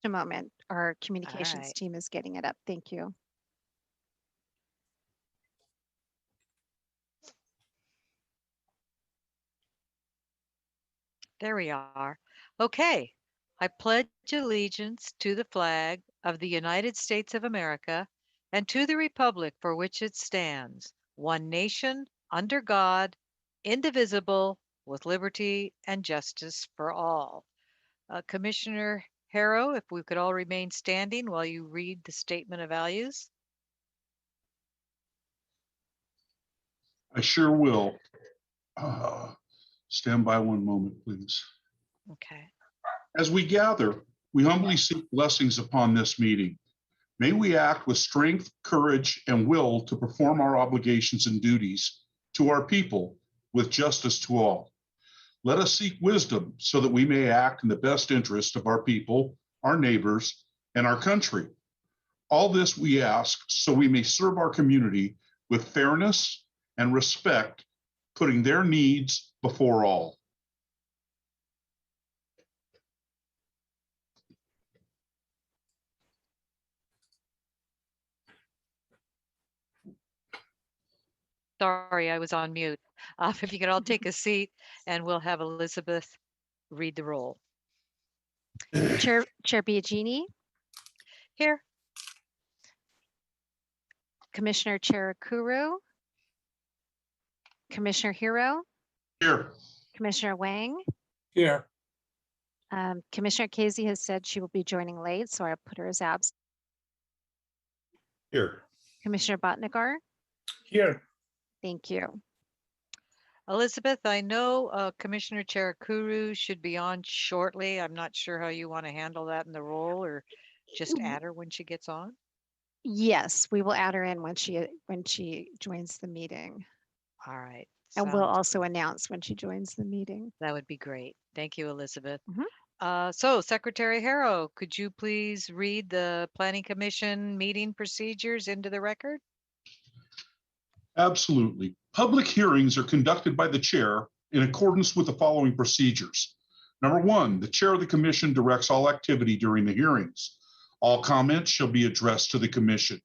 a moment. Our All communications right. team is getting it up. Thank you. There we are. Okay. I pledge allegiance to the flag of the United States of America and to the republic for which it stands, one nation, under God, indivisible, with liberty and justice for all. Commissioner Harrow, if we could all remain standing while you read the statement of values. I sure will. Stand by one moment, please. Okay. As we gather, we humbly seek blessings upon this meeting. May we act with strength, courage, and will to perform our obligations and duties to our people with justice to all. Let us seek wisdom so that we may act in the best interest of our people, our neighbors, and our country. All this we ask so we may serve our community with fairness and respect, putting their needs before all. Sorry, I was on mute. If you could all take a seat and we'll have Elizabeth read the roll. Chair Biagini, Here. Commissioner Cherukuru, Commissioner Hero, Here. Commissioner Wang. Here. Commissioner Casey has said she will be joining late, so I'll put her as absent. Here. Commissioner Bhatnagar. Here. Thank you. Elizabeth, I know Commissioner Cherukuru should be on shortly. I'm not sure how you want to handle that in the role, or just add her when she gets on. Yes, we will add her in when she joins the meeting. All right. And we'll also announce when she joins the meeting. That would be great. Thank you, Elizabeth. Mhm. So Secretary Harrow, could you please read the Planning Commission meeting procedures into the record? Absolutely. Public hearings are conducted by the chair in accordance with the following procedures. Number one, the chair of the commission directs all activity during the hearings. All comments shall be addressed to the commission.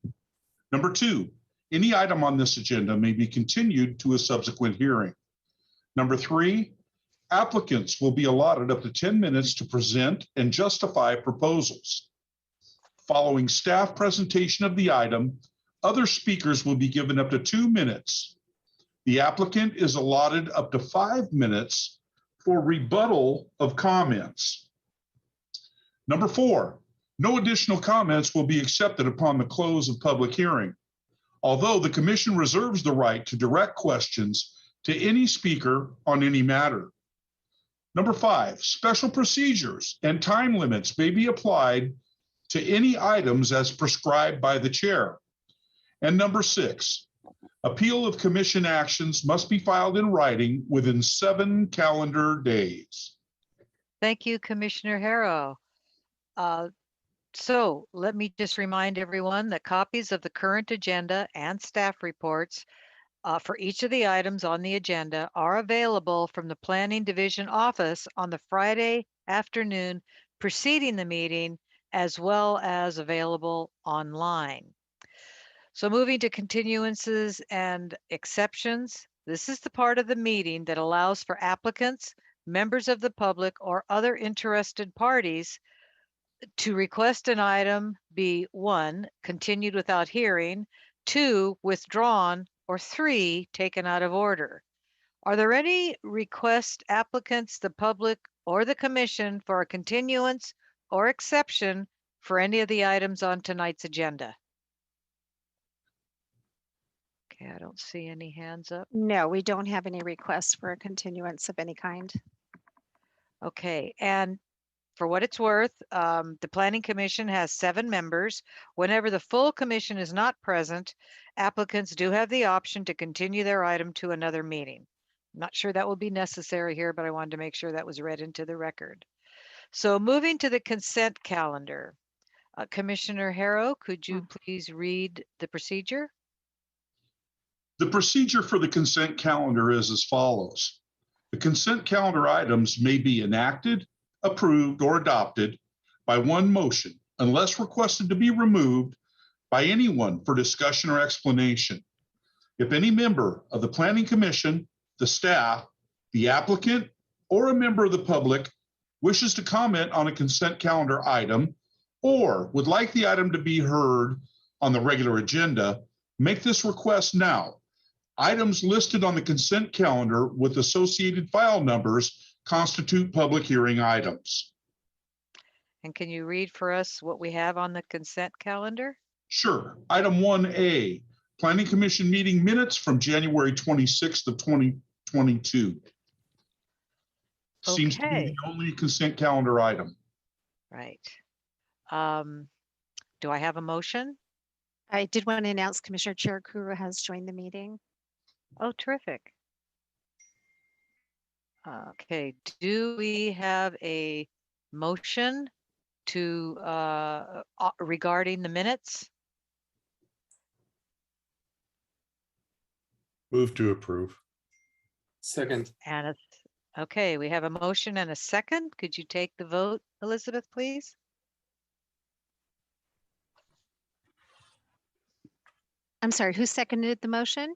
Number two, any item on this agenda may be continued to a subsequent hearing. Number three, applicants will be allotted up to 10 minutes to present and justify proposals. Following staff presentation of the item, other speakers will be given up to 2 minutes. The applicant is allotted up to 5 minutes for rebuttal of comments. Number four, no additional comments will be accepted upon the close of public hearing, although the commission reserves the right to direct questions to any speaker on any matter. Number five, special procedures and time limits may be applied to any items as prescribed by the chair. And number six, appeal of commission actions must be filed in writing within 7 calendar days. Thank you, Commissioner Harrow. So let me just remind everyone that copies of the current agenda and staff reports for each of the items on the agenda are available from the Planning Division office on the Friday afternoon preceding the meeting, as well as available online. So moving to continuances and exceptions, this is the part of the meeting that allows for applicants, members of the public, or other interested parties to request an item be 1, continued without hearing, 2, withdrawn, or 3, taken out of order. Are there any request applicants, the public, or the commission for a continuance or exception for any of the items on tonight's agenda? Okay, I don't see any hands up. No, we don't have any requests for a continuance of any kind. Okay, and for what it's worth, the Planning Commission has 7 members. Whenever the full commission is not present, applicants do have the option to continue their item to another meeting. I'm not sure that will be necessary here, but I wanted to make sure that was read into the record. So moving to the consent calendar. Commissioner Harrow, could you please read the procedure? The procedure for the consent calendar is as follows. The consent calendar items may be enacted, approved, or adopted by one motion unless requested to be removed by anyone for discussion or explanation. If any member of the Planning Commission, the staff, the applicant, or a member of the public wishes to comment on a consent calendar item or would like the item to be heard on the regular agenda, make this request now. Items listed on the consent calendar with associated file numbers constitute public hearing items. And can you read for us what we have on the consent calendar? Sure. Item 1A, Planning Commission meeting minutes from January 26th of 2022. Seems to be Okay. the only consent calendar item. Right. Do I have a motion? I did want to announce Commissioner Cherukuru has joined the meeting. Oh, terrific. Okay, do we have a motion to regarding the minutes? Move to approve. Second. And okay, we have a motion and a second. Could you take the vote, Elizabeth, please? I'm sorry, who seconded the motion?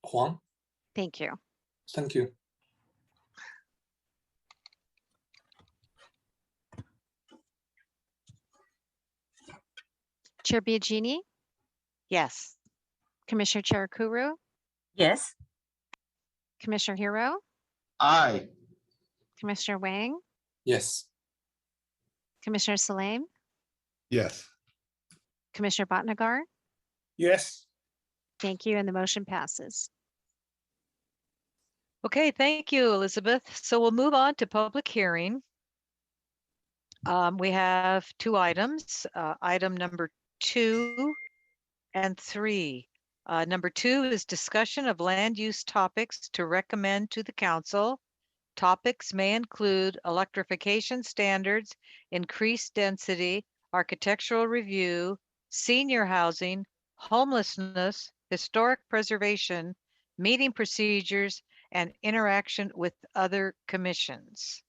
Huang, Thank you. thank you. Chair Biagini, Yes. Commissioner Cherukuru, Yes. Commissioner Hero, Aye. Commissioner Wang, Yes. Commissioner Salame, Yes. Commissioner Bhatnagar. Yes. Thank you, and the motion passes. Okay, thank you, Elizabeth. So we'll move on to public hearing. We have two items, item number 2 and 3. Number 2 is discussion of land use topics to recommend to the council. Topics may include electrification standards, increased density, architectural review, senior housing, homelessness, historic preservation, meeting procedures, and interaction with other commissions.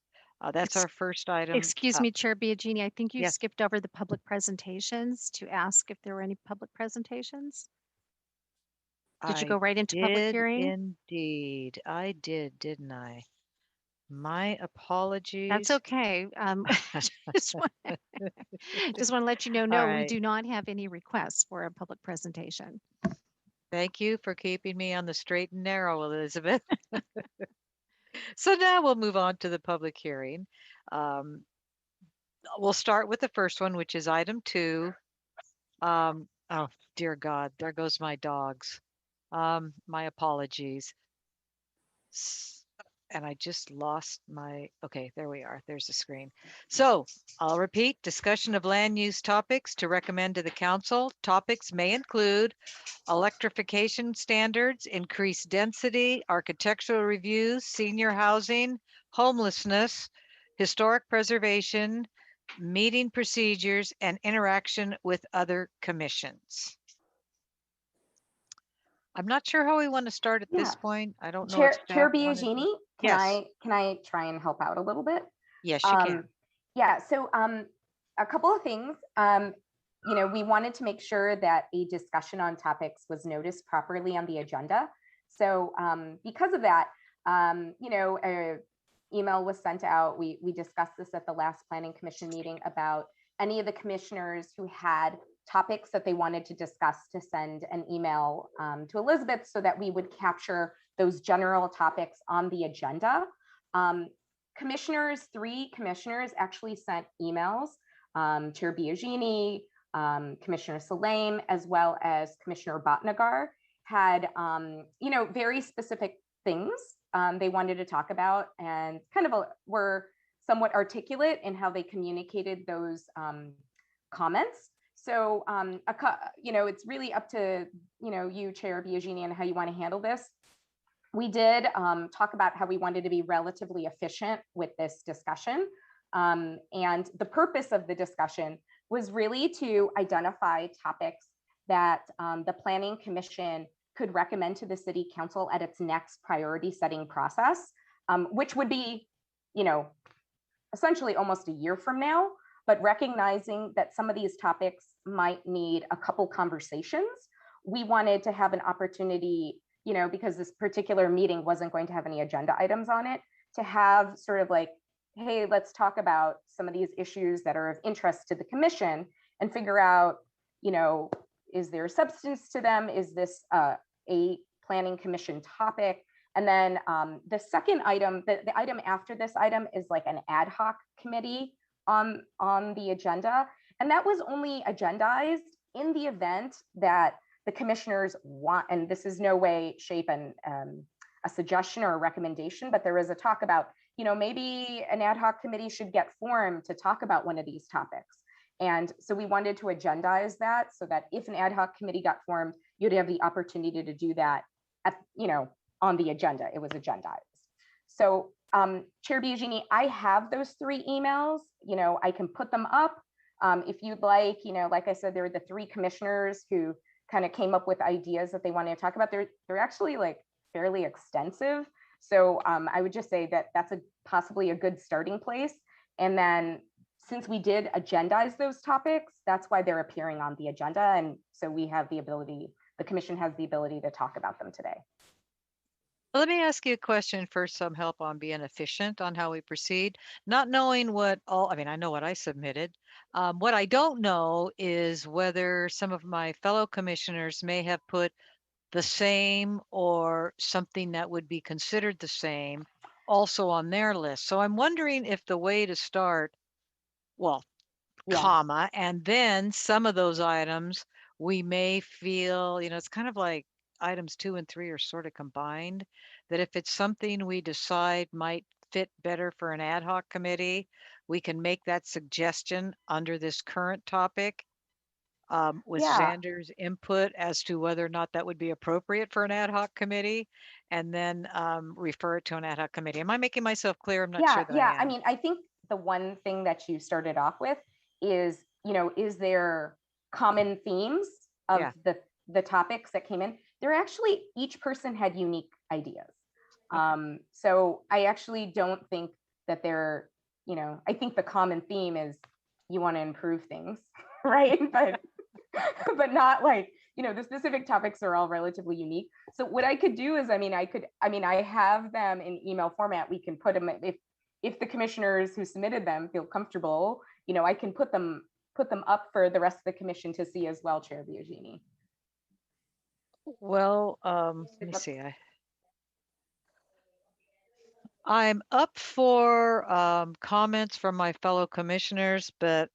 That's our first item. Excuse me, Chair Biagini, I think you yes. skipped over the public presentations to ask if there were any public presentations. Did you go right into public hearing? Indeed, I did, didn't I? My apologies. That's okay. Just want to let you know, All no, we right. do not have any requests for a public presentation. Thank you for keeping me on the straight and narrow, Elizabeth. So now we'll move on to the public hearing. We'll start with the first one, which is item 2. Oh, dear God, there goes my dogs. My apologies. And I just lost my, okay, there we are. There's the screen. So I'll repeat, discussion of land use topics to recommend to the council. Topics may include electrification standards, increased density, architectural reviews, senior housing, homelessness, historic preservation, meeting procedures, and interaction with other commissions. I'm not sure how we want to start at this point. I don't know. Chair Biagini, Yes. can I try and help out a little bit? Yes, you can. Yeah, so a couple of things. You know, we wanted to make sure that a discussion on topics was noticed properly on the agenda. So because of that, you know, an email was sent out. We discussed this at the last Planning Commission meeting about any of the commissioners who had topics that they wanted to discuss to send an email to Elizabeth so that we would capture those general topics on the agenda. 3 commissioners actually sent emails, Chair Biagini, Commissioner Salame, as well as Commissioner Bhatnagar had, you know, very specific things they wanted to talk about, and kind of were somewhat articulate in how they communicated those comments. So, you know, it's really up to, you know, you, Chair Biagini, and how you want to handle this. We did talk about how we wanted to be relatively efficient with this discussion. And the purpose of the discussion was really to identify topics that the Planning Commission could recommend to the City Council at its next priority setting process, which would be, you know, essentially almost a year from now, but recognizing that some of these topics might need a couple conversations, we wanted to have an opportunity, you know, because this particular meeting wasn't going to have any agenda items on it, to have sort of like, hey, let's talk about some of these issues that are of interest to the commission and figure out, you know, is there substance to them? Is this a planning commission topic? And then the second item, the item after this item is like an ad hoc committee on the agenda. And that was only agendized in the event that the commissioners want, and this is no way, shape, and a suggestion or a recommendation, but there is a talk about, you know, maybe an ad hoc committee should get formed to talk about one of these topics. And so we wanted to agendize that so that if an ad hoc committee got formed, you'd have the opportunity to do that at, you know, on the agenda. It was agendized. So Chair Biagini, I have those 3 emails, you know, I can put them up if you'd like. You know, like I said, there are the 3 commissioners who kind of came up with ideas that they wanted to talk about. They're actually like fairly extensive. So I would just say that that's possibly a good starting place. And then since we did agendize those topics, that's why they're appearing on the agenda. And so we have the ability, the commission has the ability to talk about them today. Let me ask you a question for some help on being efficient on how we proceed. Not knowing what all, I mean, I know what I submitted. What I don't know is whether some of my fellow commissioners may have put the same or something that would be considered the same also on their list. So I'm wondering if the way to start, well, Yeah. comma, and then some of those items we may feel, you know, it's kind of like items 2 and 3 are sort of combined, that if it's something we decide might fit better for an ad hoc committee, we can make that suggestion under this current topic with Yeah. Xander's input as to whether or not that would be appropriate for an ad hoc committee, and then refer it to an ad hoc committee. Am I making myself clear? I'm not sure that I I am. mean, I think the one thing that you started off with is, you know, is there common themes of Yeah. the topics that came in? There actually, each person had unique ideas. Okay. So I actually don't think that they're, you know, I think the common theme is you want to improve things, right? But not like, you know, the specific topics are all relatively unique. So what I could do is, I have them in email format. We can put them, if the commissioners who submitted them feel comfortable, you know, I can put them up for the rest of the commission to see as well, Chair Biagini. Well, let me see. I'm up for comments from my fellow commissioners, but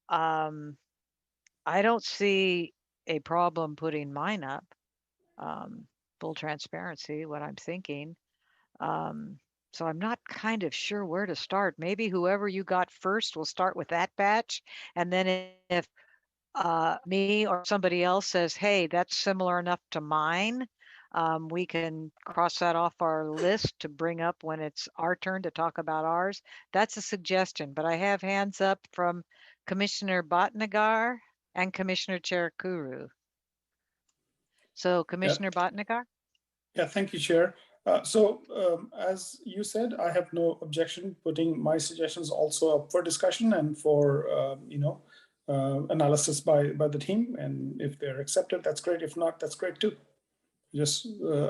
I don't see a problem putting mine up. Full transparency, what I'm thinking. So I'm not kind of sure where to start. Maybe whoever you got first will start with that batch. And then if me or somebody else says, hey, that's similar enough to mine, we can cross that off our list to bring up when it's our turn to talk about ours. That's a suggestion, but I have hands up from Commissioner Bhatnagar and Commissioner Cherakuru. So Commissioner Bhatnagar? Yeah, thank you, Chair. As you said, I have no objection putting my suggestions also up for discussion and for analysis by the team. And if they're accepted, that's great. If not, that's great too. Just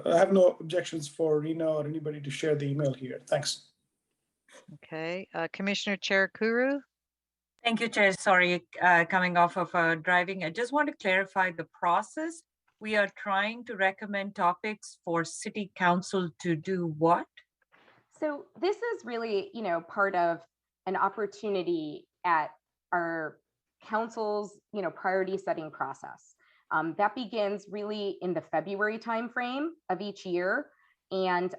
I have no objections for Rena or anybody to share the email here. Thanks. Okay, Commissioner Cherakuru? Thank you, Chair. Sorry, coming off of driving. I just want to clarify the process. We are trying to recommend topics for City Council to do what? So this is really, you know, part of an opportunity at our council's, you know, priority setting process. That begins really in the February timeframe of each year. And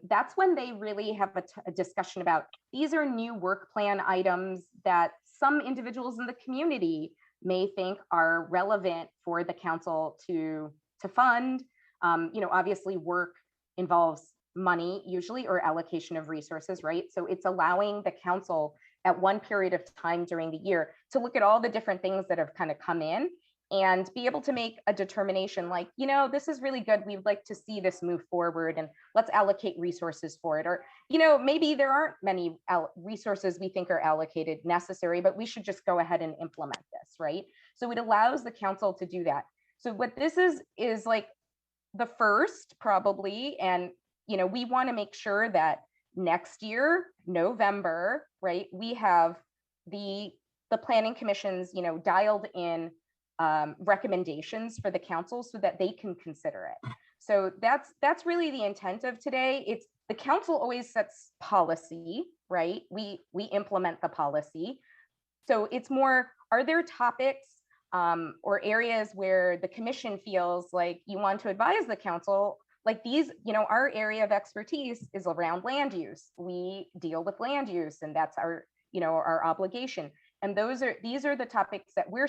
that's when they really have a discussion about, these are new work plan items that some individuals in the community may think are relevant for the council to fund. You know, obviously work involves money usually, or allocation of resources, right? So it's allowing the council at one period of time during the year to look at all the different things that have kind of come in and be able to make a determination like, you know, this is really good. We'd like to see this move forward and let's allocate resources for it. Or, you know, maybe there aren't many resources we think are allocated necessary, but we should just go ahead and implement this, right? So it allows the council to do that. So what this is like the first probably, and, you know, we want to make sure that next year, November, right, we have the planning commission's, you know, dialed in recommendations for the council so that they can consider it. So that's really the intent of today. It's the council always sets policy, right? We implement the policy. So it's more, are there topics or areas where the commission feels like you want to advise the council, like these, you know, our area of expertise is around land use. We deal with land use and that's our, you know, our obligation. And these are the topics that we're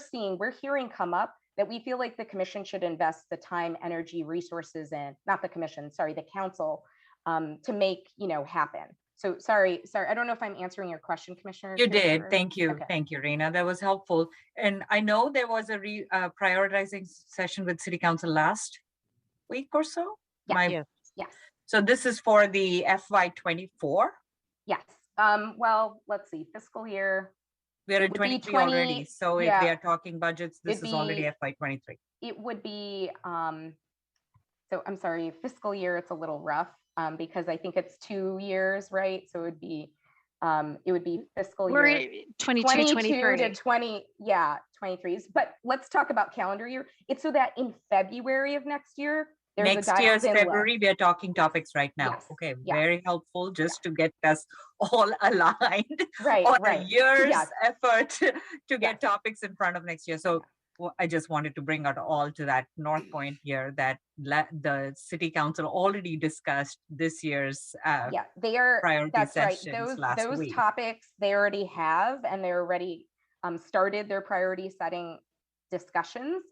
hearing come up that we feel like the commission should invest the time, energy, resources in, not the commission, sorry, the council, to make, you know, happen. So sorry, I don't know if I'm answering your question, Commissioner. You did. Or... Thank you. Okay. Thank you, Reena. That was helpful. And I know there was a prioritizing session with City Council last week or so. Yes. Yes. So this is for the FY24? Yes. Well, let's see, fiscal year. We're in 23 already. So if they are talking budgets, this is already FY23. It would be, so I'm sorry, fiscal year, it's a little rough because I think it's 2 years, right? So it would be fiscal year 22 to 20, yeah, 23s. But let's talk about calendar year. It's so that in February of next year, next year's February, we are talking topics right now. Yes. Okay, very helpful just to get us all aligned right, on right. a year's Yes. effort to get topics in front of next year. So I just wanted to bring it all to that north point here that the City Council already discussed this year's they are priority that's right. sessions Those week. topics they already have, and they're already started their priority setting discussions.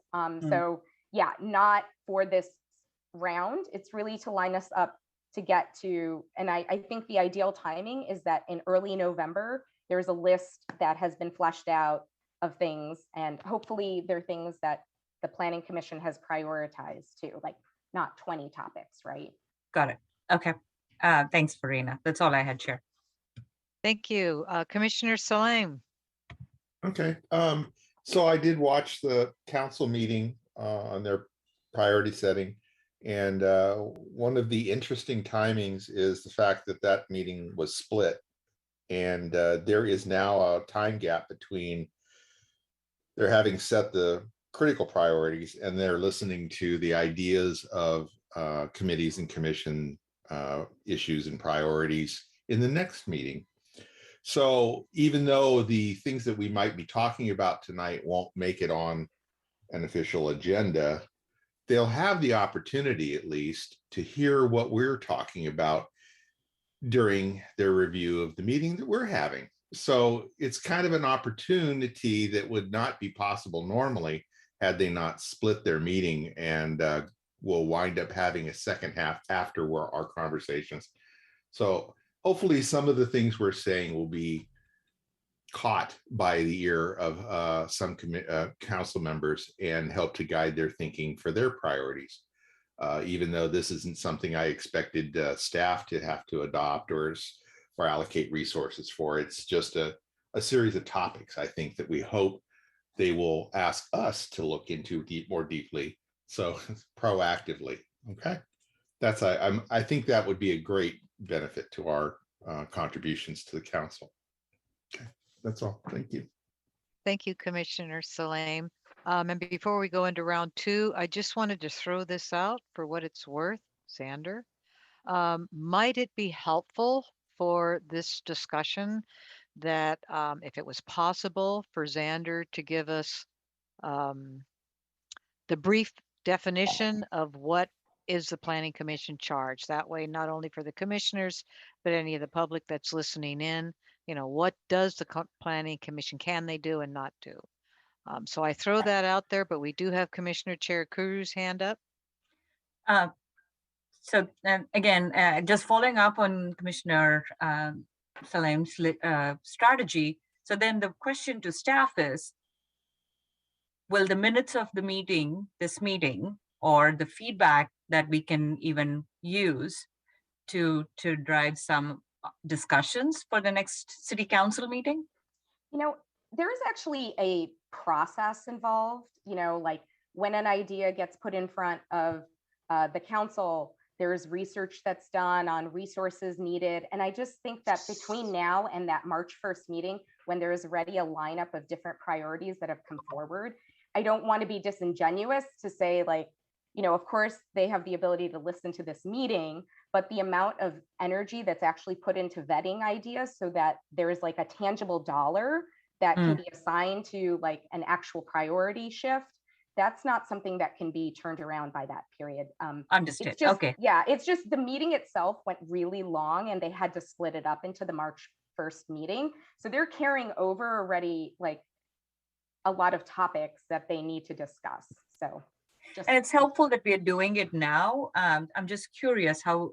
So yeah, not for this round. It's really to line us up to get to, and I think the ideal timing is that in early November, there's a list that has been fleshed out of things, and hopefully they're things that the Planning Commission has prioritized too, like not 20 topics, right? Got it. Okay. Thanks, Farina. That's all I had, Chair. Thank you. Commissioner Salim. Okay. So I did watch the council meeting on their priority setting. And one of the interesting timings is the fact that that meeting was split. And there is now a time gap between they're having set the critical priorities and they're listening to the ideas of committees and commission issues and priorities in the next meeting. So even though the things that we might be talking about tonight won't make it on an official agenda, they'll have the opportunity at least to hear what we're talking about during their review of the meeting that we're having. So it's kind of an opportunity that would not be possible normally had they not split their meeting, and we'll wind up having a second half after our conversations. So hopefully some of the things we're saying will be caught by the ear of some council members and help to guide their thinking for their priorities. Even though this isn't something I expected staff to have to adopt or allocate resources for, it's just a series of topics I think that we hope they will ask us to look into more deeply, so proactively. Okay, that's I think that would be a great benefit to our contributions to the council. Okay, that's all. Thank you. Thank you, Commissioner Salim. And before we go into round two, I just wanted to throw this out for what it's worth, Xander. Might it be helpful for this discussion that if it was possible for Xander to give us the brief definition of what is the Planning Commission charge? That way, not only for the commissioners, but any of the public that's listening in, you know, what does the Planning Commission, can they do and not do? So I throw that out there, but we do have Commissioner Chair Cruz hand up. So again, just following up on Commissioner Salim's strategy. So then the question to staff is, will the minutes of the meeting, this meeting, or the feedback that we can even use to drive some discussions for the next city council meeting? You know, there is actually a process involved, you know, like when an idea gets put in front of the council, there's research that's done on resources needed. And I just think that between now and that March 1st meeting, when there is already a lineup of different priorities that have come forward, I don't want to be disingenuous to say like, you know, of course they have the ability to listen to this meeting, but the amount of energy that's actually put into vetting ideas so that there is like a tangible dollar that can be assigned to like an actual priority shift, that's not something that can be turned around by that period. Understood. It's just, Okay. yeah, it's just the meeting itself went really long and they had to split it up into the March 1st meeting. So they're carrying over already like a lot of topics that they need to discuss. So and it's helpful that we are doing it now. I'm just curious how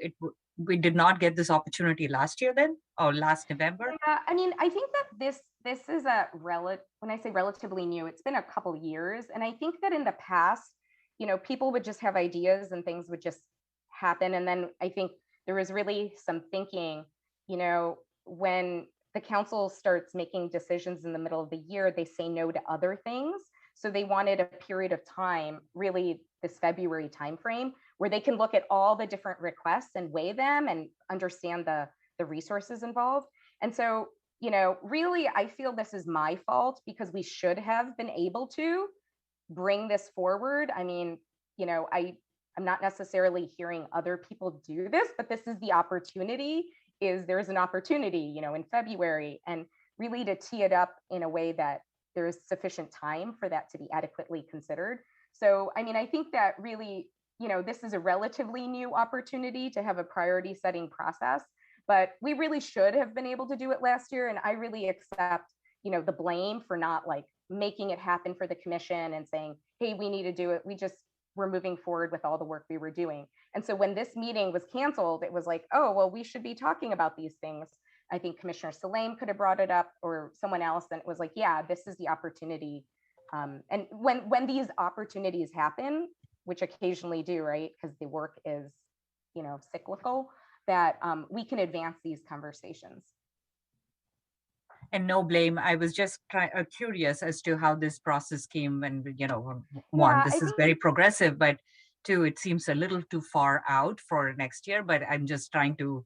we did not get this opportunity last year then, or last November. Yeah, I mean, I think that this is a when I say relatively new, it's been a couple years. And I think that in the past, you know, people would just have ideas and things would just happen. And then I think there was really some thinking, you know, when the council starts making decisions in the middle of the year, they say no to other things. So they wanted a period of time, really this February timeframe, where they can look at all the different requests and weigh them and understand the resources involved. And so, you know, really, I feel this is my fault because we should have been able to bring this forward. I mean, you know, I'm not necessarily hearing other people do this, but this is the opportunity. There's an opportunity, you know, in February, and really to tee it up in a way that there is sufficient time for that to be adequately considered. So, I mean, I think that really, you know, this is a relatively new opportunity to have a priority setting process, but we really should have been able to do it last year. And I really accept, you know, the blame for not like making it happen for the commission and saying, hey, we need to do it. We're moving forward with all the work we were doing. And so when this meeting was canceled, it was like, oh, well, we should be talking about these things. I think Commissioner Salame could have brought it up or someone else. And it was like, yeah, this is the opportunity. And when these opportunities happen, which occasionally do, right? Because the work is, you know, cyclical, that we can advance these conversations. And no blame. I was just curious as to how this process came. And, you know, this is very progressive, but two, it seems a little too far out for next year, but I'm just trying to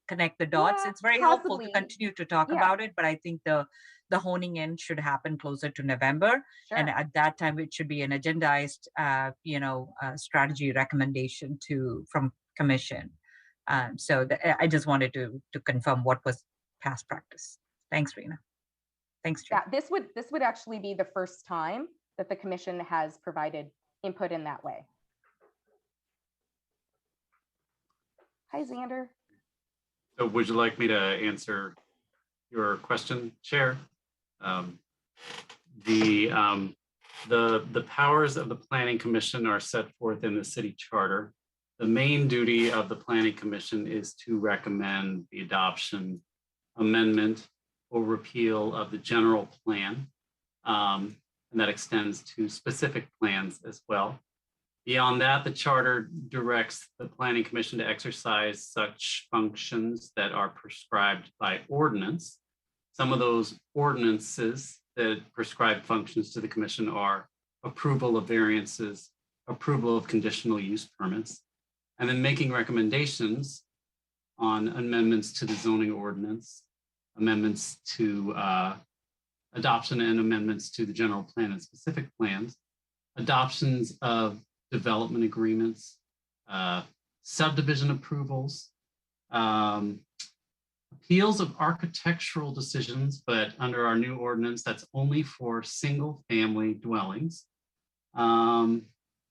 connect the dots. Yeah, it's very helpful to continue to talk about it, but I think the honing in should happen closer to November. Sure. And at that time, it should be an agendized, strategy recommendation from commission. So I just wanted to confirm what was past practice. Thanks, Rena. Thanks, Chair. Yeah, this would actually be the first time that the commission has provided input in that way. Hi, Xander. So would you like me to answer your question, Chair? The powers of the Planning Commission are set forth in the city charter. The main duty of the Planning Commission is to recommend the adoption, amendment, or repeal of the general plan. And that extends to specific plans as well. Beyond that, the charter directs the Planning Commission to exercise such functions that are prescribed by ordinance. Some of those ordinances that prescribe functions to the commission are approval of variances, approval of conditional use permits, and then making recommendations on amendments to the zoning ordinance, amendments to adoption and amendments to the general plan and specific plans, adoptions of development agreements, subdivision approvals, appeals of architectural decisions, but under our new ordinance, that's only for single family dwellings. And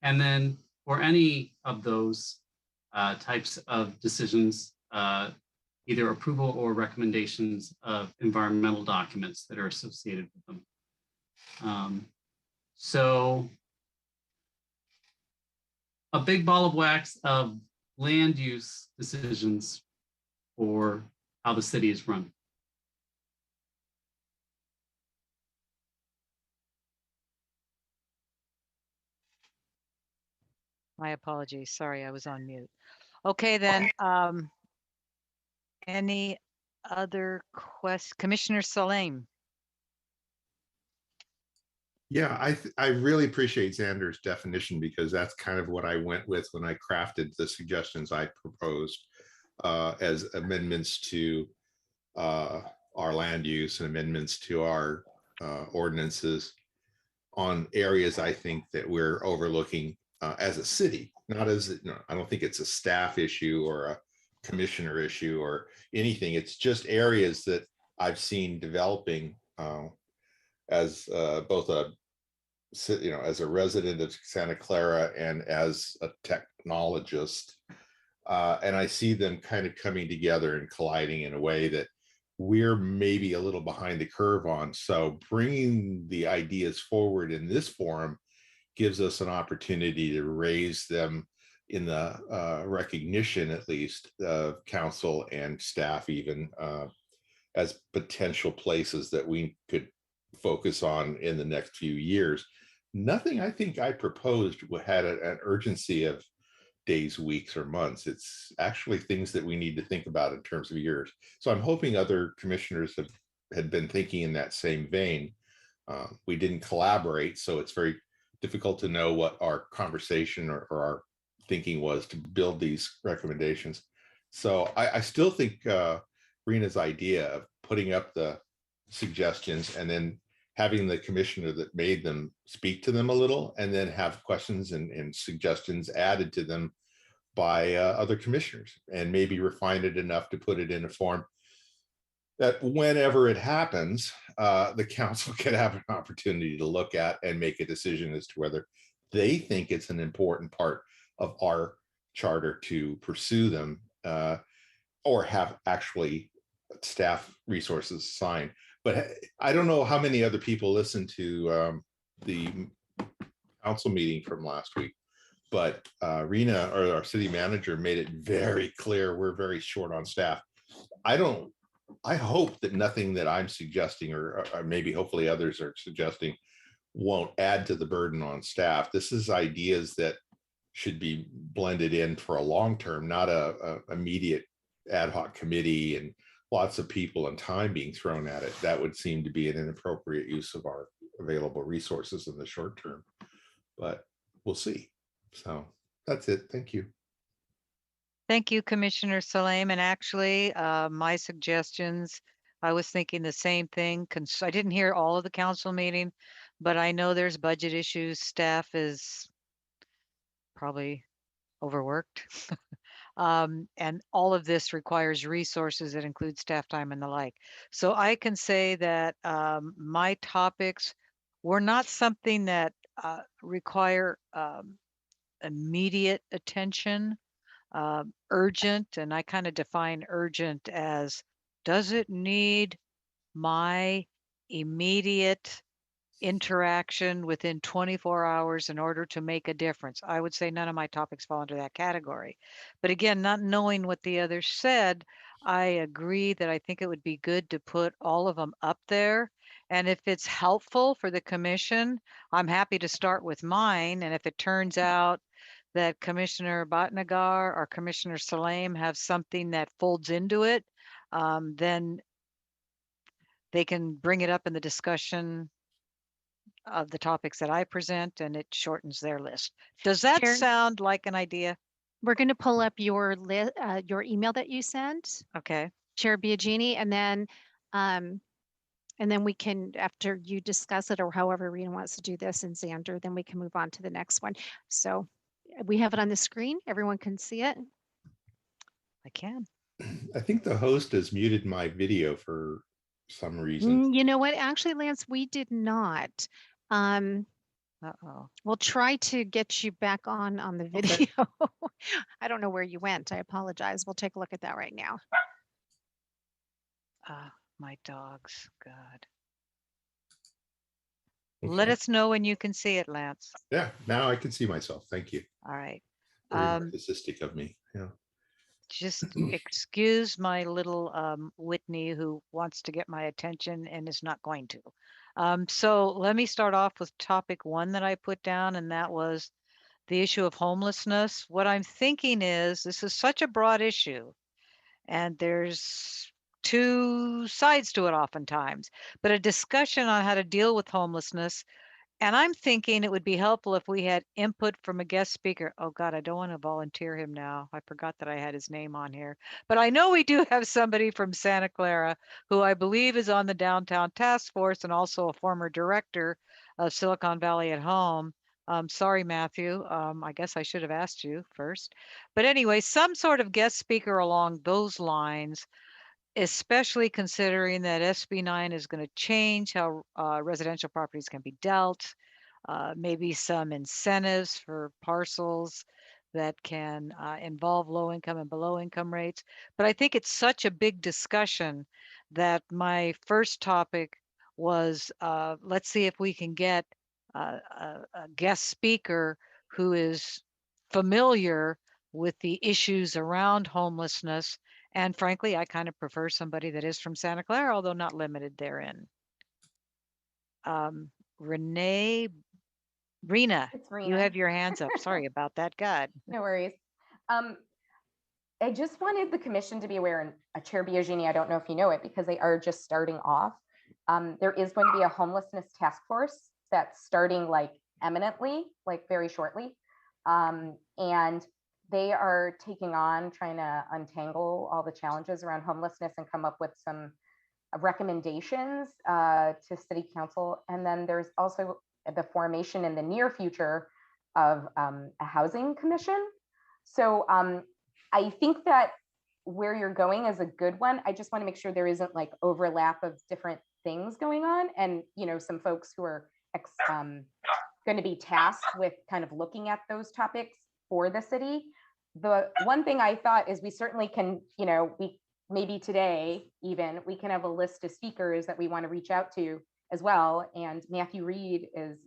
then for any of those types of decisions, either approval or recommendations of environmental documents that are associated with them. So a big ball of wax of land use decisions for how the city is run. My apologies. Sorry, I was on mute. Okay, then, any other questions? Commissioner Salim? Yeah, I really appreciate Xander's definition because that's kind of what I went with when I crafted the suggestions I proposed as amendments to our land use and amendments to our ordinances on areas I think that we're overlooking as a city, not as, no, I don't think it's a staff issue or a commissioner issue or anything. It's just areas that I've seen developing as both a, as a resident of Santa Clara and as a technologist. And I see them kind of coming together and colliding in a way that we're maybe a little behind the curve on. So bringing the ideas forward in this forum gives us an opportunity to raise them in the recognition, at least, of council and staff, even as potential places that we could focus on in the next few years. Nothing I think I proposed had an urgency of days, weeks, or months. It's actually things that we need to think about in terms of years. So I'm hoping other commissioners had been thinking in that same vein. We didn't collaborate, so it's very difficult to know what our conversation or our thinking was to build these recommendations. So I still think Rena's idea of putting up the suggestions and then having the commissioner that made them speak to them a little and then have questions and suggestions added to them by other commissioners and maybe refine it enough to put it in a form that whenever it happens, the council can have an opportunity to look at and make a decision as to whether they think it's an important part of our charter to pursue them or have actually staff resources assigned. But I don't know how many other people listened to the council meeting from last week, but Rena, or our city manager, made it very clear we're very short on staff. I hope that nothing that I'm suggesting or maybe hopefully others are suggesting won't add to the burden on staff. This is ideas that should be blended in for a long term, not a immediate ad hoc committee and lots of people and time being thrown at it. That would seem to be an inappropriate use of our available resources in the short term, but we'll see. So that's it. Thank you. Thank you, Commissioner Salim. And actually, my suggestions, I was thinking the same thing. I didn't hear all of the council meeting, but I know there's budget issues. Staff is probably overworked. And all of this requires resources that include staff time and the like. So I can say that my topics were not something that require immediate attention, urgent, and I kind of define urgent as, does it need my immediate interaction within 24 hours in order to make a difference? I would say none of my topics fall into that category. But again, not knowing what the others said, I agree that I think it would be good to put all of them up there. And if it's helpful for the commission, I'm happy to start with mine. And if it turns out that Commissioner Bhatnagar or Commissioner Salim have something that folds into it, then they can bring it up in the discussion of the topics that I present, and it shortens their list. Does that Chair, sound like an idea? we're going to pull up your email that you sent, Okay. Chair Biagini, and then we can, after you discuss it or however Rena wants to do this, and Xander, then we can move on to the next one. So we have it on the screen. Everyone can see it. I can. I think the host has muted my video for some reason. You know what? Actually, Lance, we did not. Uh-oh. We'll try to get you back on the video. Okay. I don't know where you went. I apologize. We'll take a look at that right now. My dogs. God. Okay. Let us know when you can see it, Lance. Yeah, now I can see myself. Thank you. All right. Very narcissistic of me. Yeah. Just excuse my little Whitney, who wants to get my attention and is not going to. So let me start off with topic 1 that I put down, and that was the issue of homelessness. What I'm thinking is this is such a broad issue, and there's two sides to it oftentimes, but a discussion on how to deal with homelessness. And I'm thinking it would be helpful if we had input from a guest speaker. Oh God, I don't want to volunteer him now. I forgot that I had his name on here, but I know we do have somebody from Santa Clara who I believe is on the downtown task force and also a former director of Silicon Valley at Home. Sorry, Matthew. I guess I should have asked you first. But anyway, some sort of guest speaker along those lines, especially considering that SB 9 is going to change how residential properties can be dealt, maybe some incentives for parcels that can involve low income and below income rates. But I think it's such a big discussion that my first topic was let's see if we can get a guest speaker who is familiar with the issues around homelessness. And frankly, I kind of prefer somebody that is from Santa Clara, although not limited therein. Renee, Rena, It's you Rena. have your hands up. Sorry about that. God. No worries. I just wanted the commission to be aware, and Chair Biagini, I don't know if you know it because they are just starting off. There is going to be a homelessness task force that's starting like eminently, like very shortly. And they are taking on trying to untangle all the challenges around homelessness and come up with some recommendations to city council. And then there's also the formation in the near future of a housing commission. So I think that where you're going is a good one. I just want to make sure there isn't like overlap of different things going on, and some folks who are going to be tasked with kind of looking at those topics for the city. The one thing I thought is we certainly can, we maybe today even we can have a list of speakers that we want to reach out to as well. And Matthew Reed is,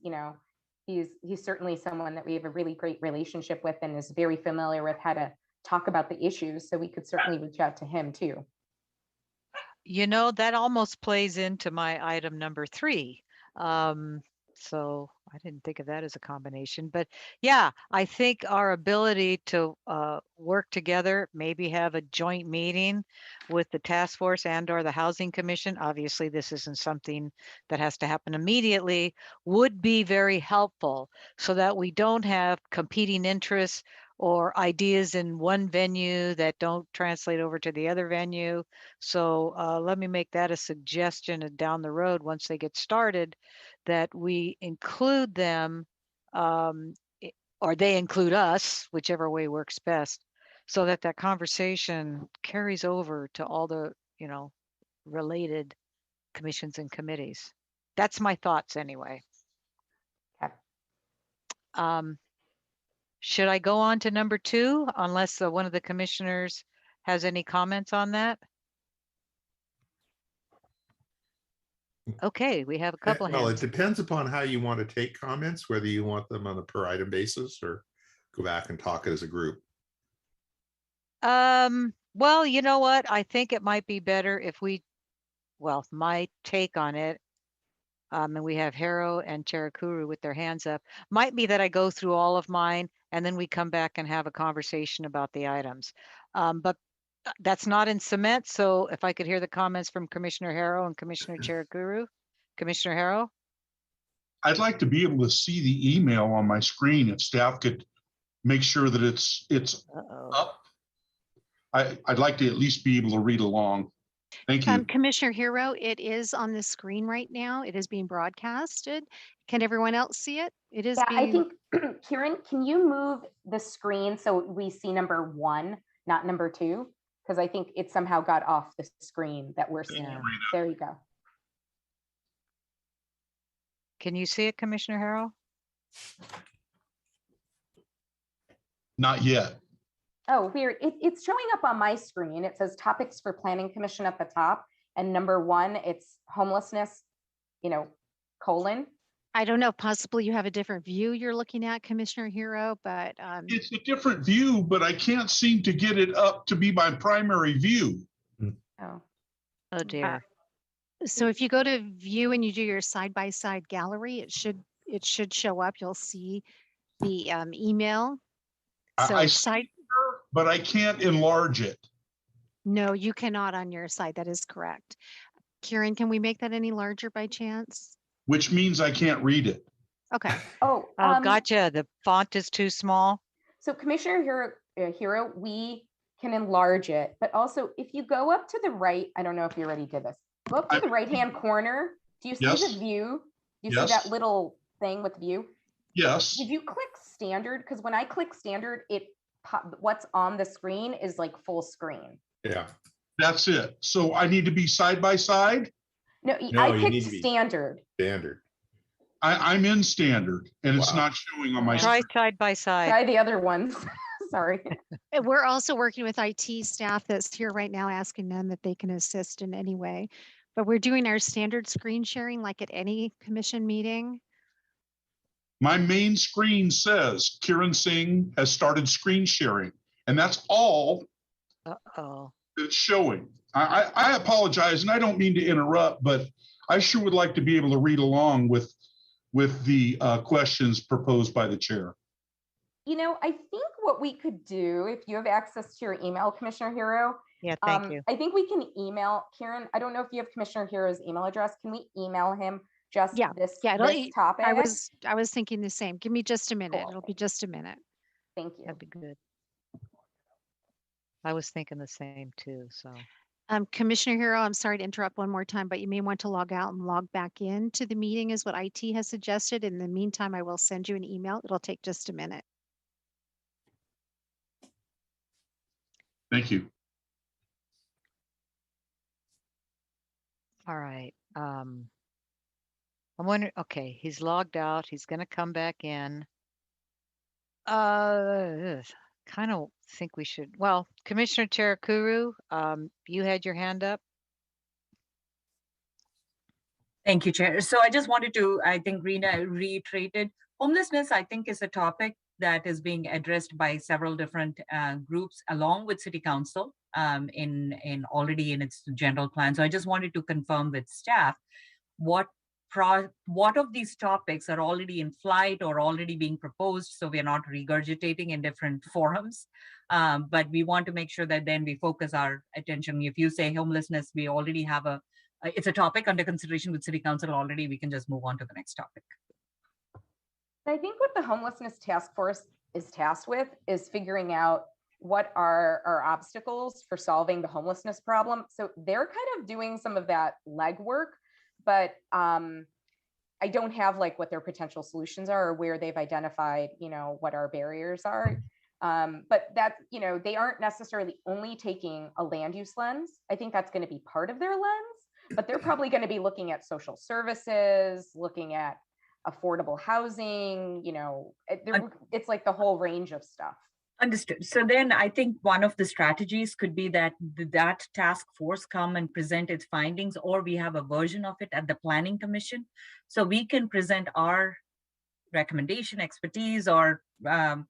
he's certainly someone that we have a really great relationship with and is very familiar with how to talk about the issues. So we could certainly reach out to him too. That almost plays into my item number 3. So I didn't think of that as a combination, but yeah, I think our ability to work together, maybe have a joint meeting with the task force and or the housing commission. Obviously, this isn't something that has to happen immediately, would be very helpful so that we don't have competing interests or ideas in one venue that don't translate over to the other venue. So let me make that a suggestion down the road once they get started, that we include them or they include us, whichever way works best, so that that conversation carries over to all the, related commissions and committees. That's my thoughts anyway. Okay. Should I go on to number 2, unless one of the commissioners has any comments on that? Okay, we have a couple of Well, hands. it depends upon how you want to take comments, whether you want them on a per item basis or go back and talk as a group. Well, you know what? I think it might be better if my take on it, and we have Haro and Cherakuru with their hands up, might be that I go through all of mine and then we come back and have a conversation about the items. But that's not in cement. So if I could hear the comments from Commissioner Haro and Commissioner Cherakuru. Commissioner Haro? I'd like to be able to see the email on my screen if staff could make sure that it's up. I'd like to at least be able to read along. Thank you. Commissioner Hero, it is on the screen right now. It is being broadcasted. Can everyone else see it? It is. Yeah, I think, Kieran, can you move the screen so we see number 1, not number 2? Because I think it somehow got off the screen that we're seeing. Yeah. There you go. Can you see it, Commissioner Harrell? Not yet. Oh, weird. It's showing up on my screen. It says topics for Planning Commission at the top. And number 1, it's homelessness, colon. I don't know, possibly you have a different view you're looking at, Commissioner Hero, but it's a different view, but I can't seem to get it up to be my primary view. Oh dear. So if you go to view and you do your side-by-side gallery, it should show up. You'll see the email. So I see side, it, but I can't enlarge it. no, you cannot on your side. That is correct. Kieran, can we make that any larger by chance? Which means I can't read it. Okay. Oh, Oh, gotcha. The font is too small. So Commissioner Hero, we can enlarge it, but also if you go up to the right, I don't know if you already did this, go up to the right-hand corner. Do you see Yes. the view? Do you see Yes. that little thing with view? Yes. Did you click standard? Because when I click standard, what's on the screen is like full screen. Yeah. That's it. So I need to be side by side. No, No, I you need picked to be standard. standard. I'm in standard and it's Wow. not showing on my Try screen. side by side. Try the other ones. Sorry. And we're also working with IT staff that's here right now, asking them if they can assist in any way. But we're doing our standard screen sharing like at any commission meeting. My main screen says Kiran Singh has started screen sharing, and that's all Uh-oh. it's showing. I apologize, and I don't mean to interrupt, but I sure would like to be able to read along with the questions proposed by the chair. You know, I think what we could do, if you have access to your email, Commissioner Hero. Yeah, thank you. I think we can email Kieran. I don't know if you have Commissioner Hero's email address. Can we email him just this topic? I was thinking the same. Give me just a minute. Cool. It'll be just a minute. Thank you. That'd be good. I was thinking the same too, so. Commissioner Hero, I'm sorry to interrupt one more time, but you may want to log out and log back in to the meeting is what IT has suggested. In the meantime, I will send you an email. It'll take just a minute. Thank you. All right. I'm wondering, okay, he's logged out. He's going to come back in. Kind of think we should, well, Commissioner Terakuru, you had your hand up. Thank you, Chair. So I just wanted to, I think Rena reiterated, homelessness, I think, is a topic that is being addressed by several different groups along with City Council in already in its general plan. So I just wanted to confirm with staff what of these topics are already in flight or already being proposed, so we are not regurgitating in different forums. But we want to make sure that then we focus our attention. If you say homelessness, we already have it's a topic under consideration with City Council already, we can just move on to the next topic. I think what the homelessness task force is tasked with is figuring out what are our obstacles for solving the homelessness problem. So they're kind of doing some of that legwork, but I don't have like what their potential solutions are or where they've identified, you know, what our barriers are. But that, you know, they aren't necessarily only taking a land use lens. I think that's going to be part of their lens, but they're probably going to be looking at social services, looking at affordable housing, you know, it's like the whole range of stuff. Understood. So then I think one of the strategies could be that that task force come and present its findings, or we have a version of it at the Planning Commission. So we can present our recommendation, expertise, or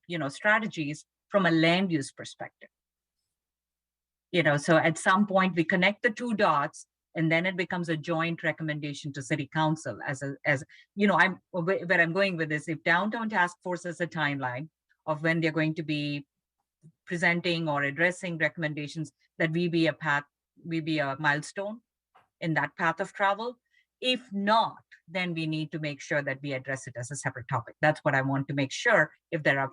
you know, strategies from a land use perspective. You know, so at some point we connect the two dots, and then it becomes a joint recommendation to City Council as you know, where I'm going with this. If Downtown Task Force has a timeline of when they're going to be presenting or addressing recommendations, that we be a milestone in that path of travel. If not, then we need to make sure that we address it as a separate topic. That's what I want to make sure. If there are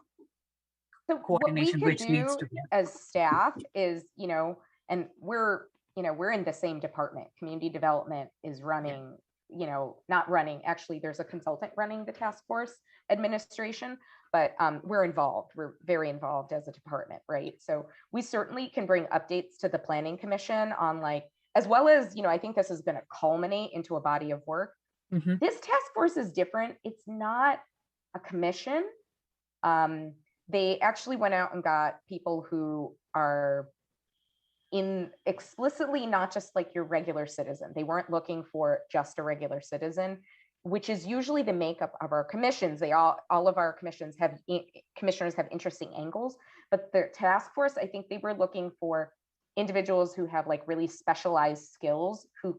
coordination which needs to be as staff is, you know, and we're in the same department. Community development is running, you know, not running, actually there's a consultant running the task force administration, but we're involved. We're very involved as a department, right? So we certainly can bring updates to the Planning Commission on like, as well as, you know, I think this is going to culminate into a body of work. Mm-hmm. This task force is different. It's not a commission. They actually went out and got people who are in explicitly not just like your regular citizen. They weren't looking for just a regular citizen, which is usually the makeup of our commissions. All of our commissioners have interesting angles, but the task force, I think they were looking for individuals who have like really specialized skills who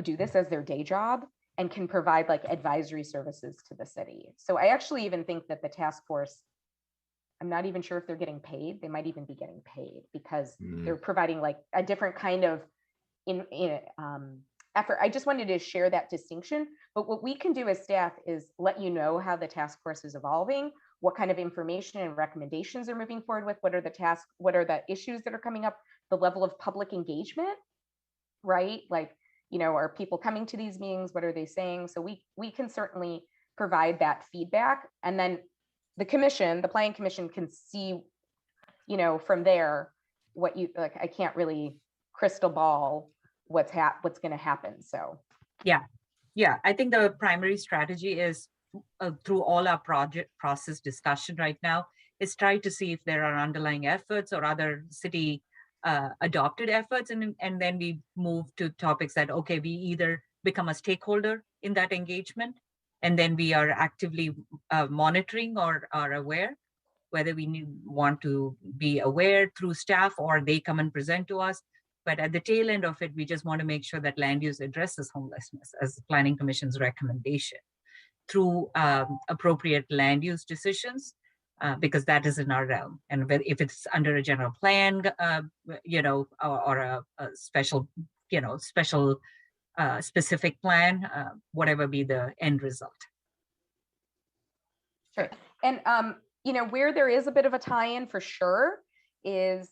do this as their day job and can provide like advisory services to the city. So I actually even think that the task force, I'm not even sure if they're getting paid. They might even be getting paid because they're providing like a different kind of effort. I just wanted to share that distinction. But what we can do as staff is let you know how the task force is evolving, what kind of information and recommendations are moving forward with, what are the tasks, what are the issues that are coming up, the level of public engagement, right? Like, you know, are people coming to these meetings? What are they saying? So we can certainly provide that feedback. And then the commission, the planning commission can see, you know, from there, what you, like, I can't really crystal ball what's going to happen. So Yeah, I think the primary strategy is through all our project process discussion right now is try to see if there are underlying efforts or other city adopted efforts, and then we move to topics that, okay, we either become a stakeholder in that engagement, and then we are actively monitoring or are aware, whether we want to be aware through staff or they come and present to us. But at the tail end of it, we just want to make sure that land use addresses homelessness as the Planning Commission's recommendation through appropriate land use decisions, because that is in our realm. And if it's under a general plan, you know, or a special, you know, specific plan, whatever be the end result. Sure. And, you know, where there is a bit of a tie-in for sure is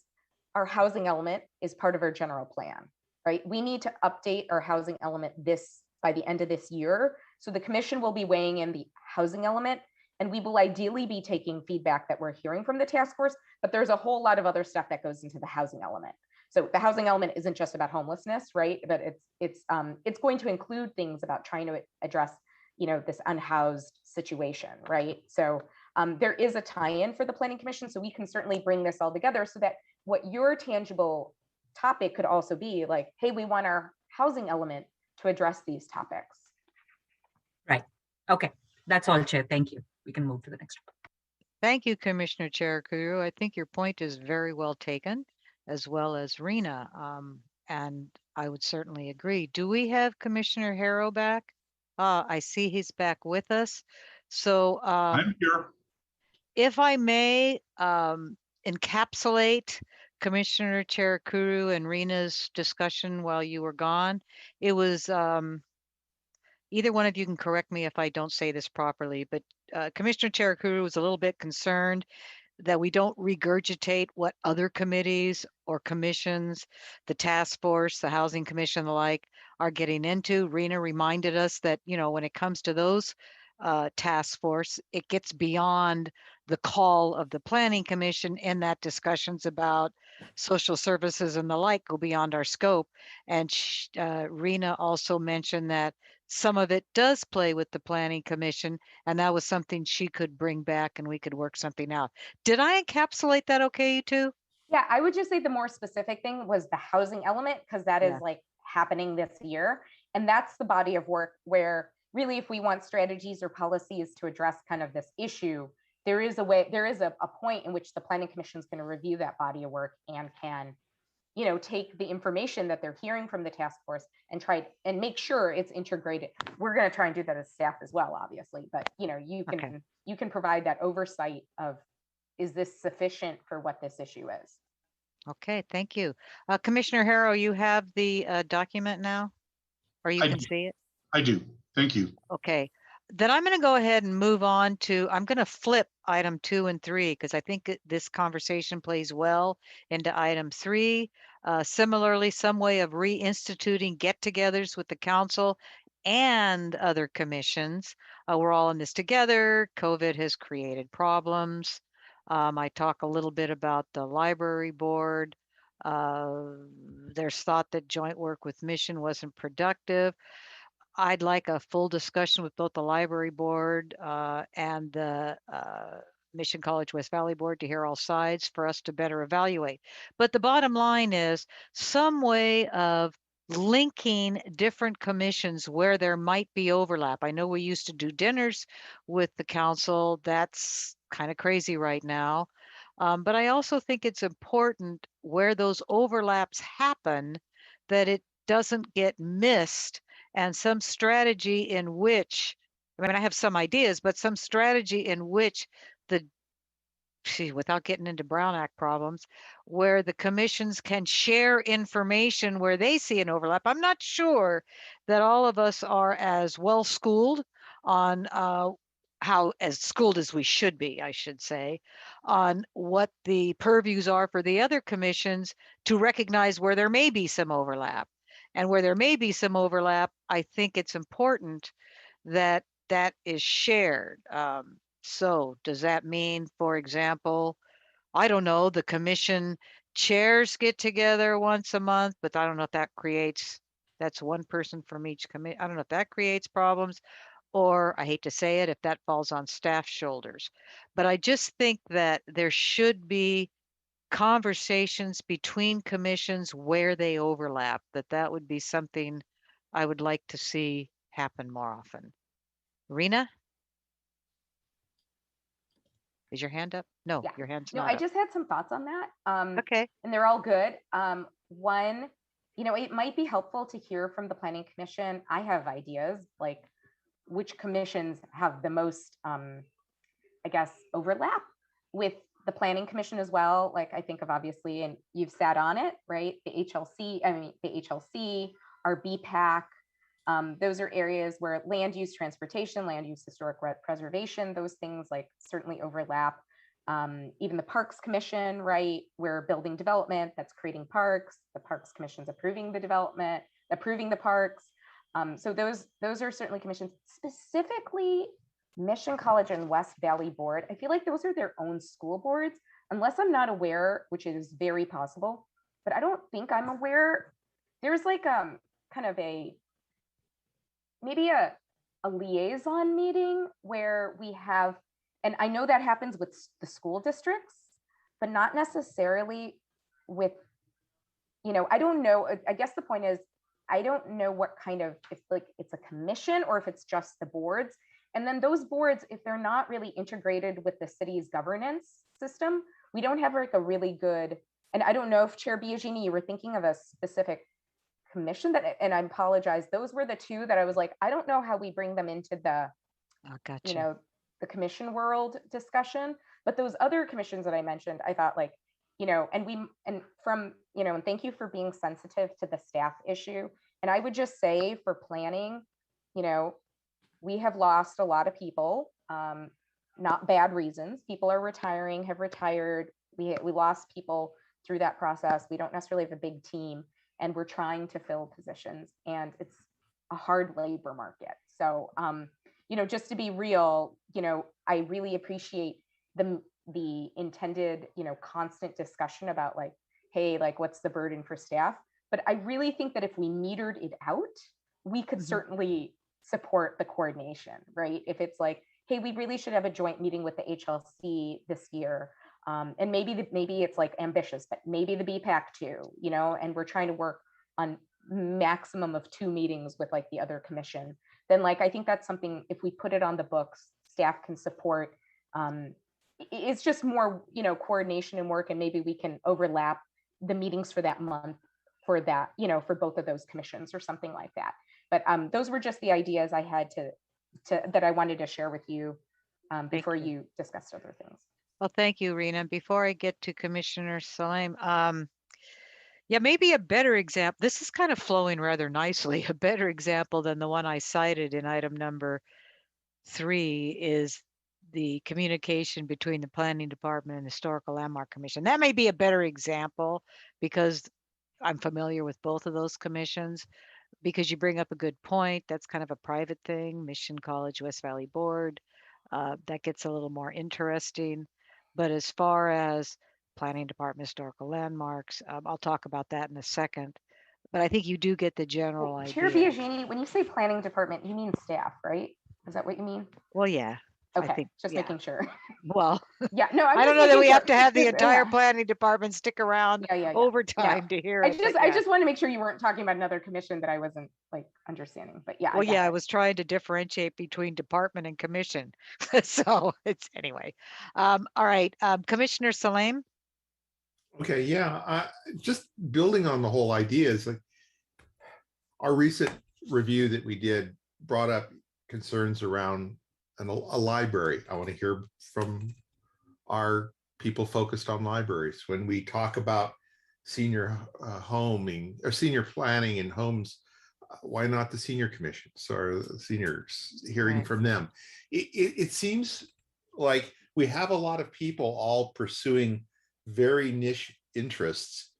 our housing element is part of our general plan, right? We need to update our housing element by the end of this year. So the commission will be weighing in the housing element, and we will ideally be taking feedback that we're hearing from the task force, but there's a whole lot of other stuff that goes into the housing element. So the housing element isn't just about homelessness, right? But it's going to include things about trying to address, you know, this unhoused situation, right? So there is a tie-in for the Planning Commission, so we can certainly bring this all together so that what your tangible topic could also be like, hey, we want our housing element to address these topics. Right. Okay. That's all, Chair. Thank you. We can move to the next one. Thank you, Commissioner Cherukuru. I think your point is very well taken, as well as Rena. And I would certainly agree. Do we have Commissioner Harrow back? I see he's back with us. So I'm here. if I may encapsulate Commissioner Cherukuru and Rena's discussion while you were gone, it was either one of you can correct me if I don't say this properly, but Commissioner Cherukuru was a little bit concerned that we don't regurgitate what other committees or commissions, the task force, the housing commission, the like, are getting into. Rena reminded us that, you know, when it comes to those task force, it gets beyond the call of the planning commission, and that discussions about social services and the like go beyond our scope. And Rena also mentioned that some of it does play with the planning commission, and that was something she could bring back and we could work something out. Did I encapsulate that okay, you two? Yeah, I would just say the more specific thing was the housing element, because that is like happening this year. And that's the body of work where really, if we want strategies or policies to address kind of this issue, there is a point in which the planning commission is going to review that body of work and can, you know, take the information that they're hearing from the task force and try and make sure it's integrated. We're going to try and do that as staff as well, obviously, but you know, you can provide that oversight of, is this sufficient for what this issue is? Okay, thank you. Commissioner Harrow, you have the document now, or you can see it? I do. Thank you. Okay, then I'm going to go ahead and move on to, I'm going to flip item 2 and 3 because I think this conversation plays well into item 3. Similarly, some way of reinstituting get-togethers with the council and other commissions. We're all in this together. COVID has created problems. I talk a little bit about the library board. There's thought that joint work with Mission wasn't productive. I'd like a full discussion with both the library board and the Mission College West Valley board to hear all sides for us to better evaluate. But the bottom line is some way of linking different commissions where there might be overlap. I know we used to do dinners with the council. That's kind of crazy right now. But I also think it's important where those overlaps happen that it doesn't get missed and some strategy in which, I mean, I have some ideas, but some strategy in which the, without getting into Brown Act problems, where the commissions can share information where they see an overlap. I'm not sure that all of us are as well schooled on how as schooled as we should be, I should say, on what the purviews are for the other commissions to recognize where there may be some overlap. And where there may be some overlap, I think it's important that that is shared. So does that mean, for example, I don't know, the commission chairs get together once a month, but I don't know if that creates, that's one person from each committee. I don't know if that creates problems, or I hate to say it, if that falls on staff's shoulders. But I just think that there should be conversations between commissions where they overlap, that would be something I would like to see happen more often. Rena? Is your hand up? No, Yeah. your hand's No, not I up. just had some thoughts on that. Okay. And they're all good. One, it might be helpful to hear from the Planning Commission. I have ideas, like which commissions have the most, I guess, overlap with the Planning Commission as well. Like I think of obviously, and you've sat on it, right? The HLC, our BPAC. Those are areas where land use transportation, land use historic preservation, those things like certainly overlap. Even the Parks Commission, right? We're building development that's creating parks. The Parks Commission's approving the development, approving the parks. So those are certainly commissions. Specifically, Mission College and West Valley Board, I feel like those are their own school boards, unless I'm not aware, which is very possible, but I don't think I'm aware. There's like kind of maybe a liaison meeting where we have, and I know that happens with the school districts, but not necessarily with, I don't know. I guess the point is, I don't know what kind of, if like it's a commission or if it's just the boards. And then those boards, if they're not really integrated with the city's governance system, we don't have like a really good, and I don't know if Chair Biagini, you were thinking of a specific commission that, and I apologize, those were the two that I was like, I don't know how we bring them into the, Gotcha. The commission world discussion, but those other commissions that I mentioned, I thought like, and thank you for being sensitive to the staff issue. And I would just say for planning, we have lost a lot of people, not bad reasons. People are retiring, have retired. We lost people through that process. We don't necessarily have a big team, and we're trying to fill positions, and it's a hard labor market. So, just to be real, I really appreciate the intended, constant discussion about like, hey, like what's the burden for staff? But I really think that if we metered it out, we could certainly support the coordination, right? If it's like, hey, we really should have a joint meeting with the HLC this year. And maybe it's like ambitious, but maybe the BPAC too, and we're trying to work on maximum of 2 meetings with like the other commission, then like, I think that's something, if we put it on the books, staff can support. It's just more, coordination and work, and maybe we can overlap the meetings for that month for that, for both of those commissions or something like that. But those were just the ideas I had that I wanted to share with you before you discussed other things. Well, thank you, Rena. Before I get to Commissioner Salim, yeah, maybe a better example, this is kind of flowing rather nicely, a better example than the one I cited in item number 3 is the communication between the Planning Department and Historical Landmark Commission. That may be a better example because I'm familiar with both of those commissions, because you bring up a good point. That's kind of a private thing, Mission College, West Valley Board. That gets a little more interesting. But as far as Planning Department, Historical Landmarks, I'll talk about that in a second. But I think you do get the general idea. Chair Biagini, when you say Planning Department, you mean staff, right? Is that what you mean? Well, yeah. Okay, just making sure. Well, yeah, no, I don't know that we have to have the entire planning department stick around overtime to hear it. I just want to make sure you weren't talking about another commission that I wasn't like understanding. But yeah. Well, I was trying to differentiate between department and commission. So it's anyway. All right, Commissioner Salim. Okay, yeah. Just building on the whole idea is like our recent review that we did brought up concerns around a library. I want to hear from our people focused on libraries. When we talk about senior homing or senior planning in homes, why not the senior commissions or the seniors, hearing from them? It seems like we have a lot of people all pursuing very niche interests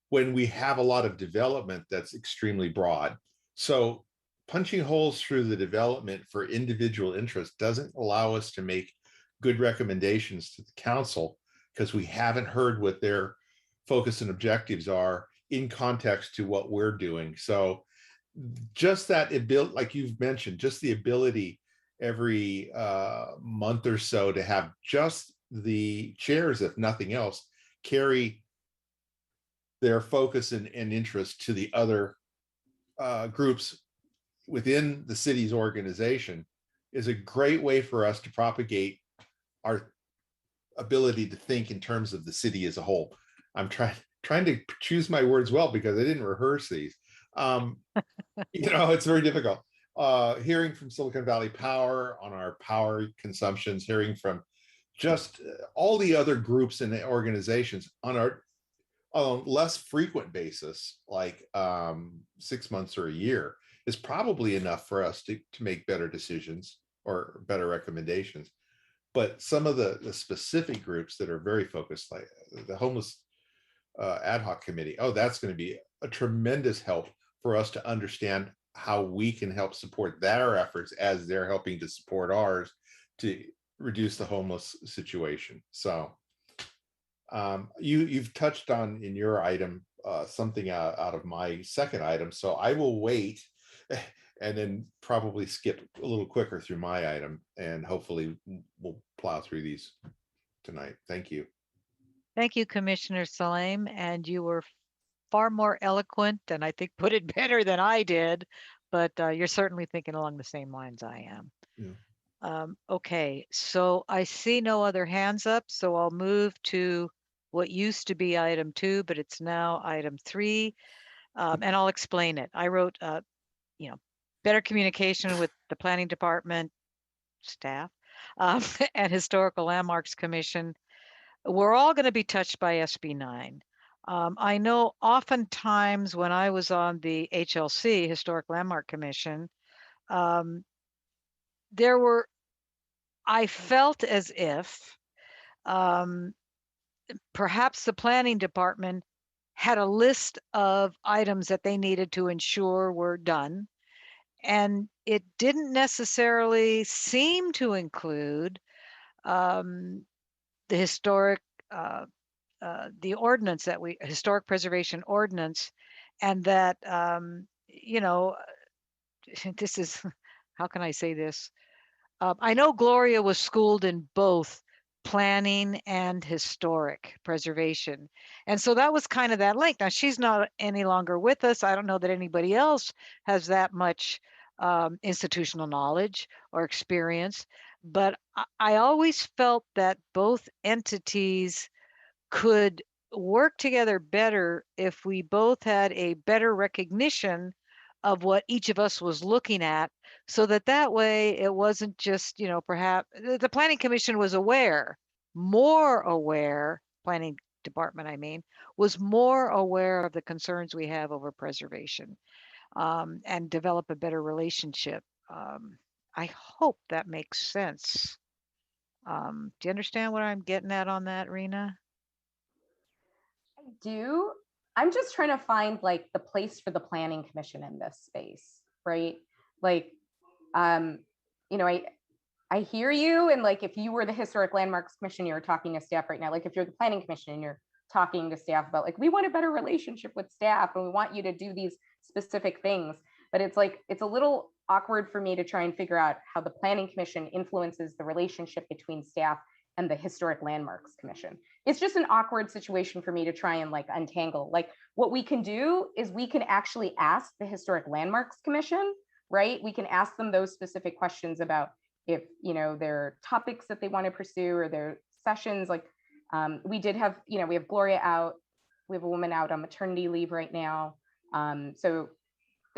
when we have a lot of development that's extremely broad. So punching holes through the development for individual interests doesn't allow us to make good recommendations to the council, because we haven't heard what their focus and objectives are in context to what we're doing. So just that ability, like you've mentioned, just the ability every month or so to have just the chairs, if nothing else, carry their focus and interest to the other groups within the city's organization is a great way for us to propagate our ability to think in terms of the city as a whole. I'm trying to choose my words well because I didn't rehearse these. It's very difficult. Hearing from Silicon Valley Power on our power consumptions, hearing from just all the other groups and organizations on a less frequent basis, like 6 months or a year, is probably enough for us to make better decisions or better recommendations. But some of the specific groups that are very focused, like the homeless ad hoc committee, that's going to be a tremendous help for us to understand how we can help support their efforts as they're helping to support ours to reduce the homeless situation. So you've touched on in your item something out of my second item, so I will wait and then probably skip a little quicker through my item, and hopefully we'll plow through these tonight. Thank you. Thank you, Commissioner Salem, and you were far more eloquent and I think put it better than I did, but you're certainly thinking along the same lines I am. Yeah. Okay, so I see no other hands up, so I'll move to what used to be item 2, but it's now item 3, and I'll explain it. I wrote, better communication with the planning department staff and Historical Landmarks Commission. We're all going to be touched by SB 9. I know oftentimes when I was on the HLC, Historic Landmark Commission, I felt as if perhaps the planning department had a list of items that they needed to ensure were done, and it didn't necessarily seem to include the historic the ordinance that historic preservation ordinance, and that this is, how can I say this? I know Gloria was schooled in both planning and historic preservation, and so that was kind of that link. Now she's not any longer with us. I don't know that anybody else has that much institutional knowledge or experience, but I always felt that both entities could work together better if we both had a better recognition of what each of us was looking at, so that way it wasn't just, perhaps the planning commission was more aware, planning department, I mean, was more aware of the concerns we have over preservation, and develop a better relationship. I hope that makes sense. Do you understand what I'm getting at on that, Rena? I do. I'm just trying to find like the place for the planning commission in this space, right? Like, I hear you. And like, if you were the Historic Landmarks Commission, you're talking to staff right now. Like if you're the planning commission and you're talking to staff about like, we want a better relationship with staff and we want you to do these specific things. But it's like, it's a little awkward for me to try and figure out how the planning commission influences the relationship between staff and the Historic Landmarks Commission. It's just an awkward situation for me to try and like untangle. Like what we can do is we can actually ask the Historic Landmarks Commission, right? We can ask them those specific questions about if, their topics that they want to pursue or their sessions. Like we did have, we have Gloria out, we have a woman out on maternity leave right now. So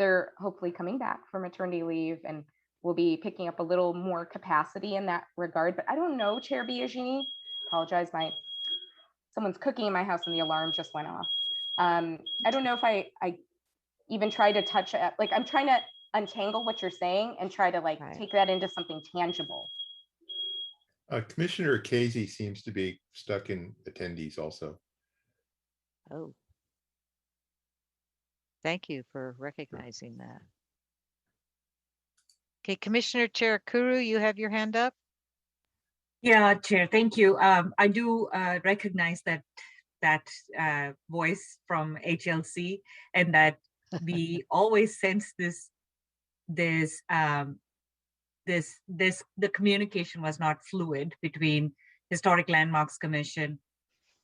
they're hopefully coming back from maternity leave and we'll be picking up a little more capacity in that regard. But I don't know, Chair Biagini, apologize, someone's cooking in my house and the alarm just went off. I don't know if I even try to touch it. Like, I'm trying to untangle what you're saying and try to like take that into something tangible. Commissioner Casey seems to be stuck in attendees also. Oh. Thank you for recognizing that. Okay, Commissioner Cherukuru, you have your hand up. Yeah, Chair, thank you. I do recognize that voice from HLC, and that we always sense the communication was not fluid between Historic Landmarks Commission,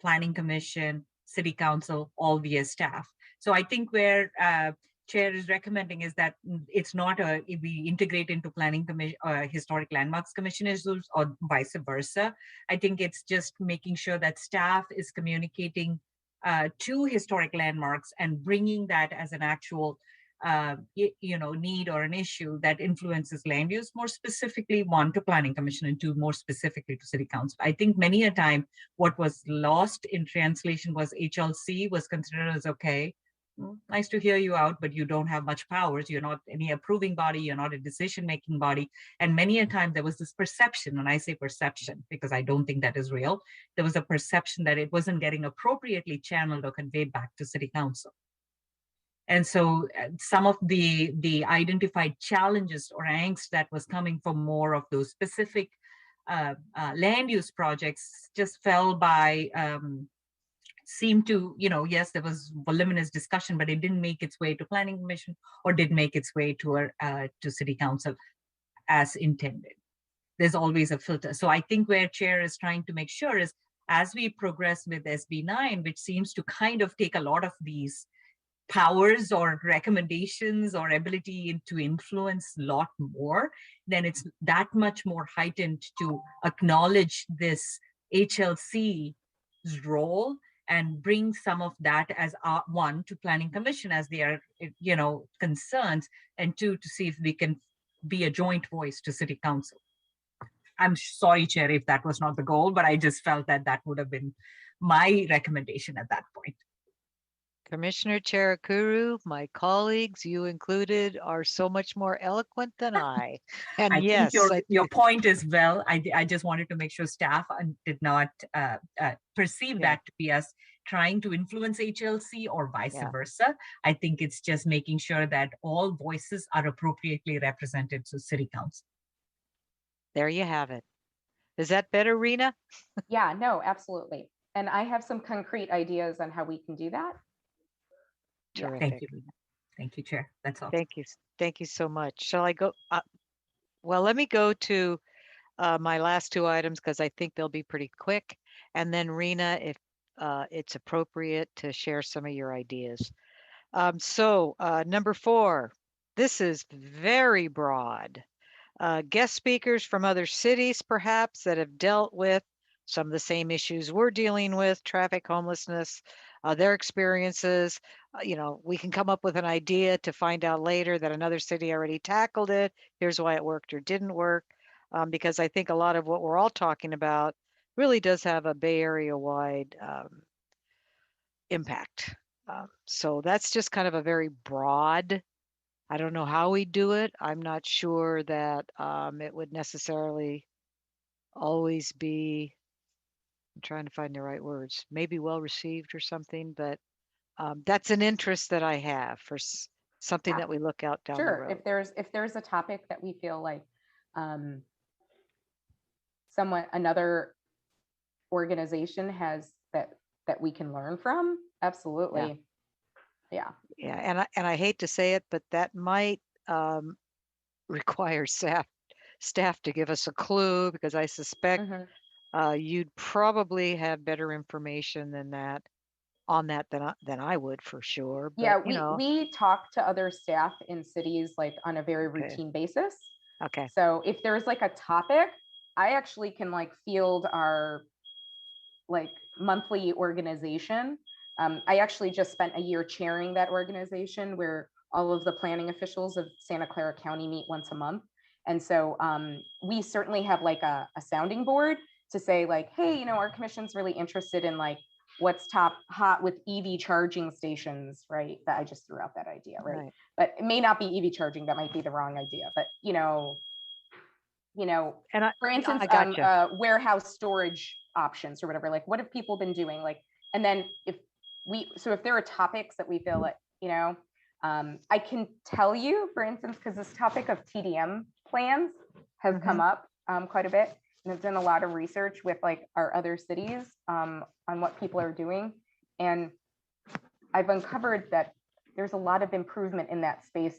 Planning Commission, City Council, all via staff. So I think where Chair is recommending is that it's not we integrate into Planning Commission, Historic Landmarks Commission issues, or vice versa. I think it's just making sure that staff is communicating to historic landmarks and bringing that as an actual need or an issue that influences land use, more specifically one to Planning Commission and two more specifically to City Council. I think many a time what was lost in translation was HLC was considered as okay, nice to hear you out, but you don't have much powers. You're not any approving body. You're not a decision-making body. And many a time there was this perception, and I say perception because I don't think that is real. There was a perception that it wasn't getting appropriately channeled or conveyed back to City Council. And so some of the identified challenges or angst that was coming from more of those specific land use projects just fell by, seemed to, yes, there was voluminous discussion, but it didn't make its way to Planning Commission or didn't make its way to City Council as intended. There's always a filter. So I think where Chair is trying to make sure is as we progress with SB 9, which seems to kind of take a lot of these powers or recommendations or ability to influence a lot more, then it's that much more heightened to acknowledge this HLC's role and bring some of that as one to Planning Commission as their concerns, and two, to see if we can be a joint voice to City Council. I'm sorry, Chair, if that was not the goal, but I just felt that that would have been my recommendation at that point. Commissioner Cherukuru, my colleagues, you included, are so much more eloquent than I. And I yes, think your point is well. I just wanted to make sure staff did not perceive that to be us trying to influence HLC or vice versa. I think it's just making sure that all voices are appropriately represented to City Council. There you have it. Is that better, Rena? Yeah, no, absolutely. And I have some concrete ideas on how we can do that. Terrific. Thank you, Rena. Thank you, Chair. That's all. Thank you. Thank you so much. Shall I go? Well, let me go to my last two items because I think they'll be pretty quick. And then Rena, if it's appropriate to share some of your ideas. Number 4, this is very broad. Guest speakers from other cities, perhaps, that have dealt with some of the same issues we're dealing with, traffic, homelessness, their experiences. We can come up with an idea to find out later that another city already tackled it. Here's why it worked or didn't work. Because I think a lot of what we're all talking about really does have a Bay Area-wide impact. So that's just kind of a very broad, I don't know how we do it. I'm not sure that it would necessarily always be, I'm trying to find the right words, maybe well received or something, but that's an interest that I have for something that we look out down the road. If there's a topic that we feel like another organization has that we can learn from, absolutely. Yeah. And I hate to say it, but that might require staff to give us a clue, because I suspect you'd probably have better information than that on that than I would, for sure. But, yeah, we talk to other staff in cities like on a very routine basis. Okay. So if there's like a topic, I actually can like field our like monthly organization. I actually just spent a year chairing that organization where all of the planning officials of Santa Clara County meet once a month. And so we certainly have like a sounding board to say like, hey, our commission's really interested in like what's top hot with EV charging stations, right? That I just threw out that idea, right? But it may not be EV charging, that might be the wrong idea, but And for instance, I gotcha. Warehouse storage options or whatever, like what have people been doing? Like, and then if there are topics that we feel like, I can tell you, for instance, because this topic of TDM plans has come up quite a bit. And I've done a lot of research with like our other cities on what people are doing. And I've uncovered that there's a lot of improvement in that space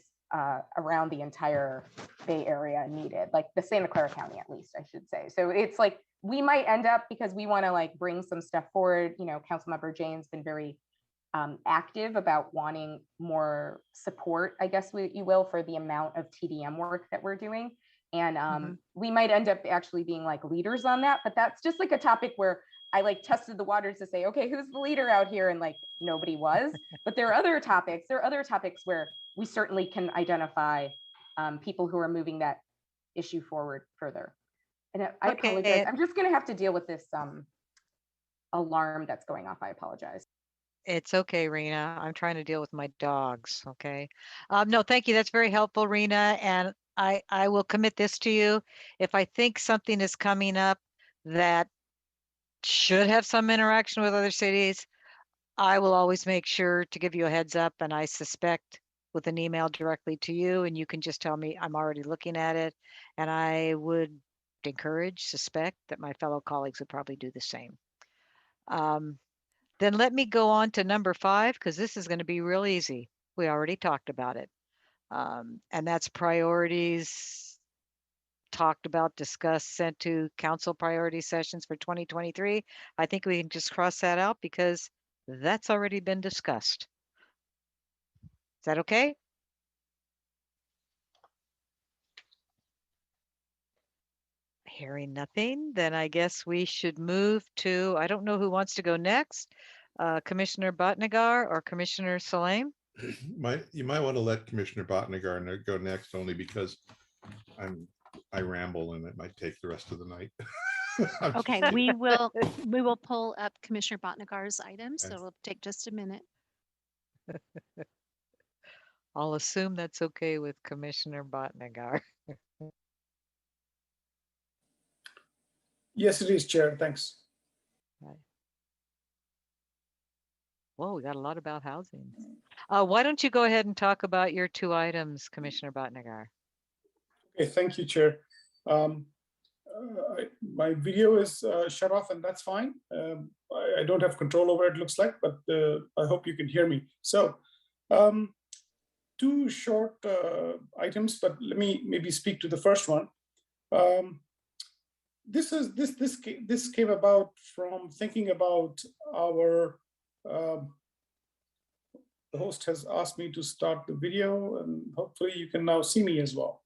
around the entire Bay Area needed, like the Santa Clara County, at least I should say. So it's like, we might end up, because we want to like bring some stuff forward. Councilmember Jane's been very active about wanting more support, I guess you will, for the amount of TDM work that we're doing. And we might end up actually being like leaders on that, but that's just like a topic where I like tested the waters to say, okay, who's the leader out here? And like, nobody was, but there are other topics where we certainly can identify people who are moving that issue forward further. And I apologize. I'm just going to have to deal with this alarm that's going off. I apologize. It's okay, Rena. I'm trying to deal with my dogs. Okay. No, thank you. That's very helpful, Rena. And I will commit this to you. If I think something is coming up that should have some interaction with other cities, I will always make sure to give you a heads up, and I suspect with an email directly to you, and you can just tell me I'm already looking at it. And I would suspect that my fellow colleagues would probably do the same. Then let me go on to number 5, because this is going to be real easy. We already talked about it. And that's priorities talked about, discussed, sent to council priority sessions for 2023. I think we can just cross that out because that's already been discussed. Is that okay? Hearing nothing, then I guess we should move to, I don't know who wants to go next, Commissioner Bhatnagar or Commissioner Saleem? You might want to let Commissioner Bhatnagar go next, only because I ramble and it might take the rest of the night. Okay, we will pull up Commissioner Bhatnagar's items, so it'll take just a minute. I'll assume that's okay with Commissioner Bhatnagar. Yes, it is, Chair. Thanks. Right. Whoa, we got a lot about housing. Why don't you go ahead and talk about your 2 items, Commissioner Bhatnagar? Okay, thank you, Chair. My video is shut off, and that's fine. I don't have control over it, looks like, but I hope you can hear me. So 2 short items, but let me maybe speak to the first one. This came about from thinking about our. The host has asked me to start the video, and hopefully you can now see me as well.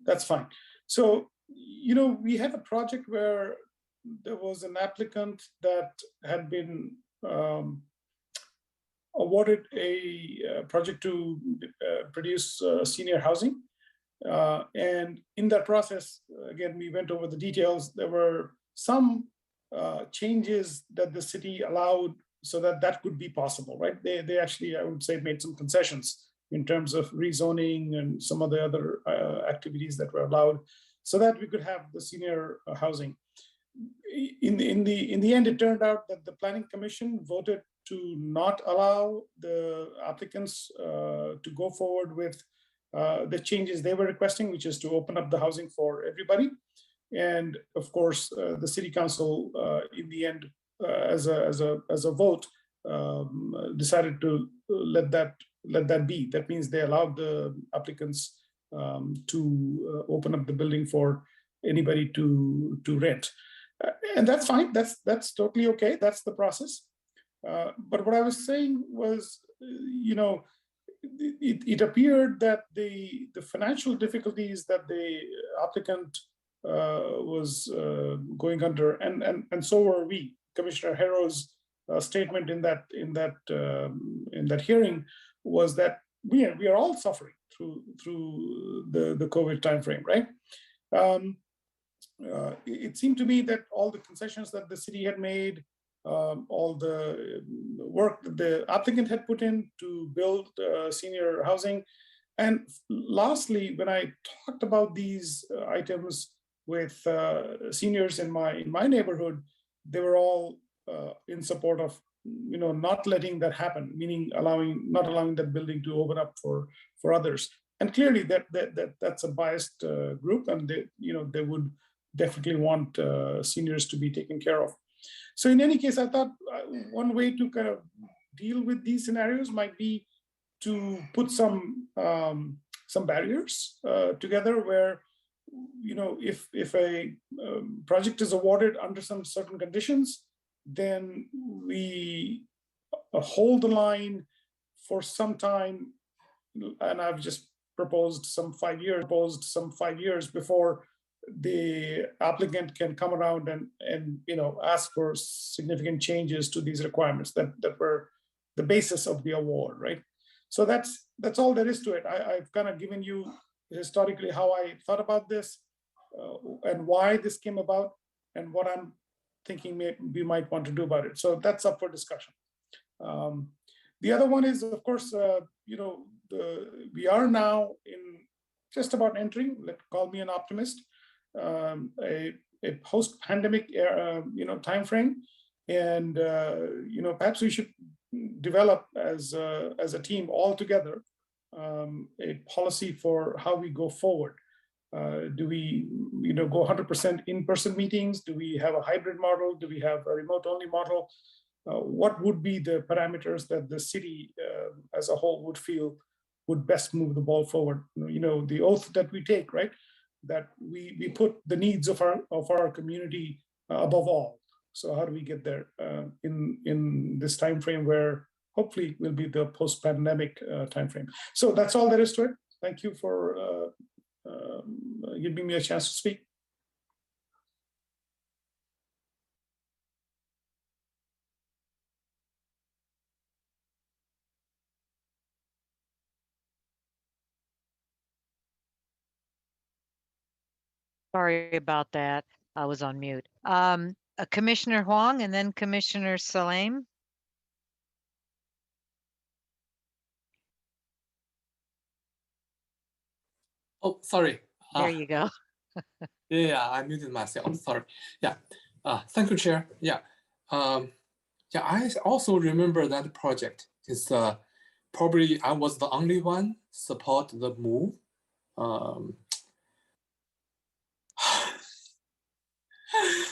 That's fine. So, we had a project where there was an applicant that had been awarded a project to produce senior housing. And in that process, again, we went over the details. There were some changes that the city allowed so that could be possible, right? They actually, I would say, made some concessions in terms of rezoning and some of the other activities that were allowed, so that we could have the senior housing. In the end, it turned out that the Planning Commission voted to not allow the applicants to go forward with the changes they were requesting, which is to open up the housing for everybody. And of course, the City Council, in the end, as a vote, decided to let that be. That means they allowed the applicants to open up the building for anybody to rent, and that's fine. That's totally okay. That's the process. But what I was saying was, it appeared that the financial difficulties that the applicant was going under, and so were we. Commissioner Harrow's statement in that hearing was that we are all suffering through the COVID timeframe, right? It seemed to me that all the concessions that the city had made, all the work that the applicant had put in to build senior housing, and lastly, when I talked about these items with seniors in my neighborhood, they were all in support of not letting that happen, meaning not allowing that building to open up for others. And clearly that's a biased group, and they would definitely want seniors to be taken care of. So in any case, I thought one way to kind of deal with these scenarios might be to put some barriers together where, if a project is awarded under some certain conditions, then we hold the line for some time. And I've just proposed some 5 years before the applicant can come around and ask for significant changes to these requirements that were the basis of the award, right? So that's all there is to it. I've kind of given you historically how I thought about this and why this came about and what I'm thinking we might want to do about it. So that's up for discussion. The other one is, of course, we are now in just about entering, call me an optimist, a post-pandemic time frame, and perhaps we should develop as a team all together a policy for how we go forward. Do we go 100% in-person meetings? Do we have a hybrid model? Do we have a remote-only model? What would be the parameters that the city as a whole would feel would best move the ball forward? The oath that we take, right? That we put the needs of our community above all. So how do we get there in this time frame where hopefully will be the post-pandemic time frame? So that's all there is to it. Thank you for giving me a chance to speak. Sorry about that. I was on mute. Commissioner Huang and then Commissioner Salem. Oh, sorry. There you go. Yeah, I muted myself. Sorry. Yeah. Thank you, Chair. Yeah. I also remember that project. It's probably I was the only one support the move.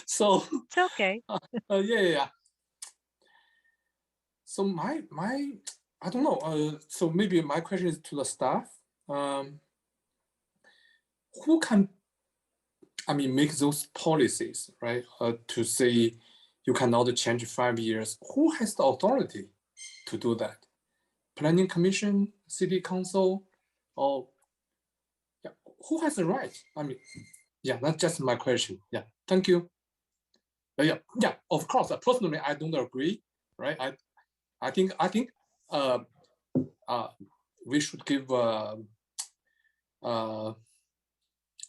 So it's okay. Yeah. So my I don't know. So maybe my question is to the staff. Who can, make those policies, right? To say you cannot change 5 years. Who has the authority to do that? Planning Commission, City Council, or who has the right? That's just my question. Yeah, thank you. Yeah. Of course. Personally, I don't agree. Right. I think we should give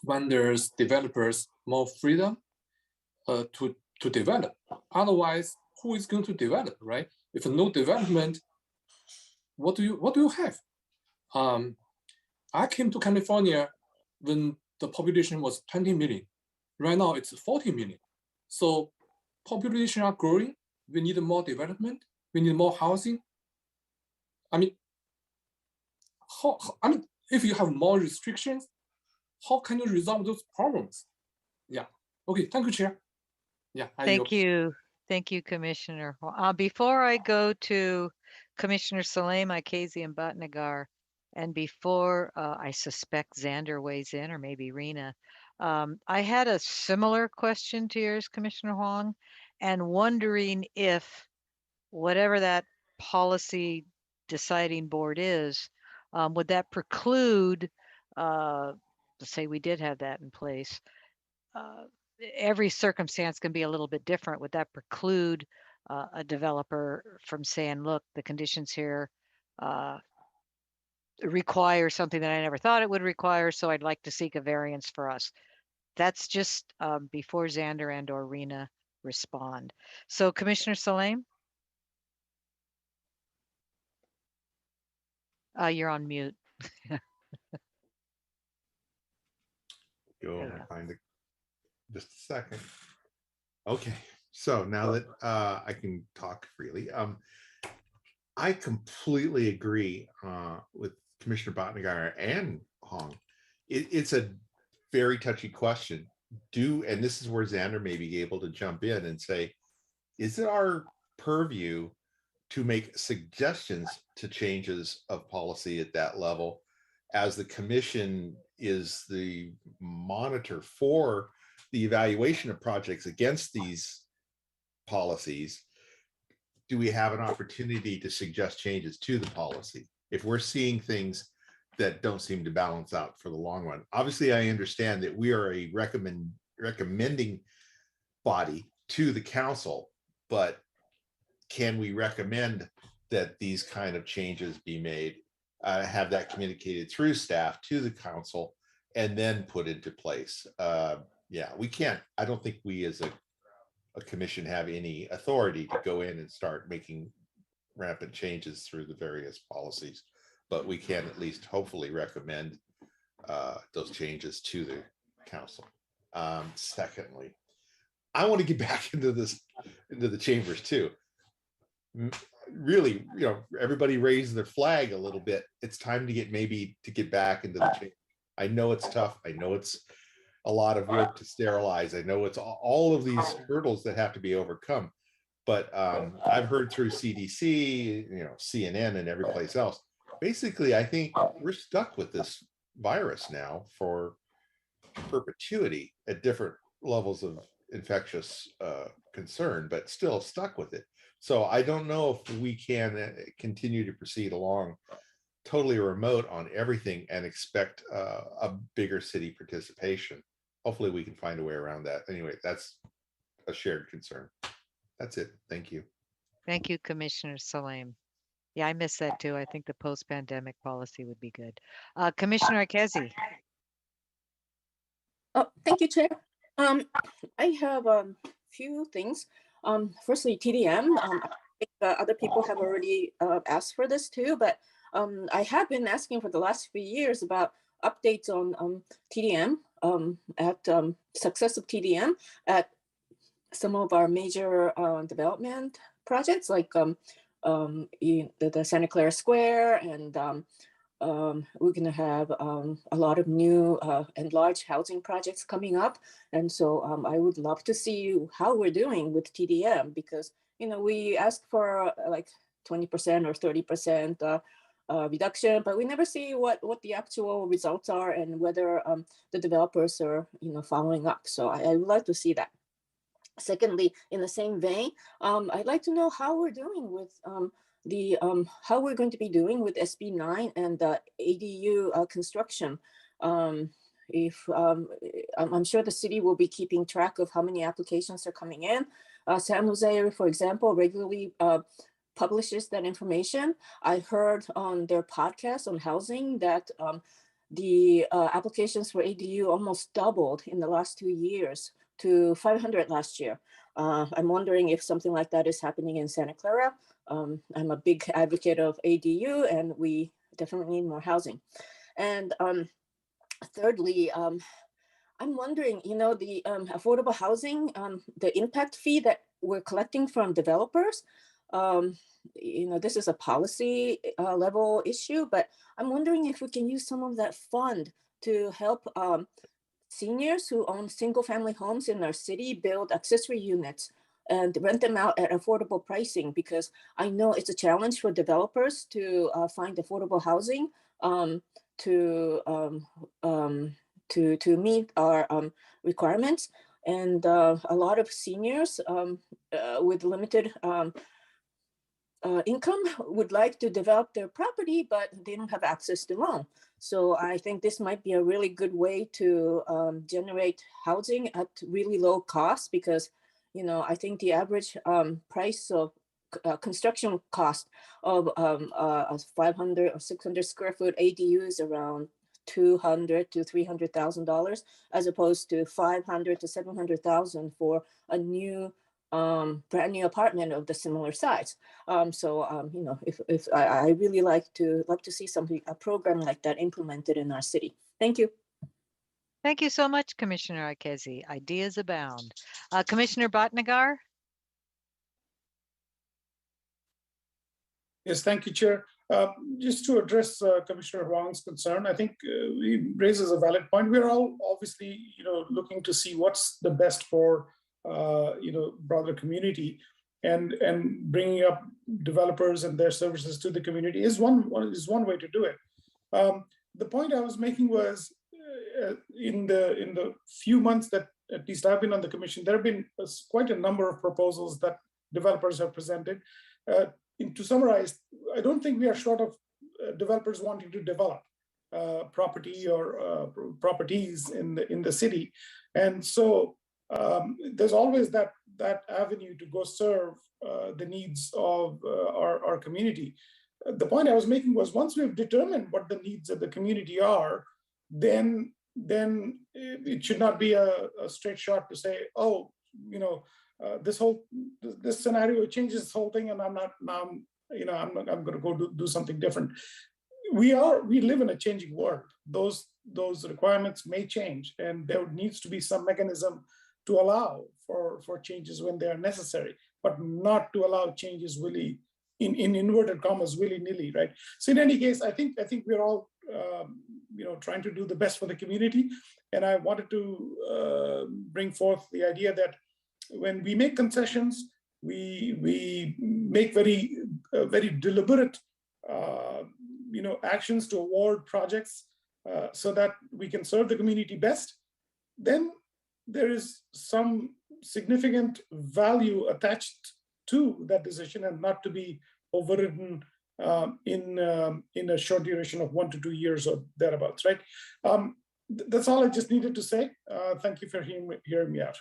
vendors, developers more freedom to develop. Otherwise, who is going to develop, right? If no development, what do you have? I came to California when the population was 20 million. Right now, it's 40 million. So population are growing. We need more development. We need more housing. If you have more restrictions, how can you resolve those problems? Yeah. Okay. Thank you, Chair. Yeah. Thank you. Thank you, Commissioner. Before I go to Commissioner Salem, Ikezi, and Bhatnagar, and before I suspect Xander weighs in, or maybe Rena, I had a similar question to yours, Commissioner Huang, and wondering if whatever that policy deciding board is, would that preclude, let's say we did have that in place, every circumstance can be a little bit different. Would that preclude a developer from saying, look, the conditions here require something that I never thought it would require, so I'd like to seek a variance for us. That's just before Xander and or Rena respond. So Commissioner Saleem? You're on mute. Go There we go. find it. Just a second. Okay, so now that I can talk freely, I completely agree with Commissioner Bhatnagar and Hong. It's a very touchy question. And this is where Xander may be able to jump in and say, is it our purview to make suggestions to changes of policy at that level, as the commission is the monitor for the evaluation of projects against these policies? Do we have an opportunity to suggest changes to the policy if we're seeing things that don't seem to balance out for the long run? Obviously, I understand that we are a recommending body to the council, but can we recommend that these kind of changes be made, have that communicated through staff to the council, and then put into place? Yeah, we can't. I don't think we as a commission have any authority to go in and start making rampant changes through the various policies, but we can at least hopefully recommend those changes to the council. Secondly, I want to get back into the chambers too. Really, everybody raised their flag a little bit. It's time to get back into the chamber. I know it's tough. I know it's a lot of work to sterilize. I know it's all of these hurdles that have to be overcome. But I've heard through CDC, CNN and every place else, basically, I think we're stuck with this virus now for perpetuity at different levels of infectious concern, but still stuck with it. So I don't know if we can continue to proceed along totally remote on everything and expect a bigger city participation. Hopefully we can find a way around that. Anyway, that's a shared concern. That's it. Thank you. Thank you, Commissioner Saleem. Yeah, I miss that too. I think the post-pandemic policy would be good. Commissioner Akezi. Oh, thank you, Chair. I have a few things. Firstly, TDM. I think other people have already asked for this too, but I have been asking for the last few years about updates on TDM, at success of TDM at some of our major development projects, like the Santa Clara Square, and we're going to have a lot of new and large housing projects coming up. And so I would love to see how we're doing with TDM, because, we ask for like 20% or 30% reduction, but we never see what the actual results are and whether the developers are, following up. So I would like to see that. Secondly, in the same vein, I'd like to know how we're doing with how we're going to be doing with SB 9 and ADU construction. If I'm sure the city will be keeping track of how many applications are coming in. San Jose, for example, regularly publishes that information. I heard on their podcast on housing that the applications for ADU almost doubled in the last 2 years to 500 last year. I'm wondering if something like that is happening in Santa Clara. I'm a big advocate of ADU, and we definitely need more housing. And thirdly, I'm wondering, the affordable housing, the impact fee that we're collecting from developers, this is a policy level issue, but I'm wondering if we can use some of that fund to help seniors who own single family homes in our city build accessory units and rent them out at affordable pricing, because I know it's a challenge for developers to find affordable housing to meet our requirements. And a lot of seniors with limited income would like to develop their property, but they don't have access to loan. So I think this might be a really good way to generate housing at really low cost, because I think the average price of construction cost of a 500 or 600 square foot ADU is around $200,000 to $300,000, as opposed to $500,000 to $700,000 for a new brand new apartment of the similar size. If I really love to see a program like that implemented in our city. Thank you. Thank you so much, Commissioner Ikezi. Ideas abound. Commissioner Bhatnagar? Yes, thank you, Chair. Just to address Commissioner Huang's concern, I think he raises a valid point. We're all obviously, looking to see what's the best for, broader community, and bringing up developers and their services to the community is one way to do it. The point I was making was in the few months that at least I've been on the commission, there have been quite a number of proposals that developers have presented. To summarize, I don't think we are short of developers wanting to develop property or properties in the city, and so there's always that avenue to go serve the needs of our community. The point I was making was, once we've determined what the needs of the community are, then it should not be a straight shot to say, oh, this scenario changes this whole thing, and I'm going to go do something different. We live in a changing world. Those requirements may change, and there needs to be some mechanism to allow for changes when they are necessary, but not to allow changes in inverted commas willy-nilly, right? So in any case, I think we're all trying to do the best for the community, and I wanted to bring forth the idea that when we make concessions, we make very deliberate actions to award projects so that we can serve the community best. Then there is some significant value attached to that decision, and not to be overridden in a short duration of 1 to 2 years or thereabouts, right? That's all I just needed to say. Thank you for hearing me out.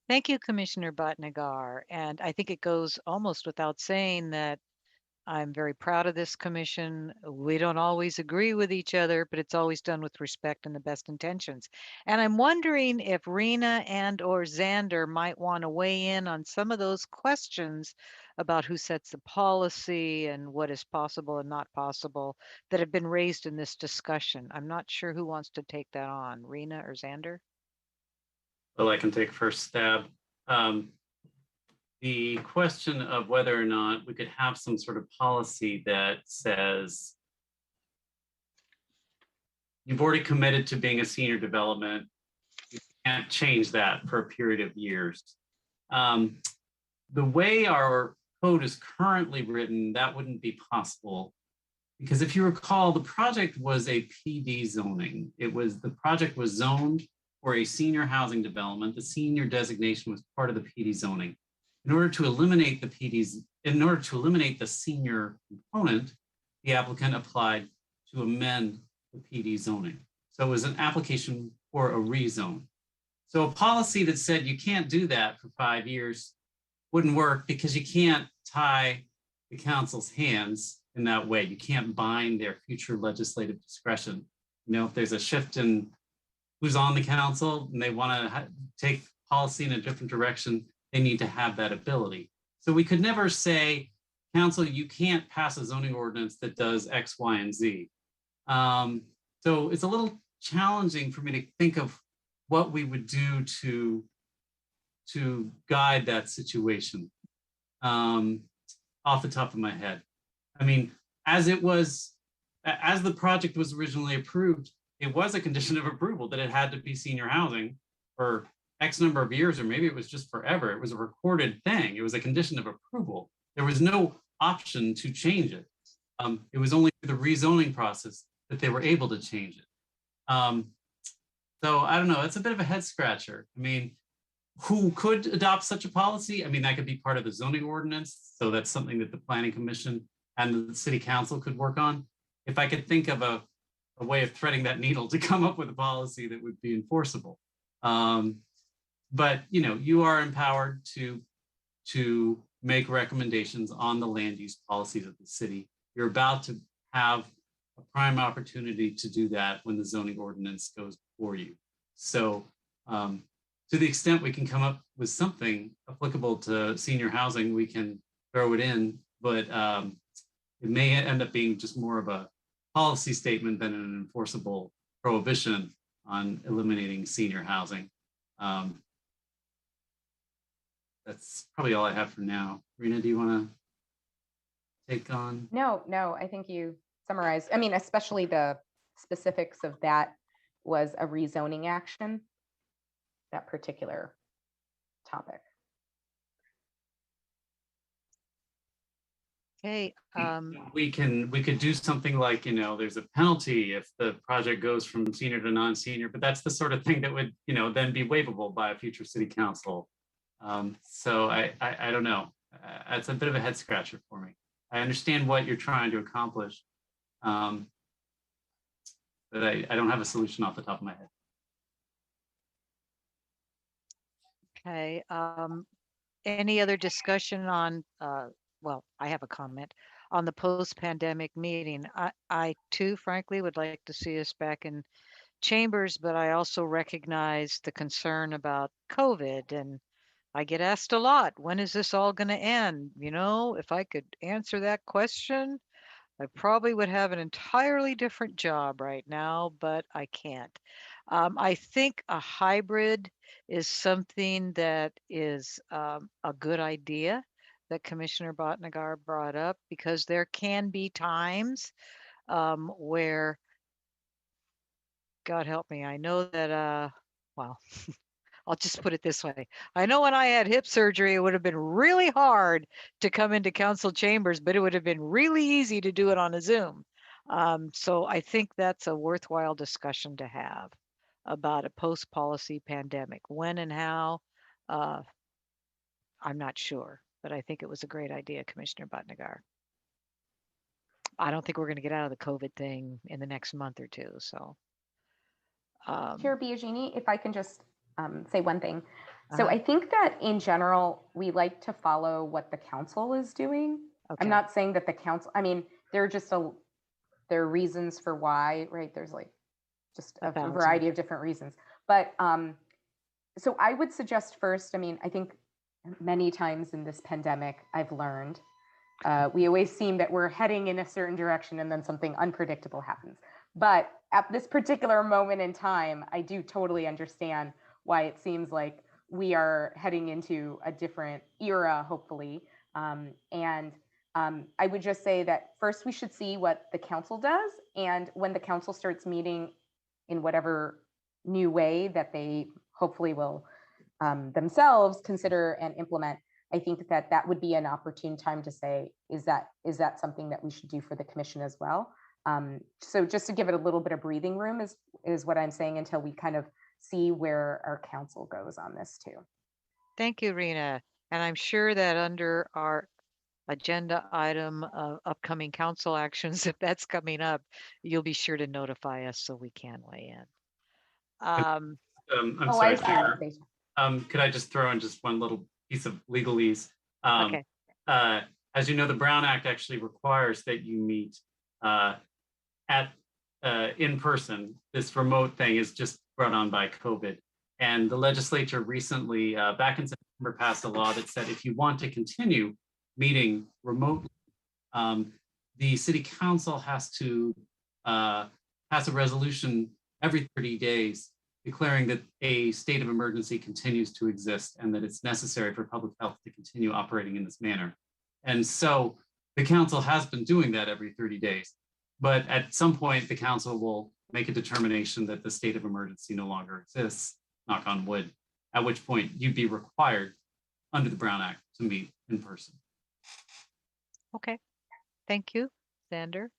Thank you, Commissioner Bhatnagar. And I think it goes almost without saying that I'm very proud of this commission. We don't always agree with each other, but it's always done with respect and the best intentions. And I'm wondering if Rena and or Xander might want to weigh in on some of those questions about who sets the policy and what is possible and not possible that have been raised in this discussion. I'm not sure who wants to take that on, Rena or Xander? Well, I can take first stab. The question of whether or not we could have some sort of policy that says you've already committed to being a senior development, you can't change that for a period of years. The way our code is currently written, that wouldn't be possible, because if you recall, the project was a PD zoning. The project was zoned for a senior housing development. The senior designation was part of the PD zoning. In order to eliminate the senior component, the applicant applied to amend the PD zoning. So it was an application for a rezone. So a policy that said you can't do that for 5 years wouldn't work, because you can't tie the council's hands in that way. You can't bind their future legislative discretion. If there's a shift in who's on the council and they want to take policy in a different direction, they need to have that ability. So we could never say, council, you can't pass a zoning ordinance that does X, Y, and Z. So it's a little challenging for me to think of what we would do to guide that situation off the top of my head. I mean, as the project was originally approved, it was a condition of approval that it had to be senior housing for X number of years, or maybe it was just forever. It was a recorded thing. It was a condition of approval. There was no option to change it. It was only through the rezoning process that they were able to change it. So I don't know, it's a bit of a head scratcher. I mean, who could adopt such a policy? I mean, that could be part of the zoning ordinance. So that's something that the Planning Commission and the City Council could work on. If I could think of a way of threading that needle to come up with a policy that would be enforceable. But you are empowered to make recommendations on the land use policies of the city. You're about to have a prime opportunity to do that when the zoning ordinance goes before you. So to the extent we can come up with something applicable to senior housing, we can throw it in, but it may end up being just more of a policy statement than an enforceable prohibition on eliminating senior housing. That's probably all I have for now. Rena, do you want to take on? No, I think you summarized. I mean, especially the specifics of that was a rezoning action, that particular topic. Okay. We could do something like, there's a penalty if the project goes from senior to non-senior, but that's the sort of thing that would, then be waivable by a future city council. So I don't know. It's a bit of a head scratcher for me. I understand what you're trying to accomplish, but I don't have a solution off the top of my head. Okay. Any other discussion on, well, I have a comment on the post-pandemic meeting. I too, frankly, would like to see us back in chambers, but I also recognize the concern about COVID, and I get asked a lot, when is this all going to end? If I could answer that question, I probably would have an entirely different job right now, but I can't. I think a hybrid is something that is a good idea that Commissioner Bhatnagar brought up, because there can be times where, God help me, I know that, well, I'll just put it this way. I know when I had hip surgery, it would have been really hard to come into council chambers, but it would have been really easy to do it on a Zoom. So I think that's a worthwhile discussion to have about a post-policy pandemic. When and how, I'm not sure, but I think it was a great idea, Commissioner Bhatnagar. I don't think we're going to get out of the COVID thing in the next month or two. So, Chair Biagini, if I can just say one thing. So I think that in general, we like to follow what the council is doing. Okay. I'm not saying that the council, I mean, there are reasons for why, right? There's like just a variety of different reasons. But so I would suggest first, I mean, I think many times in this pandemic, I've learned, we always seem that we're heading in a certain direction and then something unpredictable happens. But at this particular moment in time, I do totally understand why it seems like we are heading into a different era, hopefully. I would just say that first we should see what the council does. And when the council starts meeting in whatever new way that they hopefully will themselves consider and implement, I think that that would be an opportune time to say, is that something that we should do for the commission as well? So just to give it a little bit of breathing room is what I'm saying, until we kind of see where our council goes on this too. Thank you, Rena. And I'm sure that under our agenda item of upcoming council actions, if that's coming up, you'll be sure to notify us so we can weigh in. I'm sorry, Chair. Could I just throw in just one little piece of legalese? Okay. As you know, the Brown Act actually requires that you meet in person. This remote thing is just brought on by COVID. And the legislature recently, back in September, passed a law that said if you want to continue meeting remotely, the city council has to pass a resolution every 30 days declaring that a state of emergency continues to exist and that it's necessary for public health to continue operating in this manner. And so the council has been doing that every 30 days. But at some point, the council will make a determination that the state of emergency no longer exists, knock on wood, at which point you'd be required under the Brown Act to meet in person. Okay, thank you, Xander.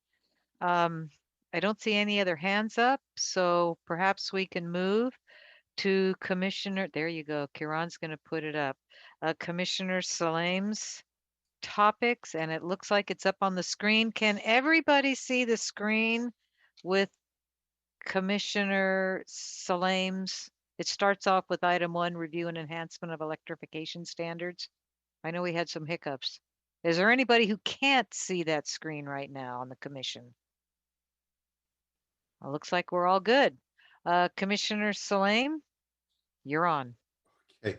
I don't see any other hands up, so perhaps we can move to Commissioner, there you go, Kiran's going to put it up, Commissioner Salem's topics, and it looks like it's up on the screen. Can everybody see the screen with Commissioner Salem's It starts off with item 1, review and enhancement of electrification standards. I know we had some hiccups. Is there anybody who can't see that screen right now on the commission? Well, looks like we're all good. Commissioner Salam, you're on. Okay.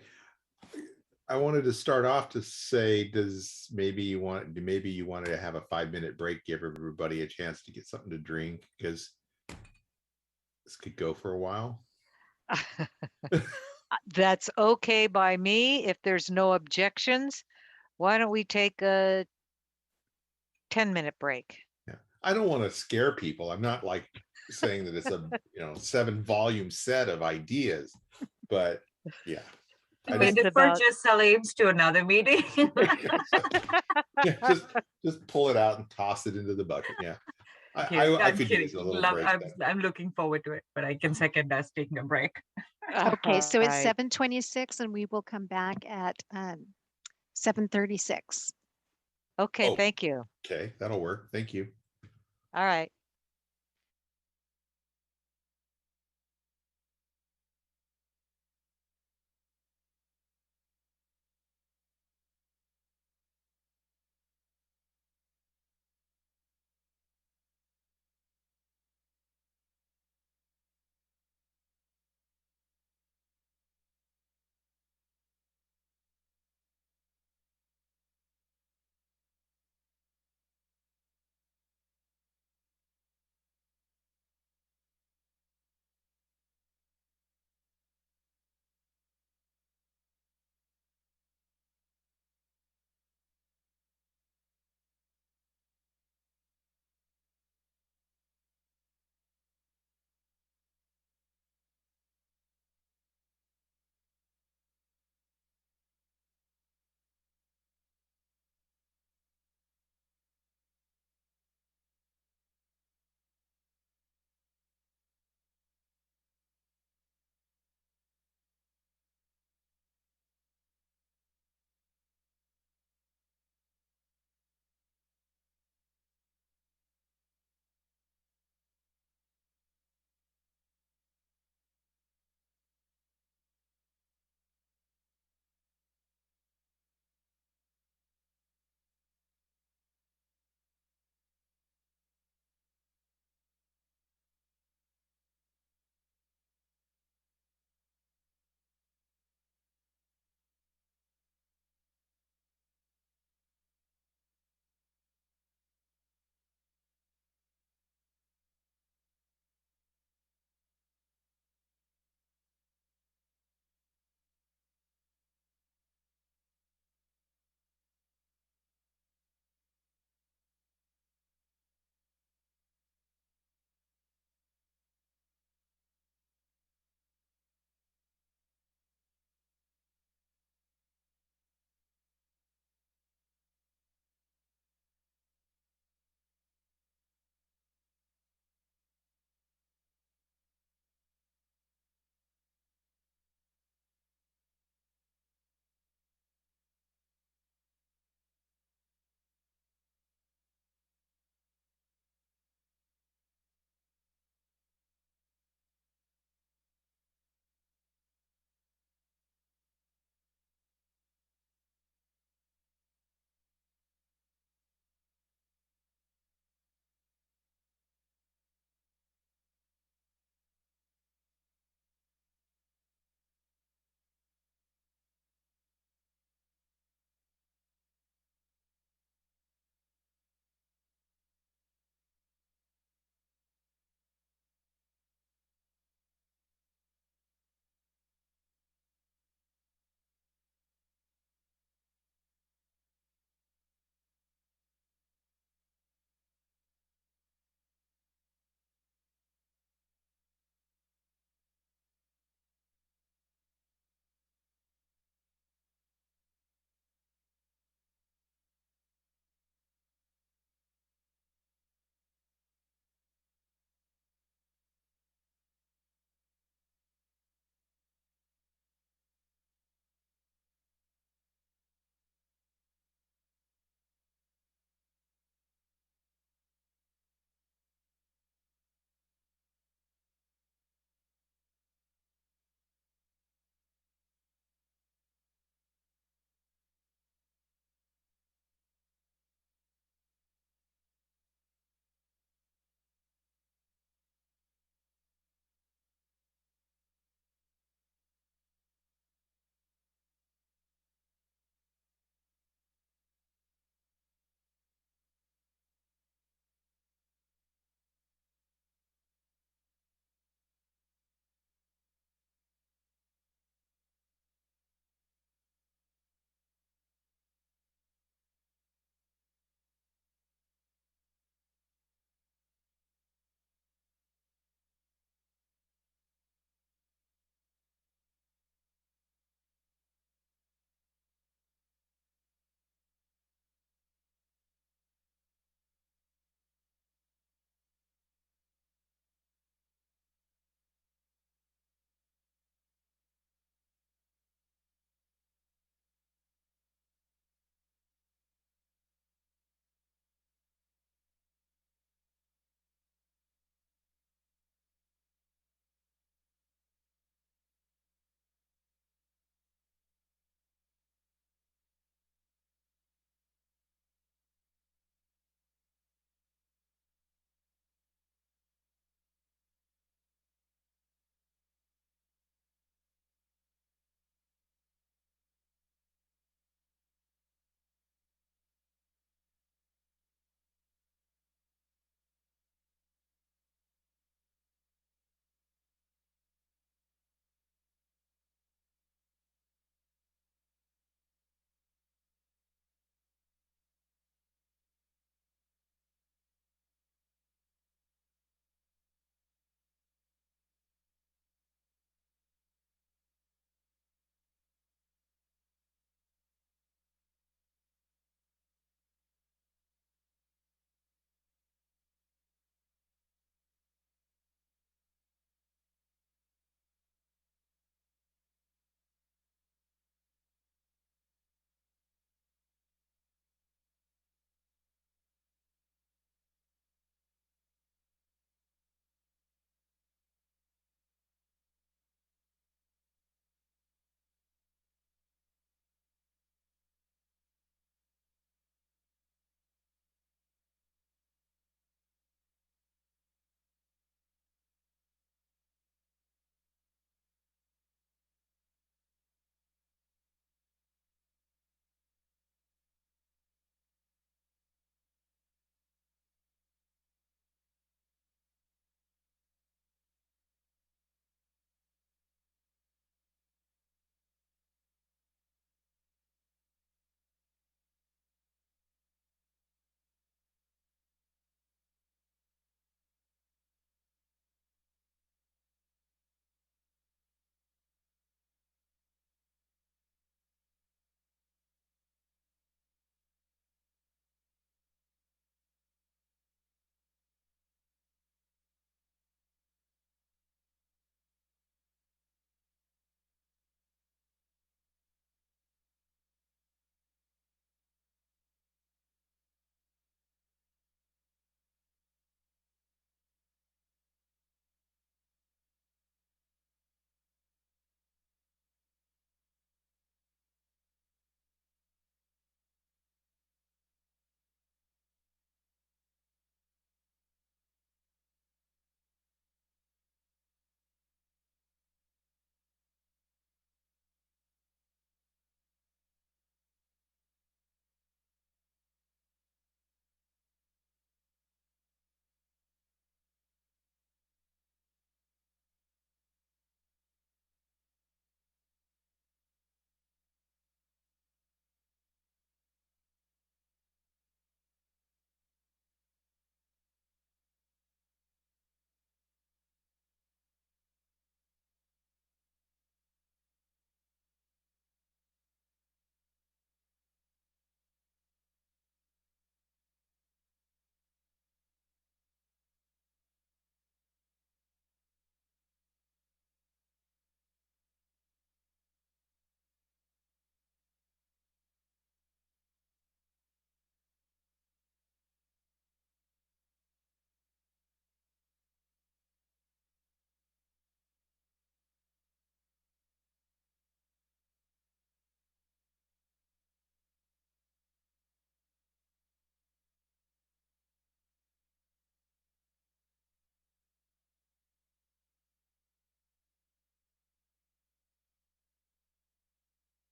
I wanted to start off to say, maybe you wanted to have a 5-minute break, give everybody a chance to get something to drink, because this could go for a while. That's okay by me. If there's no objections, why don't we take a 10-minute break? Yeah. I don't want to scare people. I'm not like saying that it's a 7-volume set of ideas, but yeah. We defer just Salim's to another meeting. Yeah, just pull it out and toss it into the bucket. Yeah. I could use a little break. I'm looking forward to it, but I can second us taking a break. Okay, so it's 7:26 and we will come back at 7:36. Okay, thank you. Okay, that'll work. Thank you. All right.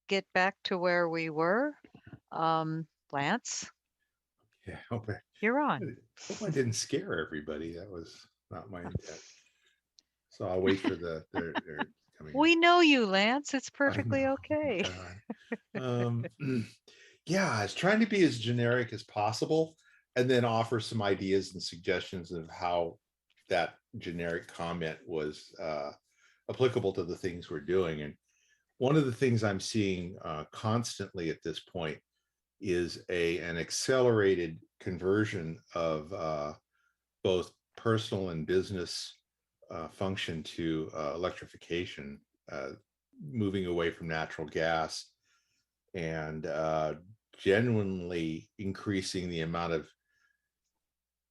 get back to where we were. Lance, Yeah, you're on. hope I didn't scare everybody. That was not my intent. So I'll wait for their coming. We know you, Lance. It's I perfectly know. okay. God. Yeah, I was trying to be as generic as possible and then offer some ideas and suggestions of how that generic comment was applicable to the things we're doing. And one of the things I'm seeing constantly at this point is an accelerated conversion of both personal and business function to electrification, moving away from natural gas, and genuinely increasing the amount of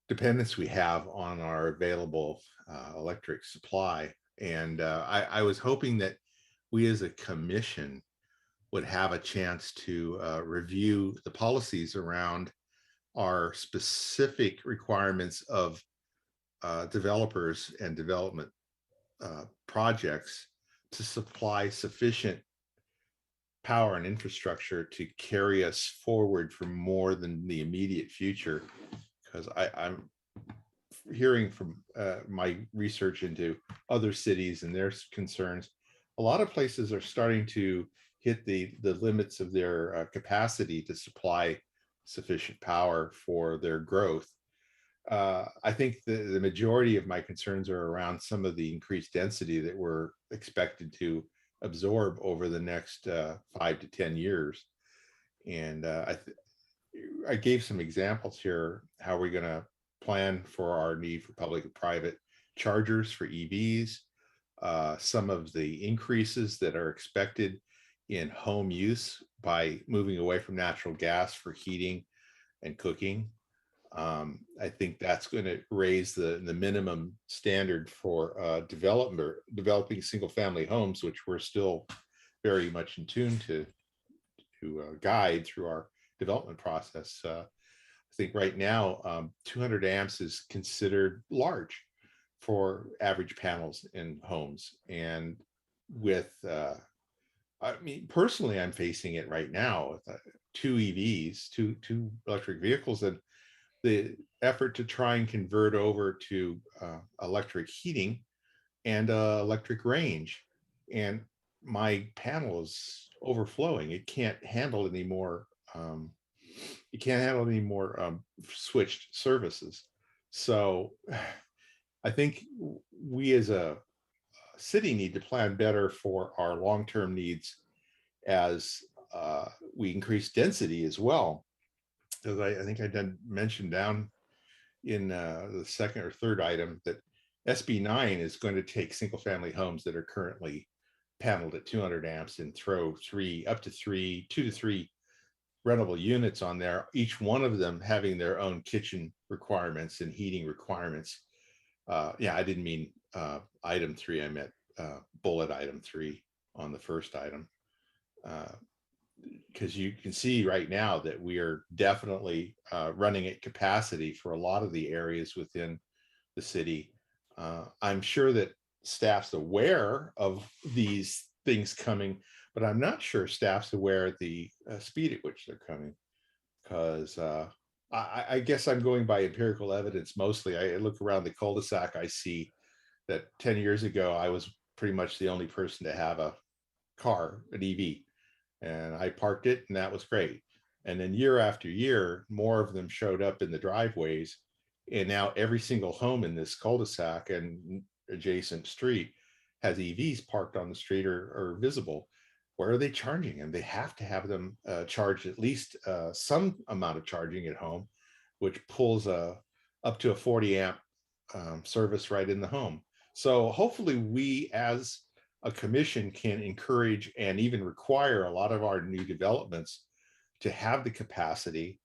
dependence we have on our available electric supply. And I was hoping that we as a commission would have a chance to review the policies around our specific requirements of developers and development projects to supply sufficient power and infrastructure to carry us forward for more than the immediate future. Because I'm hearing from my research into other cities and their concerns, a lot of places are starting to hit the limits of their capacity to supply sufficient power for their growth. I think the majority of my concerns are around some of the increased density that we're expected to absorb over the next 5 to 10 years. And I gave some examples here, how we're going to plan for our need for public and private chargers for EVs, some of the increases that are expected in home use by moving away from natural gas for heating and cooking. I think that's going to raise the minimum standard for developing single family homes, which we're still very much in tune to guide through our development process. I think right now 200 amps is considered large for average panels in homes. And with, I mean, personally, I'm facing it right now with 2 EVs, two electric vehicles, and the effort to try and convert over to electric heating and electric range. And my panel is overflowing. It can't handle any more. Switched services. So I think we as a city need to plan better for our long-term needs as we increase density as well. Because I think I did mention down in the second or third item that SB 9 is going to take single family homes that are currently paneled at 200 amps and throw 2 to 3 rentable units on there, each one of them having their own kitchen requirements and heating requirements. Yeah, I didn't mean item 3, I meant bullet item 3 on the first item. Because you can see right now that we are definitely running at capacity for a lot of the areas within the city. I'm sure that staff's aware of these things coming, but I'm not sure staff's aware of the speed at which they're coming. Because I guess I'm going by empirical evidence mostly. I look around the cul-de-sac, I see that 10 years ago, I was pretty much the only person to have a car, an EV. And I parked it, and that was great. And then year after year, more of them showed up in the driveways. And now every single home in this cul-de-sac and adjacent street has EVs parked on the street or visible. Where are they charging? And they have to have them charged at least some amount of charging at home, which pulls up to a 40 amp service right in the home. So hopefully we as a commission can encourage and even require a lot of our new developments to have the capacity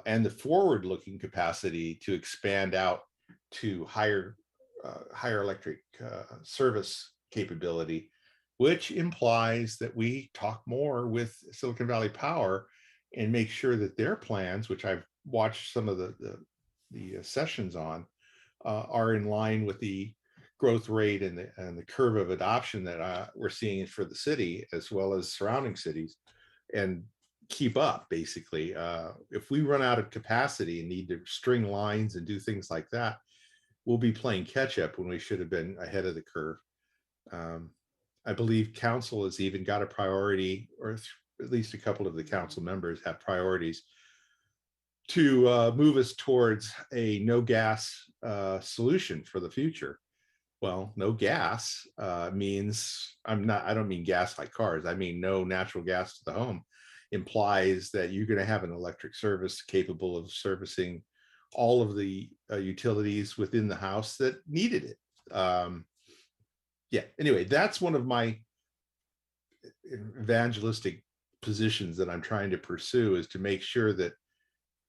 and the forward-looking capacity to expand out to higher electric service capability, which implies that we talk more with Silicon Valley Power and make sure that their plans, which I've watched some of the sessions on, are in line with the growth rate and the curve of adoption that we're seeing for the city as well as surrounding cities, and keep up basically. If we run out of capacity and need to string lines and do things like that, we'll be playing catch up when we should have been ahead of the curve. I believe council has even got a priority, or at least a couple of the council members have priorities to move us towards a no gas solution for the future. Well, no gas means I don't mean gas like cars. I mean no natural gas to the home implies that you're going to have an electric service capable of servicing all of the utilities within the house that needed it. Yeah, anyway, that's one of my evangelistic positions that I'm trying to pursue, is to make sure that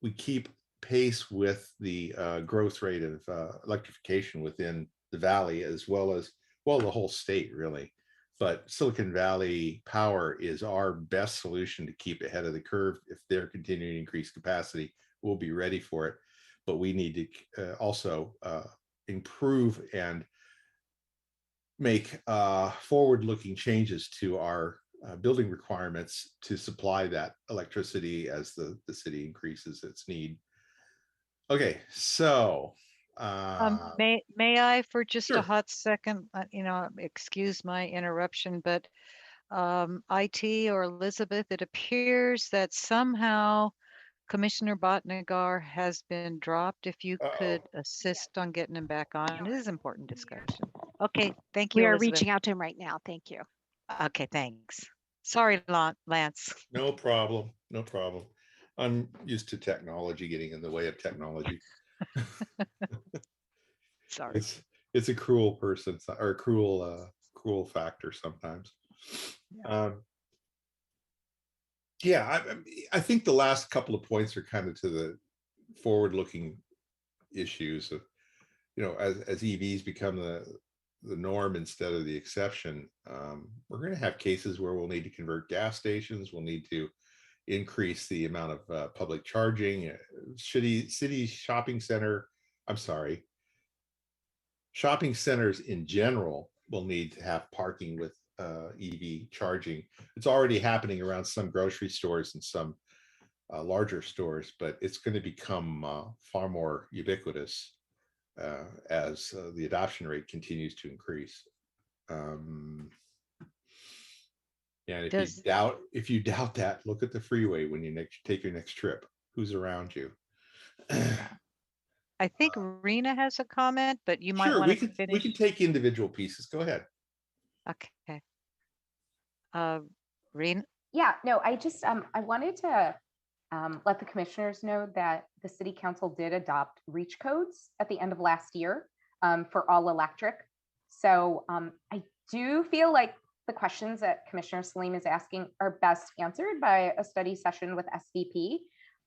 we keep pace with the growth rate of electrification within the Valley, as well as, well, the whole state really. But Silicon Valley Power is our best solution to keep ahead of the curve. If they're continuing to increase capacity, we'll be ready for it. But we need to also improve and make forward-looking changes to our building requirements to supply that electricity as the city increases its need. Okay, so may I for just sure. a hot second, excuse my interruption, but IT or Elizabeth, it appears that somehow Commissioner Bhatnagar has been dropped. If you could assist on getting him back on, it is important discussion. Okay, thank you, We are Elizabeth. reaching out to him right now. Thank you. Okay, thanks. Sorry, Lance. No problem. No problem. I'm used to technology getting in the way of technology. Sorry. It's a cruel person, or a cruel factor sometimes. Yeah, I think the last couple of points are kind of to the forward-looking issues of, as EVs become the norm instead of the exception, we're going to have cases where we'll need to convert gas stations. We'll need to increase the amount of public charging. City shopping centers in general will need to have parking with EV charging. It's already happening around some grocery stores and some larger stores, but it's going to become far more ubiquitous as the adoption rate continues to increase. And if you doubt that, look at the freeway when you take your next trip. Who's around you? I think Rena has a comment, but you might want to finish. We can take individual pieces. Go ahead. Okay. Rena? Yeah, no, I just, I wanted to let the commissioners know that the city council did adopt reach codes at the end of last year for all electric. So I do feel like the questions that Commissioner Salim is asking are best answered by a study session with SVP.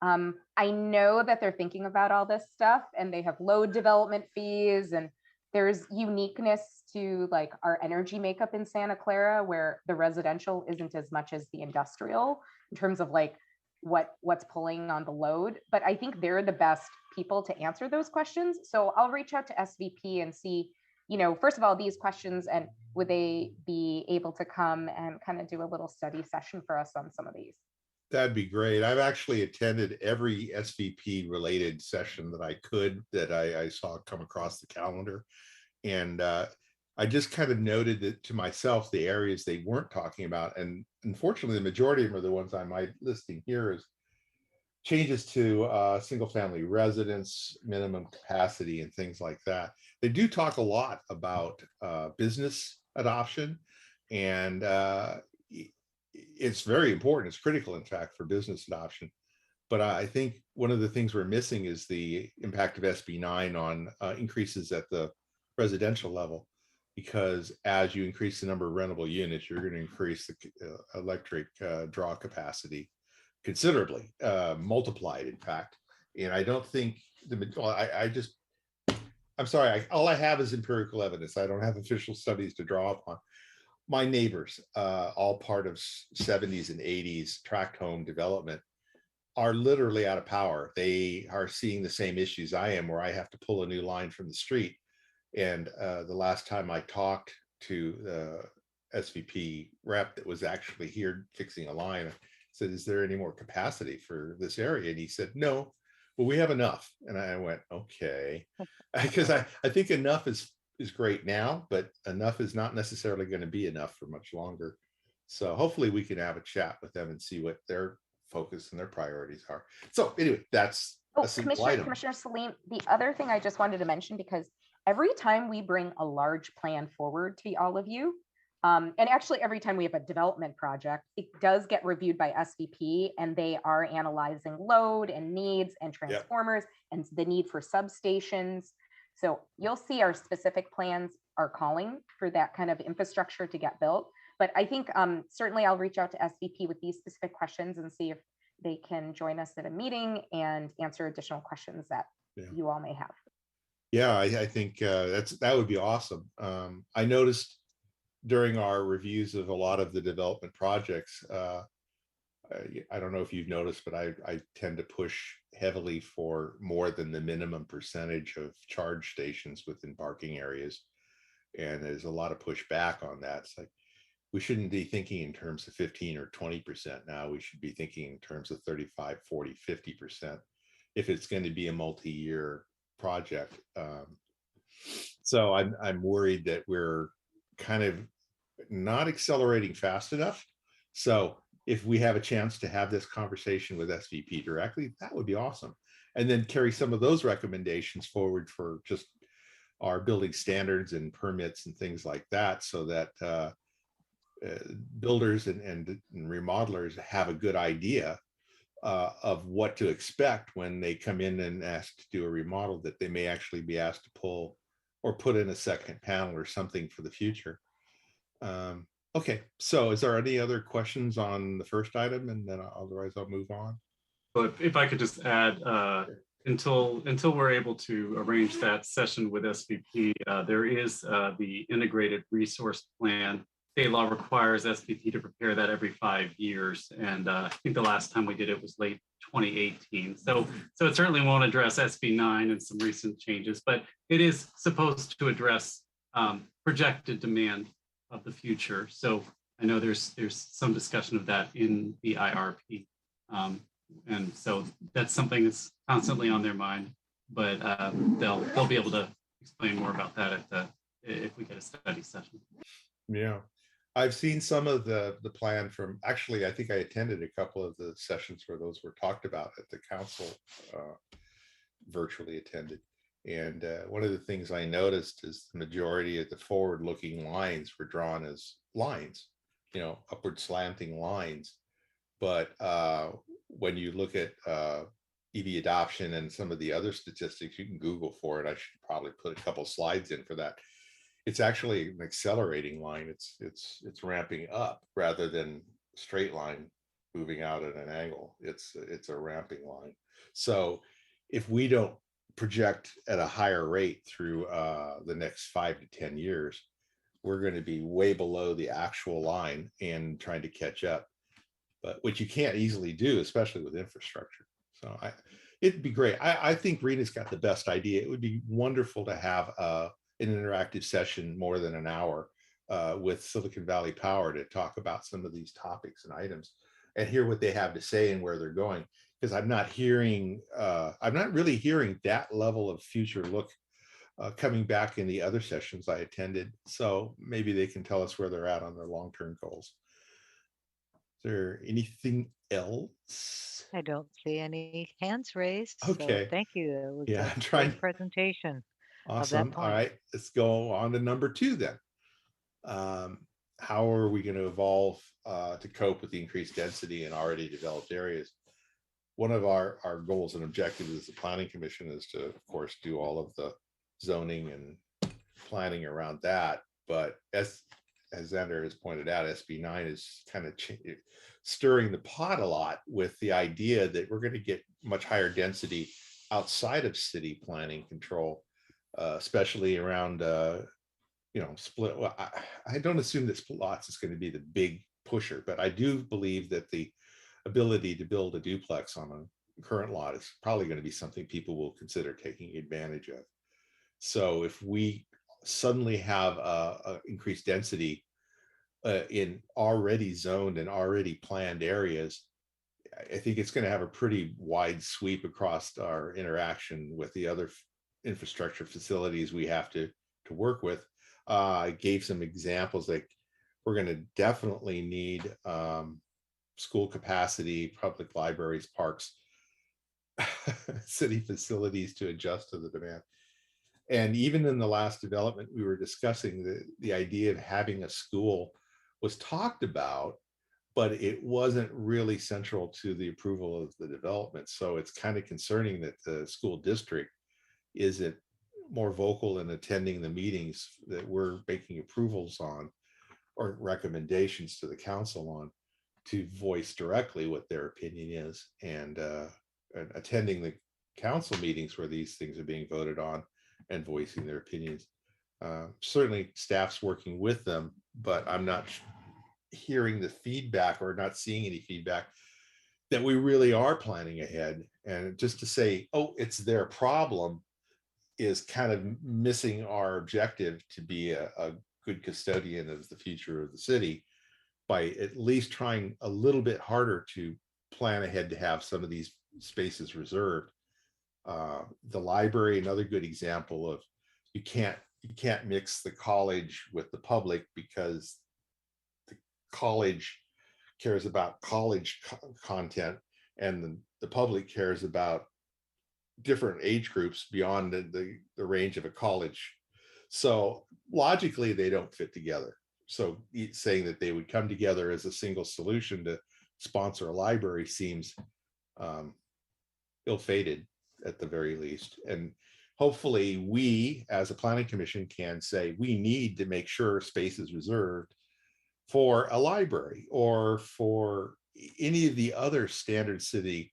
I know that they're thinking about all this stuff, and they have load development fees, and there's uniqueness to like our energy makeup in Santa Clara, where the residential isn't as much as the industrial in terms of like what's pulling on the load. But I think they're the best people to answer those questions. So I'll reach out to SVP and see, first of all, these questions, and would they be able to come and kind of do a little study session for us on some of these? That'd be great. I've actually attended every SVP related session that I saw come across the calendar. And I just kind of noted that to myself, the areas they weren't talking about. And unfortunately, the majority of them are the ones I'm listing here is changes to single family residence, minimum capacity, and things like that. They do talk a lot about business adoption, and it's very important. It's critical, in fact, for business adoption. But I think one of the things we're missing is the impact of SB 9 on increases at the residential level, because as you increase the number of rentable units, you're going to increase the electric draw capacity considerably, multiplied, in fact. And I don't think I'm sorry, all I have is empirical evidence. I don't have official studies to draw upon. My neighbors, all part of 70s and 80s tract home development, are literally out of power. They are seeing the same issues I am, where I have to pull a new line from the street. And the last time I talked to the SVP rep that was actually here fixing a line, I said, is there any more capacity for this area? And he said, no, well, we have enough. And I went, okay, because I think enough is great now, but enough is not necessarily going to be enough for much longer. So hopefully we can have a chat with them and see what their focus and their priorities are. So anyway, that's a simple item. Commissioner Salim, the other thing I just wanted to mention, because every time we bring a large plan forward to all of you, and actually every time we have a development project, it does get reviewed by SVP, and they are analyzing load and needs and transformers and the need for substations. So you'll see our specific plans are calling for that kind of infrastructure to get built. But I think certainly I'll reach out to SVP with these specific questions and see if they can join us at a meeting and answer additional questions that you all may have. Yeah, I think that would be awesome. I noticed during our reviews of a lot of the development projects, I don't know if you've noticed, but I tend to push heavily for more than the minimum percentage of charge stations within parking areas. And there's a lot of pushback on that. It's like, we shouldn't be thinking in terms of 15 or 20% now. We should be thinking in terms of 35, 40, 50% if it's going to be a multi-year project. So I'm worried that we're kind of not accelerating fast enough. So if we have a chance to have this conversation with SVP directly, that would be awesome. And then carry some of those recommendations forward for just our building standards and permits and things like that, so that builders and remodelers have a good idea of what to expect when they come in and ask to do a remodel, that they may actually be asked to pull or put in a second panel or something for the future. Okay, so is there any other questions on the first item? And then otherwise I'll move on. But if I could just add, until we're able to arrange that session with SVP, there is the integrated resource plan. State law requires SVP to prepare that every 5 years. And I think the last time we did it was late 2018. So it certainly won't address SB 9 and some recent changes, but it is supposed to address projected demand of the future. So I know there's some discussion of that in the IRP. And so that's something that's constantly on their mind, but they'll be able to explain more about that if we get a study session. Yeah, I've seen some of the plan from, actually, I think I attended a couple of the sessions where those were talked about at the council, virtually attended. And one of the things I noticed is the majority of the forward-looking lines were drawn as lines, upward slanting lines. But when you look at EV adoption and some of the other statistics, you can Google for it. I should probably put a couple slides in for that. It's actually an accelerating line. It's ramping up rather than straight line moving out at an angle. It's a ramping line. So if we don't project at a higher rate through the next 5 to 10 years, we're going to be way below the actual line and trying to catch up. But which you can't easily do, especially with infrastructure. So it'd be great. I think Rena's got the best idea. It would be wonderful to have an interactive session more than an hour with Silicon Valley Power to talk about some of these topics and items and hear what they have to say and where they're going. Because I'm not really hearing that level of future look coming back in the other sessions I attended. So maybe they can tell us where they're at on their long-term goals. Is there anything else? I don't see any hands raised. Okay. So thank you. It was Yeah, a great presentation. Awesome. All right, let's go on to number 2 then. How are we going to evolve to cope with the increased density in already developed areas? One of our goals and objectives as the Planning Commission is to, of course, do all of the zoning and planning around that. But as Xander has pointed out, SB 9 is kind of stirring the pot a lot with the idea that we're going to get much higher density outside of city planning control, especially around, split. Well, I don't assume that split lots is going to be the big pusher, but I do believe that the ability to build a duplex on a current lot is probably going to be something people will consider taking advantage of. So if we suddenly have a increased density in already zoned and already planned areas, I think it's going to have a pretty wide sweep across our interaction with the other infrastructure facilities we have to work with. I gave some examples, like we're going to definitely need school capacity, public libraries, parks, city facilities to adjust to the demand. And even in the last development we were discussing, the idea of having a school was talked about, but it wasn't really central to the approval of the development. So it's kind of concerning that the school district isn't more vocal in attending the meetings that we're making approvals on or recommendations to the council on, to voice directly what their opinion is, and attending the council meetings where these things are being voted on and voicing their opinions. Certainly staff's working with them, but I'm not hearing the feedback or not seeing any feedback that we really are planning ahead. And just to say, oh, it's their problem, is kind of missing our objective to be a good custodian of the future of the city, by at least trying a little bit harder to plan ahead to have some of these spaces reserved. The library, another good example of you can't mix the college with the public, because the college cares about college content and the public cares about different age groups beyond the range of a college. So logically they don't fit together. So saying that they would come together as a single solution to sponsor a library seems ill-fated at the very least. And hopefully we as a planning commission can say we need to make sure space is reserved for a library or for any of the other standard city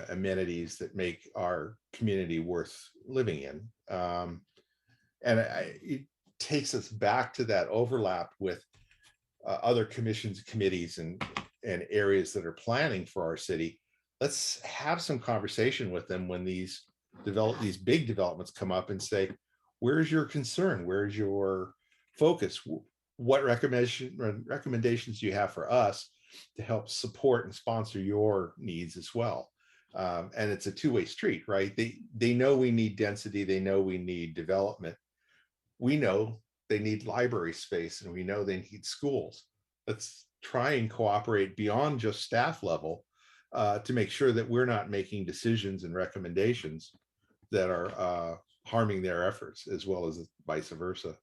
amenities that make our community worth living in. And it takes us back to that overlap with other commissions, committees, and areas that are planning for our city. Let's have some conversation with them when these big developments come up, and say, where's your concern? Where's your focus? What recommendations do you have for us to help support and sponsor your needs as well? And it's a two-way street, right? They know we need density. They know we need development. We know they need library space, and we know they need schools. Let's try and cooperate beyond just staff level to make sure that we're not making decisions and recommendations that are harming their efforts, as well as vice versa.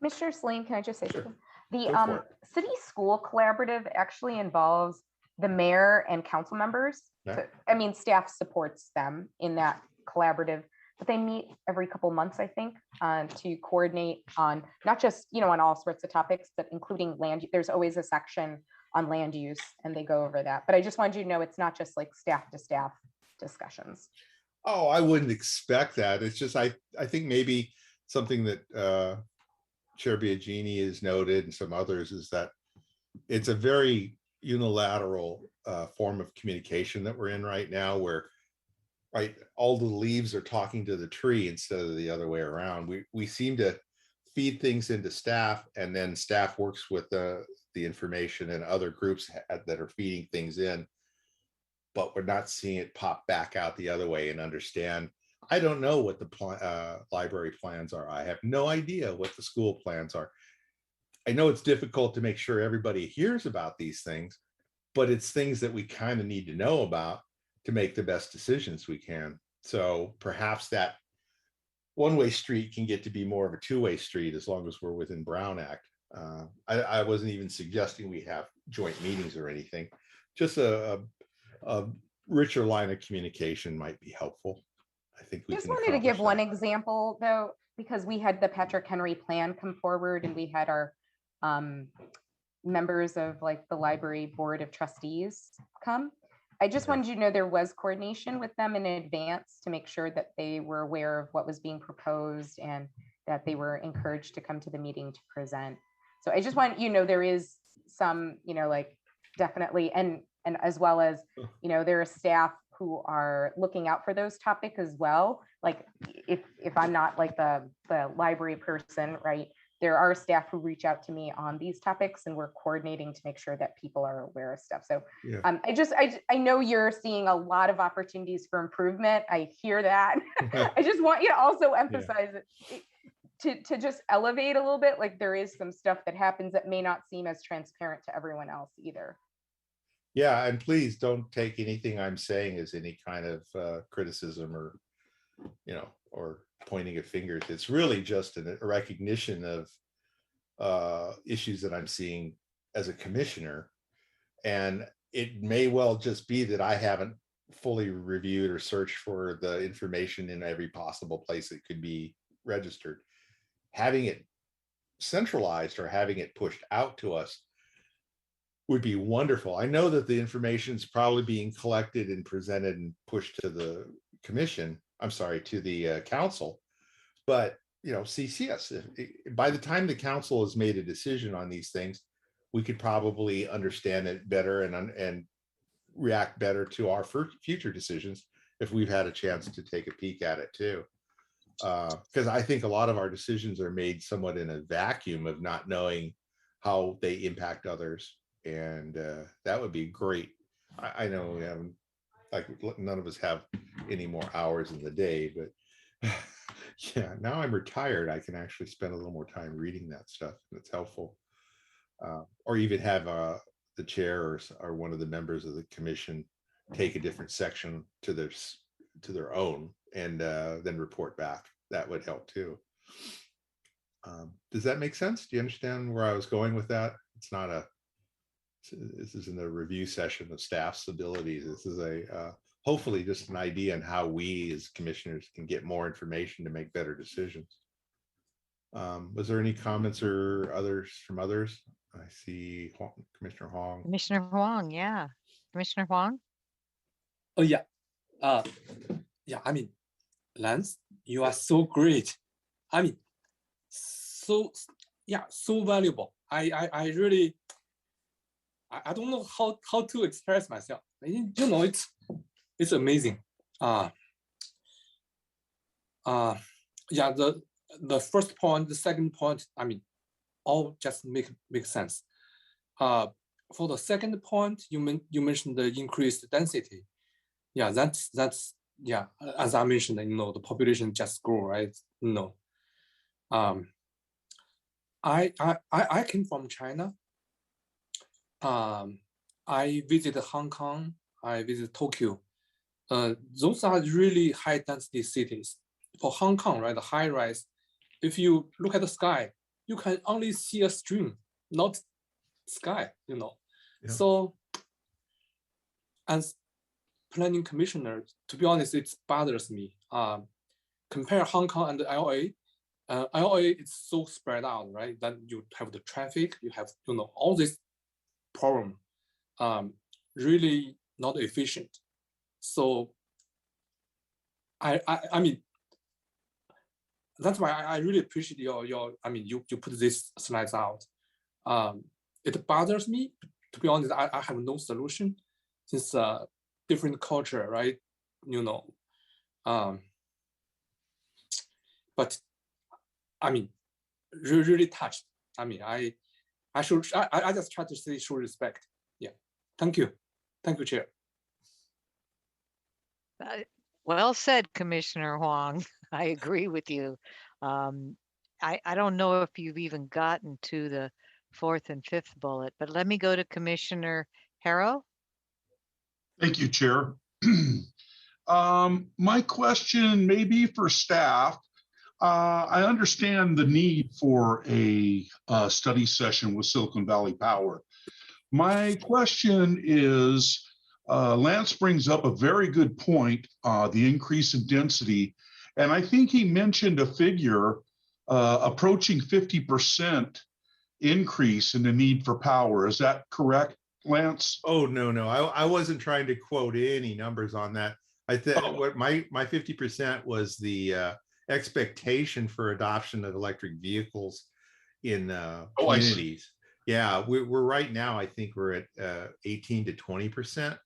Mr. Salim, can I just say Sure. something? The city school collaborative actually involves the mayor and council members. Yeah. I mean, staff supports them in that collaborative, but they meet every couple months, I think, to coordinate on not just, on all sorts of topics, but including land. There's always a section on land use, and they go over that. But I just wanted you to know it's not just like staff to staff discussions. Oh, I wouldn't expect that. It's just, I think maybe something that Chair Biagini has noted, and some others, is that it's a very unilateral form of communication that we're in right now, where all the leaves are talking to the tree instead of the other way around. We seem to feed things into staff, and then staff works with the information and other groups that are feeding things in, but we're not seeing it pop back out the other way and understand. I don't know what the library plans are. I have no idea what the school plans are. I know it's difficult to make sure everybody hears about these things, but it's things that we kind of need to know about to make the best decisions we can. So perhaps that one-way street can get to be more of a two-way street, as long as we're within Brown Act. I wasn't even suggesting we have joint meetings or anything. Just a richer line of communication might be helpful. I think we Just can wanted to give accomplish one that. example, though, because we had the Patrick Henry plan come forward, and we had our members of like the library board of trustees come. I just wanted you to know there was coordination with them in advance to make sure that they were aware of what was being proposed, and that they were encouraged to come to the meeting to present. So I just want there is some, like definitely, and as well as, there are staff who are looking out for those topics as well. Like if I'm not like the library person, right? There are staff who reach out to me on these topics, and we're coordinating to make sure that people are aware of stuff. So Yeah. I know you're seeing a lot of opportunities for improvement. I hear that. I just want you to also emphasize it, to just elevate a little bit. Like there is some stuff that happens that may not seem as transparent to everyone else either. Yeah, and please don't take anything I'm saying as any kind of criticism or, or pointing of fingers. It's really just a recognition of issues that I'm seeing as a commissioner. And it may well just be that I haven't fully reviewed or searched for the information in every possible place it could be registered. Having it centralized or having it pushed out to us would be wonderful. I know that the information is probably being collected and presented and pushed to the commission. I'm sorry, to the council. But CCS, by the time the council has made a decision on these things, we could probably understand it better and react better to our future decisions if we've had a chance to take a peek at it too. Because I think a lot of our decisions are made somewhat in a vacuum of not knowing how they impact others. And that would be great. I know we haven't, like, none of us have any more hours in the day, but yeah, now I'm retired. I can actually spend a little more time reading that stuff, and it's helpful. Or even have the chair or one of the members of the commission take a different section to their own and then report back. That would help too. Does that make sense? Do you understand where I was going with that? This isn't a review session of staff's abilities. This is hopefully just an idea on how we as commissioners can get more information to make better decisions. Was there any comments or others from others? I see Commissioner Huang. Commissioner Huang, yeah. Commissioner Huang? Oh, yeah. Yeah, I mean, Lance, you are so great. I mean, so valuable. I really, I don't know how to express myself. It's amazing. Yeah, the first point, the second point, I mean, all just make sense. For the second point, you mentioned the increased density. Yeah, that's yeah. As I mentioned, the population just grow, right? I came from China. I visited Hong Kong. I visited Tokyo. Those are really high density cities. For Hong Kong, right, the high rise, if you look at the sky, you can only see a stream, not sky, Yeah. So as planning commissioner, to be honest, it bothers me. Compare Hong Kong and LA. LA is so spread out, right? Then you have the traffic, you have all this problem, really not efficient. So I mean, that's why I really appreciate your I mean, you put these slides out. It bothers me, to be honest. I have no solution since different culture, right? But I mean, really touched. I mean, I just try to say show respect. Yeah, thank you, Chair. Well said, Commissioner Huang. I agree with you. I don't know if you've even gotten to the fourth and fifth bullet, but let me go to Commissioner Harrow. Thank you, Chair. My question may be for staff. I understand the need for a study session with Silicon Valley Power. My question is, Lance brings up a very good point, the increase in density. And I think he mentioned a figure approaching 50% increase in the need for power. Is that correct, Lance? Oh, no. I wasn't trying to quote any numbers on that. I think what my 50% was the expectation for adoption of electric vehicles in communities. Yeah, we're right now, I think we're at 18 to 20%.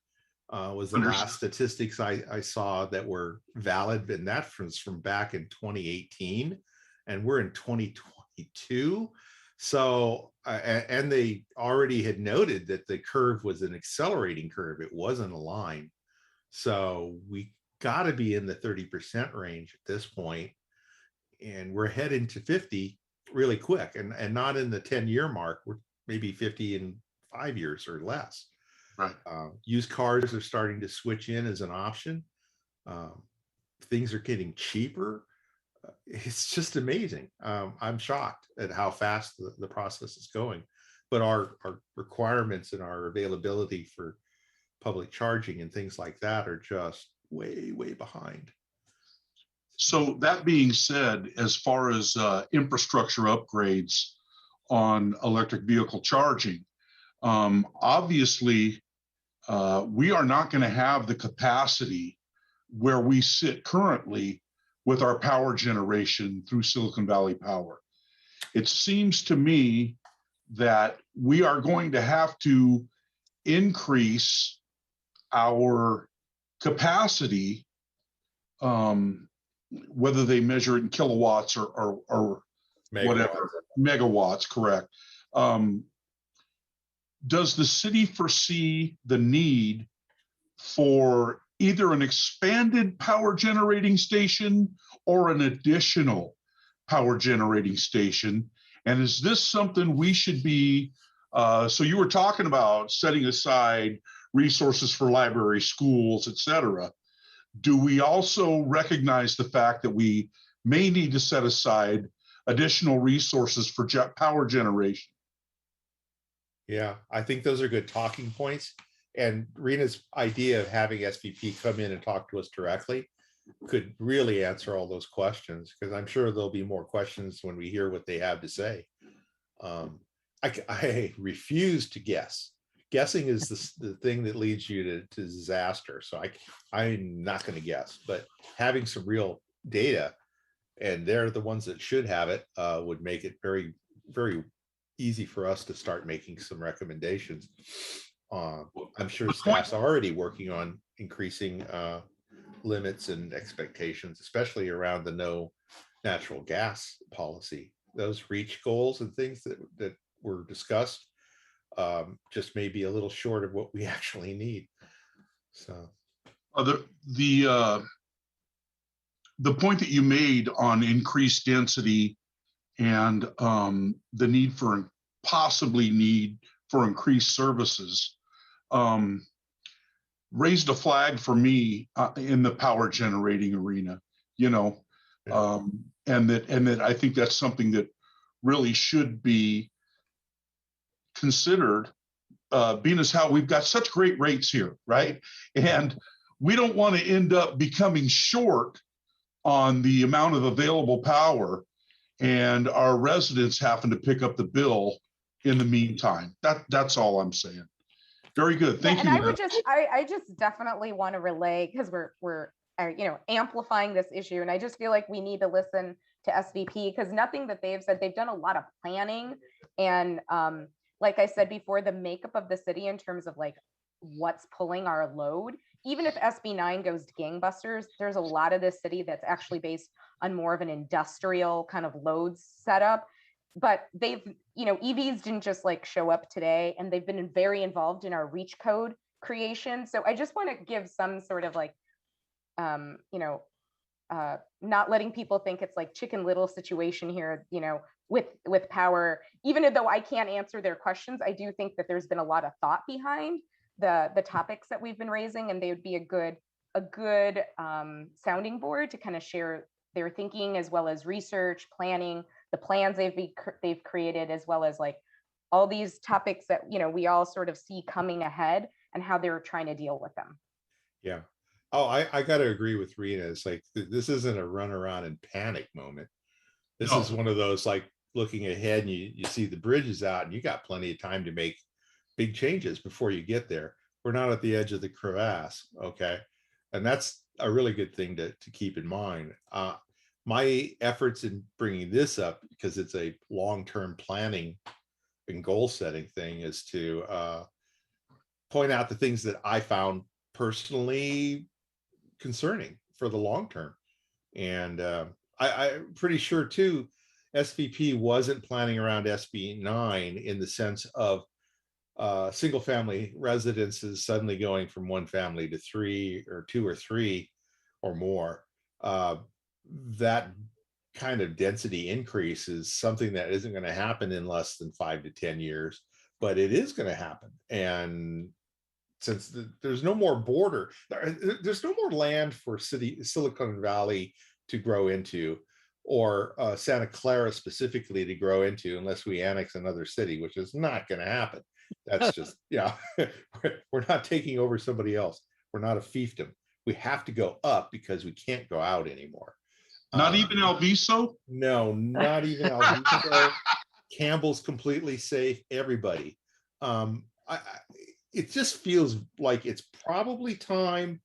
was the last statistics I saw that were valid, and that was from back in 2018, and we're in 2022. So, and they already had noted that the curve was an accelerating curve. It wasn't a line. So we got to be in the 30% range at this point, and we're heading to 50 really quick, and not in the 10-year mark. We're maybe 50 in 5 years or less. Right. Used cars are starting to switch in as an option. Things are getting cheaper. It's just amazing. I'm shocked at how fast the process is going, but our requirements and our availability for public charging and things like that are just way behind. So that being said, as far as infrastructure upgrades on electric vehicle charging, obviously we are not going to have the capacity where we sit currently with our power generation through Silicon Valley Power. It seems to me that we are going to have to increase our capacity, whether they measure it in kilowatts or whatever, megawatts, correct. Does the city foresee the need for either an expanded power generating station or an additional power generating station? And is this something we should be, so you were talking about setting aside resources for libraries, schools, et cetera. Do we also recognize the fact that we may need to set aside additional resources for power generation? Yeah, I think those are good talking points. And Rena's idea of having SVP come in and talk to us directly could really answer all those questions, because I'm sure there'll be more questions when we hear what they have to say. I refuse to guess. Guessing is the thing that leads you to disaster. So I'm not going to guess, but having some real data, and they're the ones that should have it, would make it very easy for us to start making some recommendations. I'm sure staff's already working on increasing limits and expectations, especially around the no natural gas policy. Those reach goals and things that were discussed just may be a little short of what we actually need. So the point that you made on increased density and the need for increased services raised a flag for me in the power generating arena, and that I think that's something that really should be considered, being as how we've got such great rates here, right? And we don't want to end up becoming short on the amount of available power and our residents having to pick up the bill in the meantime. That's all I'm saying. Very good. Thank you. And I just definitely want to relay, because we're amplifying this issue, and I just feel like we need to listen to SVP, because nothing that they've said, they've done a lot of planning, and like I said before, the makeup of the city in terms of like what's pulling our load. Even if SB9 goes gangbusters, there's a lot of this city that's actually based on more of an industrial kind of loads setup. But they've, EVs didn't just like show up today, and they've been very involved in our reach code creation. So I just want to give some sort of like, not letting people think it's like Chicken Little situation here, with power. Even though I can't answer their questions, I do think that there's been a lot of thought behind the topics that we've been raising, and they would be a good sounding board to kind of share their thinking, as well as research, planning, the plans they've created, as well as like all these topics that we all sort of see coming ahead and how they're trying to deal with them. Yeah. Oh, I got to agree with Rena. It's like this isn't a run around and panic moment. This is one of those like looking ahead, and you see the bridge is out, and you got plenty of time to make big changes before you get there. We're not at the edge of the crevasse, okay? And that's a really good thing to keep in mind. My efforts in bringing this up, because it's a long-term planning and goal setting thing, is to point out the things that I found personally concerning for the long term. And I'm pretty sure too, SVP wasn't planning around SB 9 in the sense of single family residences suddenly going from one family to three or two or three or more. That kind of density increase is something that isn't going to happen in less than 5 to 10 years, but it is going to happen. And since there's no more border, there's no more land for Silicon Valley to grow into, or Santa Clara specifically to grow into, unless we annex another city, which is not going to happen. That's just, yeah, we're not taking over somebody else. We're not a fiefdom. We have to go up because we can't go out anymore. Not even Alviso? No, not even Alviso. Campbell's completely safe. Everybody. It just feels like it's probably time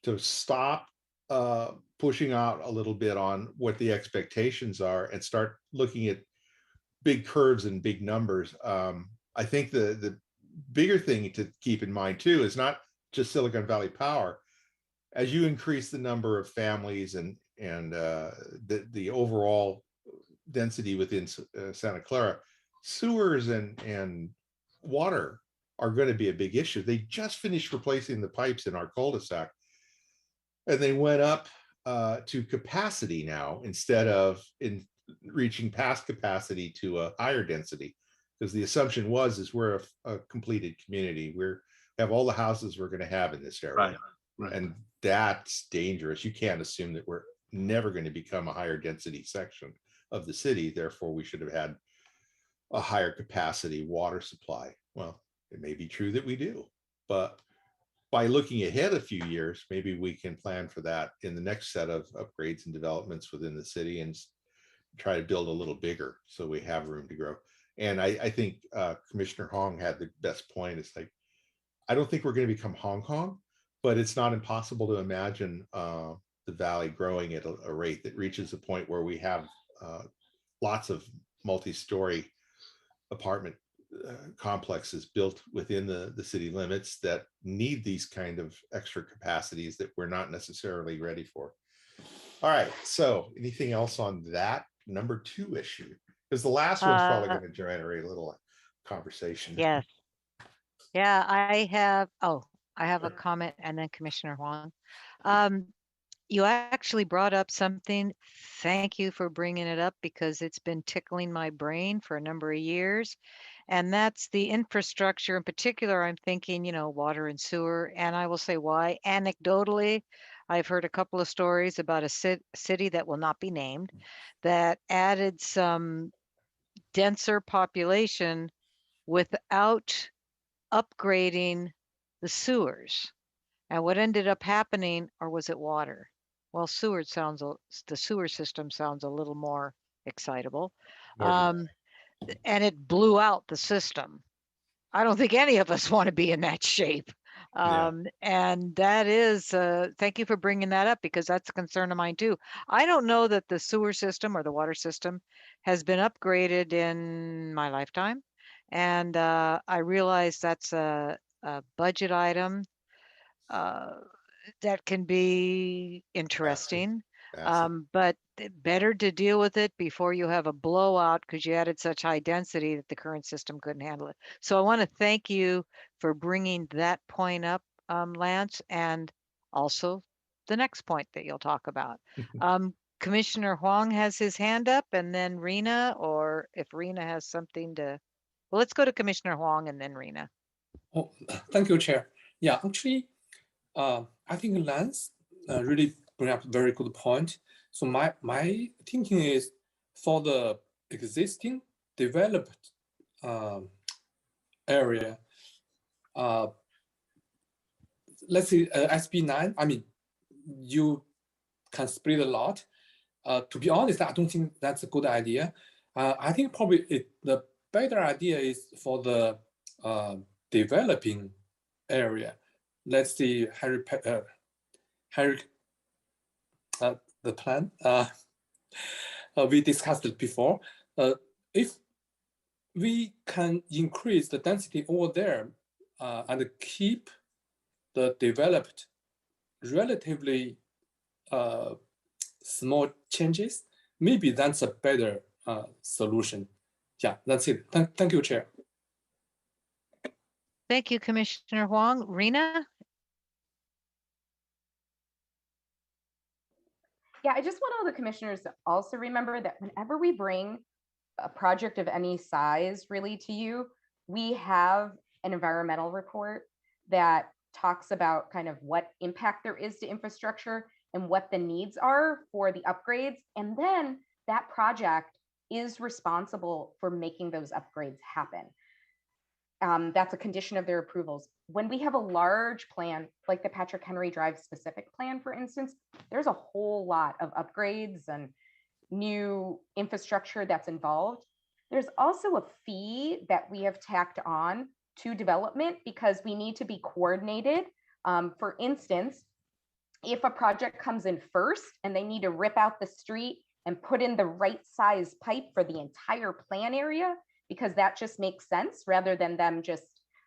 to stop pushing out a little bit on what the expectations are and start looking at big curves and big numbers. I think the bigger thing to keep in mind too is not just Silicon Valley Power. As you increase the number of families and the overall density within Santa Clara, sewers and water are going to be a big issue. They just finished replacing the pipes in our cul-de-sac, and they went up to capacity now instead of reaching past capacity to a higher density, because the assumption is we're a completed community. We have all the houses we're going to have in this area. Right. And that's dangerous. You can't assume that we're never going to become a higher density section of the city. Therefore, we should have had a higher capacity water supply. Well, it may be true that we do, but by looking ahead a few years, maybe we can plan for that in the next set of upgrades and developments within the city and try to build a little bigger so we have room to grow. And I think Commissioner Hong had the best point. It's like, I don't think we're going to become Hong Kong, but it's not impossible to imagine the valley growing at a rate that reaches a point where we have lots of multi-story apartment complexes built within the city limits that need these kind of extra capacities that we're not necessarily ready for. All right, so anything else on that number 2 issue? Because the last one's probably going to generate a little conversation. Yes. Yeah, I have a comment, and then Commissioner Huang. You actually brought up something. Thank you for bringing it up, because it's been tickling my brain for a number of years. And that's the infrastructure. In particular, I'm thinking, water and sewer. And I will say why. Anecdotally, I've heard a couple of stories about a city that will not be named that added some denser population without upgrading the sewers. And what ended up happening, or was it water? Well, the sewer system sounds a little more excitable. And it blew out the system. I don't think any of us want to be in that shape. And that is, thank you for bringing that up, because that's a concern of mine too. I don't know that the sewer system or the water system has been upgraded in my lifetime. And I realize that's a budget item that can be interesting. But better to deal with it before you have a blowout, because you added such high density that the current system couldn't handle it. So I want to thank you for bringing that point up, Lance, and also the next point that you'll talk about. Commissioner Huang has his hand up, and then Rena, or if Rena has something to, well, let's go to Commissioner Huang and then Rena. Oh, thank you, Chair. Yeah, actually, I think Lance really bring up a very good point. So my thinking is, for the existing developed area, let's say SB9, I mean, you can split a lot. To be honest, I don't think that's a good idea. I think probably the better idea is for the developing area. Let's see, the plan. We discussed it before. If we can increase the density over there and keep the developed relatively small changes, maybe that's a better solution. Yeah, that's it. Thank you, Chair. Thank you, Commissioner Huang. Rena? Yeah, I just want all the commissioners to also remember that whenever we bring a project of any size really to you, we have an environmental report that talks about kind of what impact there is to infrastructure and what the needs are for the upgrades. And then that project is responsible for making those upgrades happen. That's a condition of their approvals. When we have a large plan, like the Patrick Henry Drive specific plan, for instance, there's a whole lot of upgrades and new infrastructure that's involved. There's also a fee that we have tacked on to development because we need to be coordinated. For instance, if a project comes in first and they need to rip out the street and put in the right size pipe for the entire plan area, because that just makes sense rather than them just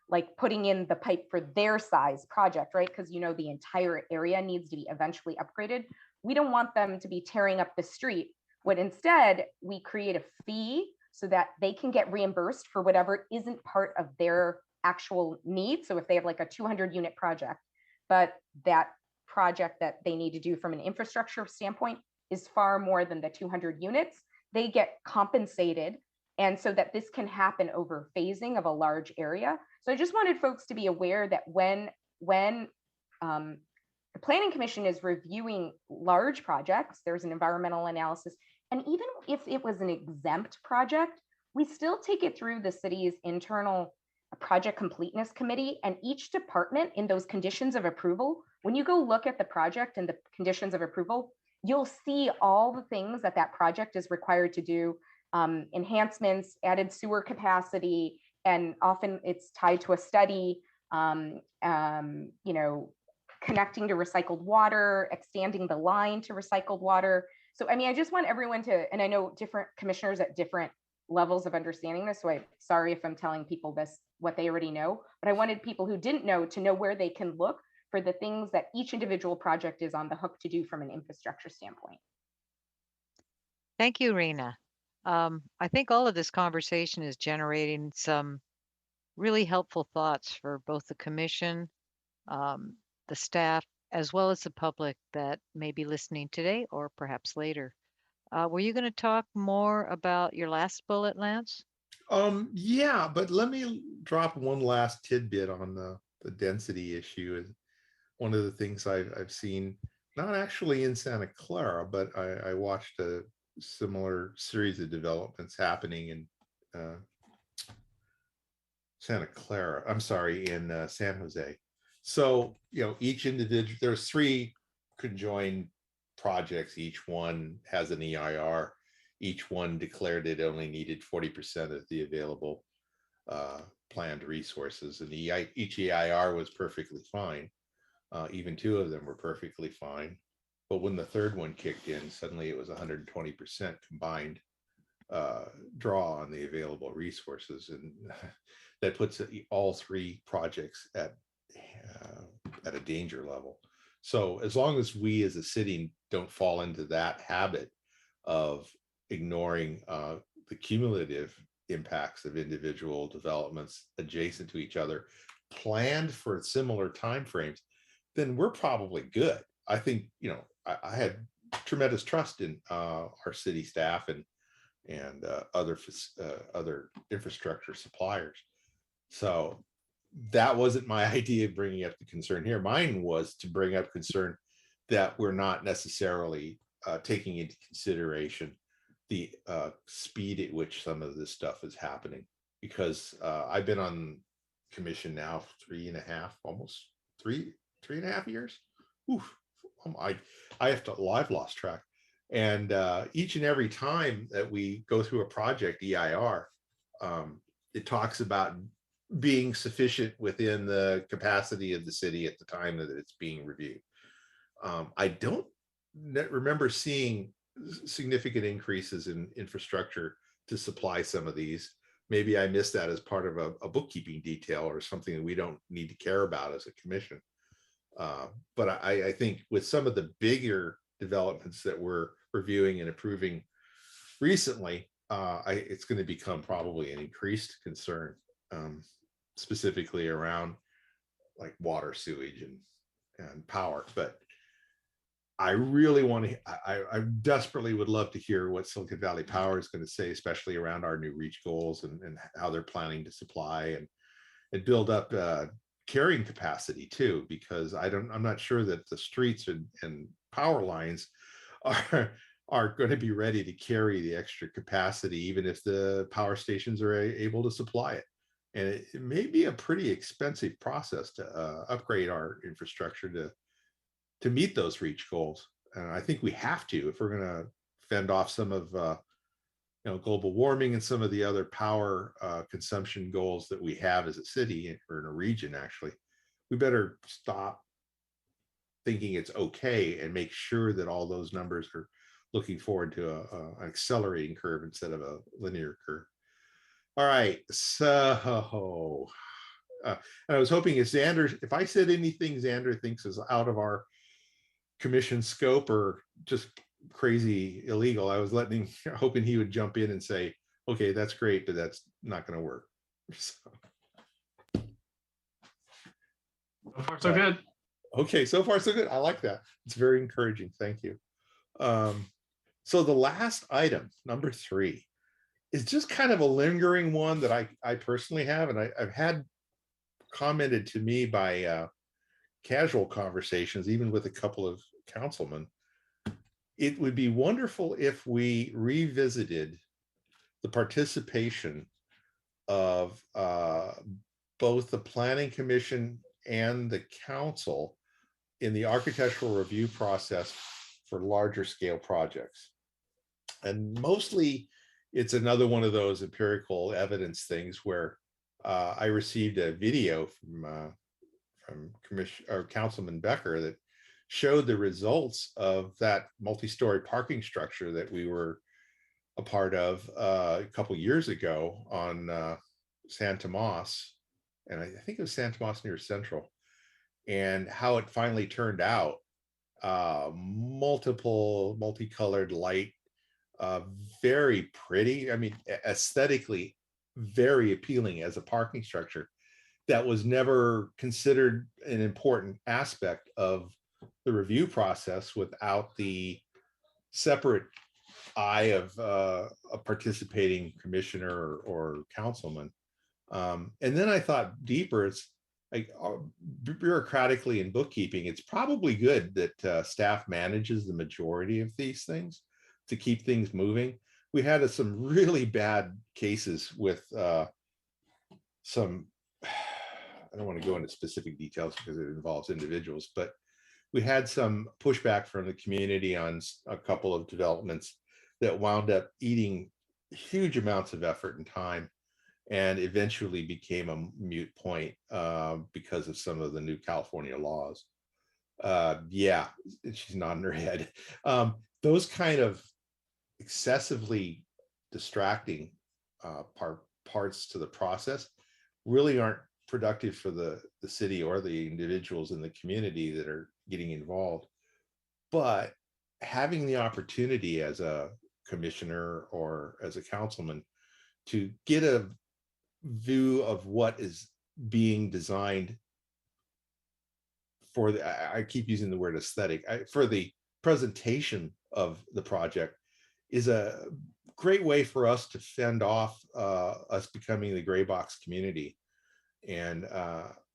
like putting in the pipe for their size project, right? Because you know the entire area needs to be eventually upgraded. We don't want them to be tearing up the street. But instead, we create a fee so that they can get reimbursed for whatever isn't part of their actual need. So if they have like a 200 unit project, but that project that they need to do from an infrastructure standpoint is far more than the 200 units, they get compensated. And so that this can happen over phasing of a large area. So I just wanted folks to be aware that when the Planning Commission is reviewing large projects, there's an environmental analysis. And even if it was an exempt project, we still take it through the city's internal project completeness committee, and each department in those conditions of approval, when you go look at the project and the conditions of approval, you'll see all the things that that project is required to do. Enhancements, added sewer capacity, and often it's tied to a study, you know, connecting to recycled water, extending the line to recycled water. So, I mean, I just want everyone to, and I know different commissioners at different levels of understanding this, so I'm sorry if I'm telling people this, what they already know, but I wanted people who didn't know to know where they can look for the things that each individual project is on the hook to do from an infrastructure standpoint. Thank you, Rena. I think all of this conversation is generating some really helpful thoughts for both the commission, the staff, as well as the public that may be listening today or perhaps later. Were you going to talk more about your last bullet, Lance? Yeah, but let me drop one last tidbit on the density issue. One of the things I've seen, not actually in Santa Clara, but I watched a similar series of developments happening in Santa Clara. I'm sorry, in San Jose. So, you know, each individual, there's 3 conjoined projects. Each one has an EIR. Each one declared it only needed 40% of the available planned resources, and each EIR was perfectly fine. Even 2 of them were perfectly fine. But when the 3rd one kicked in, suddenly it was 120% combined draw on the available resources, and that puts all 3 projects at a danger level. So as long as we as a city don't fall into that habit of ignoring the cumulative impacts of individual developments adjacent to each other, planned for similar timeframes, then we're probably good. I think, you know, I had tremendous trust in our city staff and other infrastructure suppliers. So that wasn't my idea of bringing up the concern here. Mine was to bring up concern that we're not necessarily taking into consideration the speed at which some of this stuff is happening. Because I've been on commission now for 3.5, almost 3.5 years. Oof. I've lost track. And each and every time that we go through a project EIR, it talks about being sufficient within the capacity of the city at the time that it's being reviewed. I don't remember seeing significant increases in infrastructure to supply some of these. Maybe I missed that as part of a bookkeeping detail or something that we don't need to care about as a commission. But I think with some of the bigger developments that we're reviewing and approving recently, it's going to become probably an increased concern, specifically around like water, sewage, and power. But I really want to, I desperately would love to hear what Silicon Valley Power is going to say, especially around our new reach goals and how they're planning to supply and build up carrying capacity too, because I'm not sure that the streets and power lines are going to be ready to carry the extra capacity, even if the power stations are able to supply it. And it may be a pretty expensive process to upgrade our infrastructure to meet those reach goals. And I think we have to, if we're going to fend off some of global warming and some of the other power consumption goals that we have as a city or in a region. Actually, we better stop thinking it's okay and make sure that all those numbers are looking forward to an accelerating curve instead of a linear curve. All right, so and I was hoping if I said anything Xander thinks is out of our commission scope or just crazy illegal, I was hoping he would jump in and say, okay, that's great, but that's not going to work. So far so good. Okay, so far so good. I like that. It's very encouraging. Thank you. So the last item, number 3, is just kind of a lingering one that I personally have, and I've had commented to me by casual conversations, even with a couple of councilmen. It would be wonderful if we revisited the participation of both the Planning Commission and the council in the architectural review process for larger scale projects. And mostly it's another one of those empirical evidence things where I received a video from Councilman Becker that showed the results of that multi-story parking structure that we were a part of a couple years ago on San Tomas, and I think it was San Tomas near Central, and how it finally turned out. Multicolored light, very pretty. I mean, aesthetically very appealing as a parking structure that was never considered an important aspect of the review process without the separate eye of a participating commissioner or councilman. And then I thought deeper, it's like bureaucratically in bookkeeping, it's probably good that staff manages the majority of these things to keep things moving. We had some really bad cases with some, I don't want to go into specific details because it involves individuals, but we had some pushback from the community on a couple of developments that wound up eating huge amounts of effort and time, and eventually became a moot point because of some of the new California laws. Yeah, she's nodding her head. Those kind of excessively distracting parts to the process really aren't productive for the city or the individuals in the community that are getting involved. But having the opportunity as a commissioner or as a councilman to get a view of what is being designed for I keep using the word aesthetic, for the presentation of the project is a great way for us to fend off us becoming the gray box community. And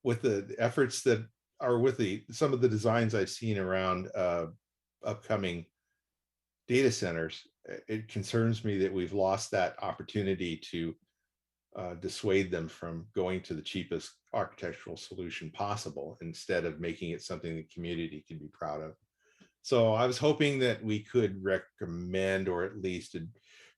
with the efforts that are with some of the designs I've seen around upcoming data centers, it concerns me that we've lost that opportunity to dissuade them from going to the cheapest architectural solution possible instead of making it something the community can be proud of. So I was hoping that we could recommend, or at least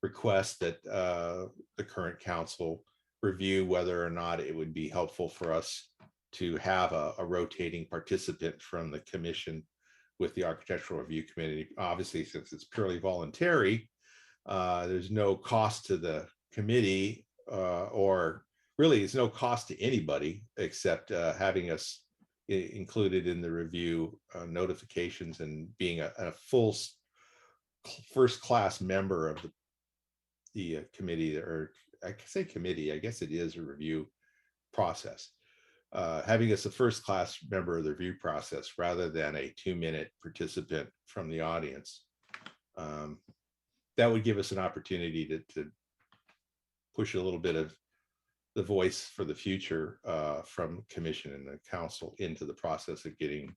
request, that the current council review whether or not it would be helpful for us to have a rotating participant from the commission with the architectural review committee. Obviously, since it's purely voluntary, there's no cost to the committee, or really it's no cost to anybody except having us included in the review notifications and being a full first class member of the committee, or I say committee, I guess it is a review process. Having us a first class member of the review process rather than a 2-minute participant from the audience. That would give us an opportunity to push a little bit of the voice for the future from commission and the council into the process of getting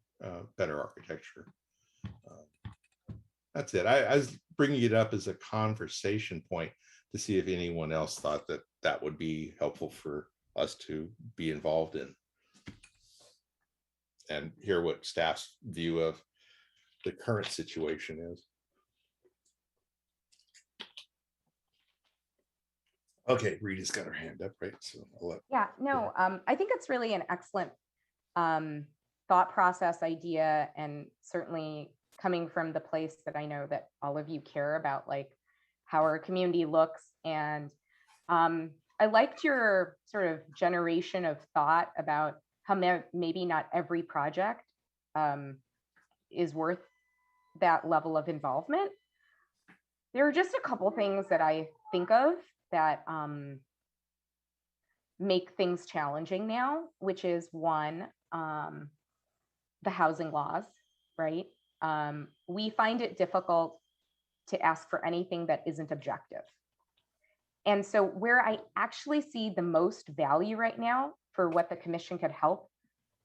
better architecture. That's it. I was bringing it up as a conversation point to see if anyone else thought that that would be helpful for us to be involved in and hear what staff's view of the current situation is. Okay, Rita's got her hand up, right? So I'll let. Yeah, no, I think it's really an excellent thought process idea, and certainly coming from the place that I know that all of you care about, like how our community looks. And I liked your sort of generation of thought about how maybe not every project is worth that level of involvement. There are just a couple things that I think of that make things challenging now, which is one, the housing laws, right? We find it difficult to ask for anything that isn't objective. And so where I actually see the most value right now for what the commission could help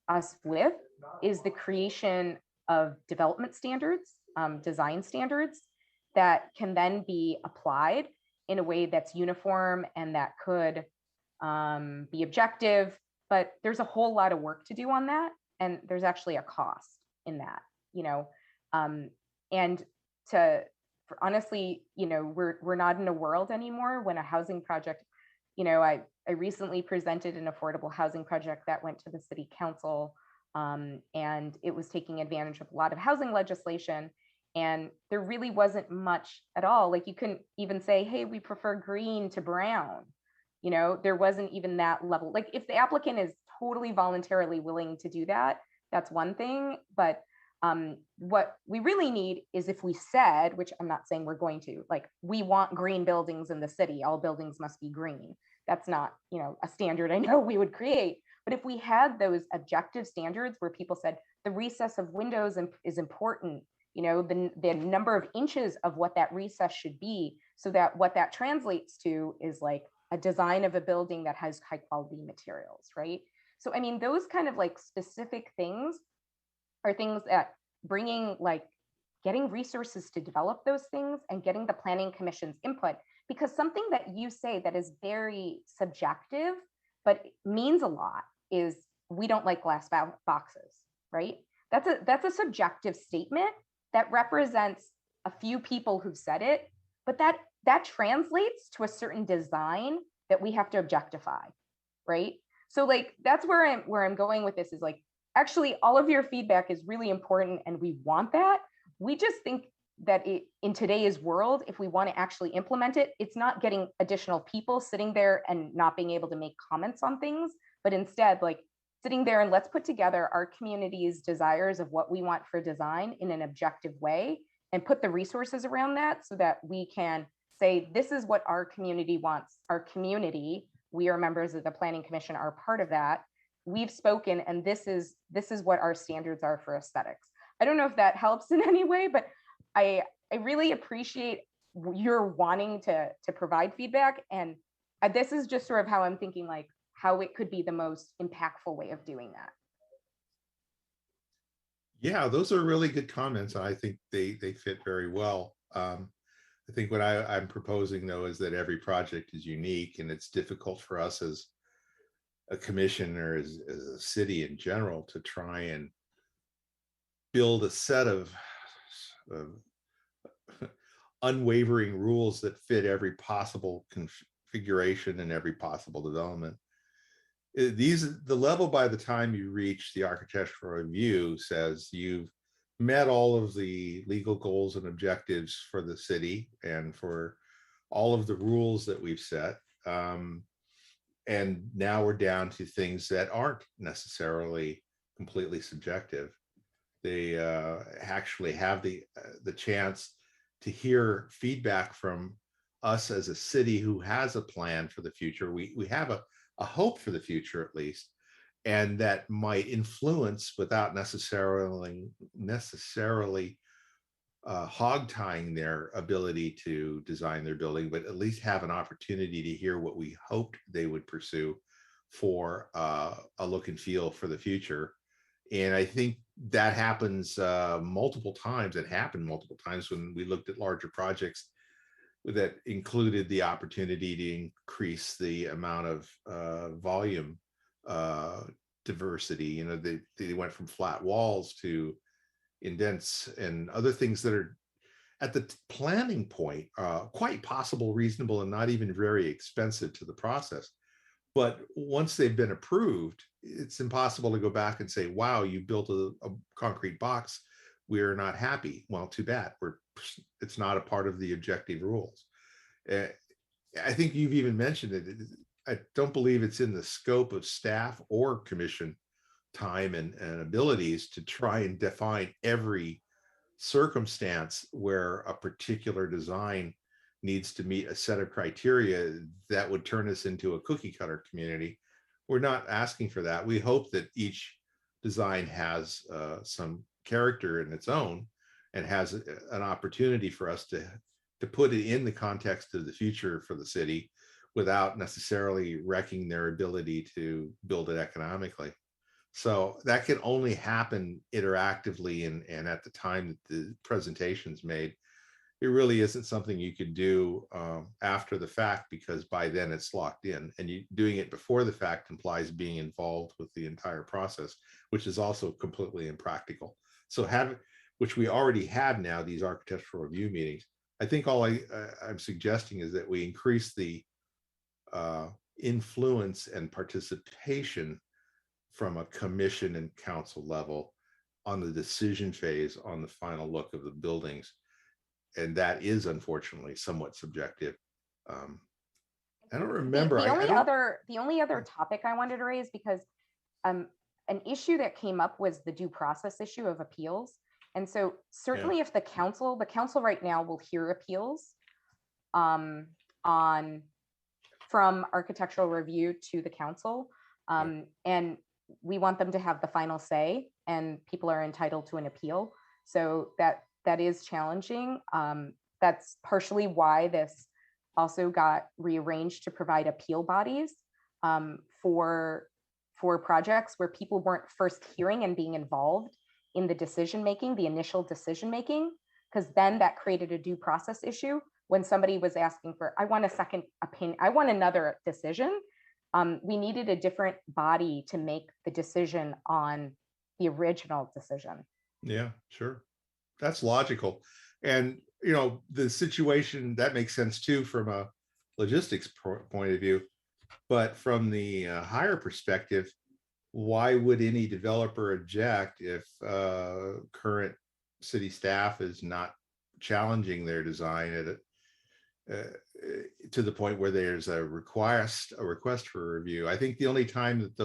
us with is the creation of development standards, design standards that can then be applied in a way that's uniform and that could be objective. But there's a whole lot of work to do on that. And there's actually a cost in that, you know, and honestly, you know, we're not in a world anymore when a housing project, you know, I recently presented an affordable housing project that went to the city council, and it was taking advantage of a lot of housing legislation, and there really wasn't much at all. Like, you couldn't even say, hey, we prefer green to brown. You know, there wasn't even that level. Like, if the applicant is totally voluntarily willing to do that, that's one thing. But what we really need is, if we said, which I'm not saying we're going to, like, we want green buildings in the city, all buildings must be green. That's not, you know, a standard I know we would create. But if we had those objective standards where people said the recess of windows is important, you know, the number of inches of what that recess should be, so that what that translates to is like a design of a building that has high quality materials, right? So, I mean, those kind of like specific things are things that bringing, like, getting resources to develop those things and getting the planning commission's input, because something that you say that is very subjective but means a lot is, we don't like glass boxes, right? That's a subjective statement that represents a few people who've said it, but that translates to a certain design that we have to objectify, right? So, like, that's where I'm going with this, is like, actually, all of your feedback is really important and we want that. We just think that in today's world, if we want to actually implement it, it's not getting additional people sitting there and not being able to make comments on things, but instead, like, sitting there and let's put together our community's desires of what we want for design in an objective way and put the resources around that, so that we can say, this is what our community wants. Our community, we are members of the Planning Commission, are part of that. We've spoken, and this is what our standards are for aesthetics. I don't know if that helps in any way, but I really appreciate your wanting to provide feedback. And this is just sort of how I'm thinking, like, how it could be the most impactful way of doing that. Yeah, those are really good comments. I think they fit very well. I think what I'm proposing, though, is that every project is unique, and it's difficult for us as a commission or as a city in general to try and build a set of unwavering rules that fit every possible configuration and every possible development. The level by the time you reach the architectural review says you've met all of the legal goals and objectives for the city and for all of the rules that we've set. And now we're down to things that aren't necessarily completely subjective. They actually have the chance to hear feedback from us as a city who has a plan for the future. We have a hope for the future, at least, and that might influence without necessarily hog tying their ability to design their building, but at least have an opportunity to hear what we hoped they would pursue for a look and feel for the future. And I think that happens multiple times. It happened multiple times when we looked at larger projects that included the opportunity to increase the amount of volume diversity. You know, they went from flat walls to indents and other things that are at the planning point quite possible, reasonable, and not even very expensive to the process. But once they've been approved, it's impossible to go back and say, wow, you built a concrete box. We're not happy. Well, too bad. It's not a part of the objective rules. I think you've even mentioned it. I don't believe it's in the scope of staff or commission time and abilities to try and define every circumstance where a particular design needs to meet a set of criteria that would turn us into a cookie cutter community. We're not asking for that. We hope that each design has some character in its own and has an opportunity for us to put it in the context of the future for the city without necessarily wrecking their ability to build it economically. So that can only happen interactively and at the time that the presentation's made. It really isn't something you could do after the fact, because by then it's locked in, and doing it before the fact implies being involved with the entire process, which is also completely impractical. So which we already have now, these architectural review meetings. I think all I'm suggesting is that we increase the influence and participation from a commission and council level on the decision phase on the final look of the buildings. And that is unfortunately somewhat subjective. I don't remember. The only other topic I wanted to raise, because an issue that came up was the due process issue of appeals. And so certainly if the council right now will hear appeals from architectural review to the council. And we want them to have the final say, and people are entitled to an appeal. So that is challenging. That's partially why this also got rearranged to provide appeal bodies for projects where people weren't first hearing and being involved in the decision making, the initial decision making, because then that created a due process issue when somebody was asking for, I want a second opinion, I want another decision. We needed a different body to make the decision on the original decision. Yeah, sure. That's logical. And, you know, the situation that makes sense too, from a logistics point of view, but from the higher perspective, why would any developer object if current city staff is not challenging their design at to the point where there's a request for review? I think the only time that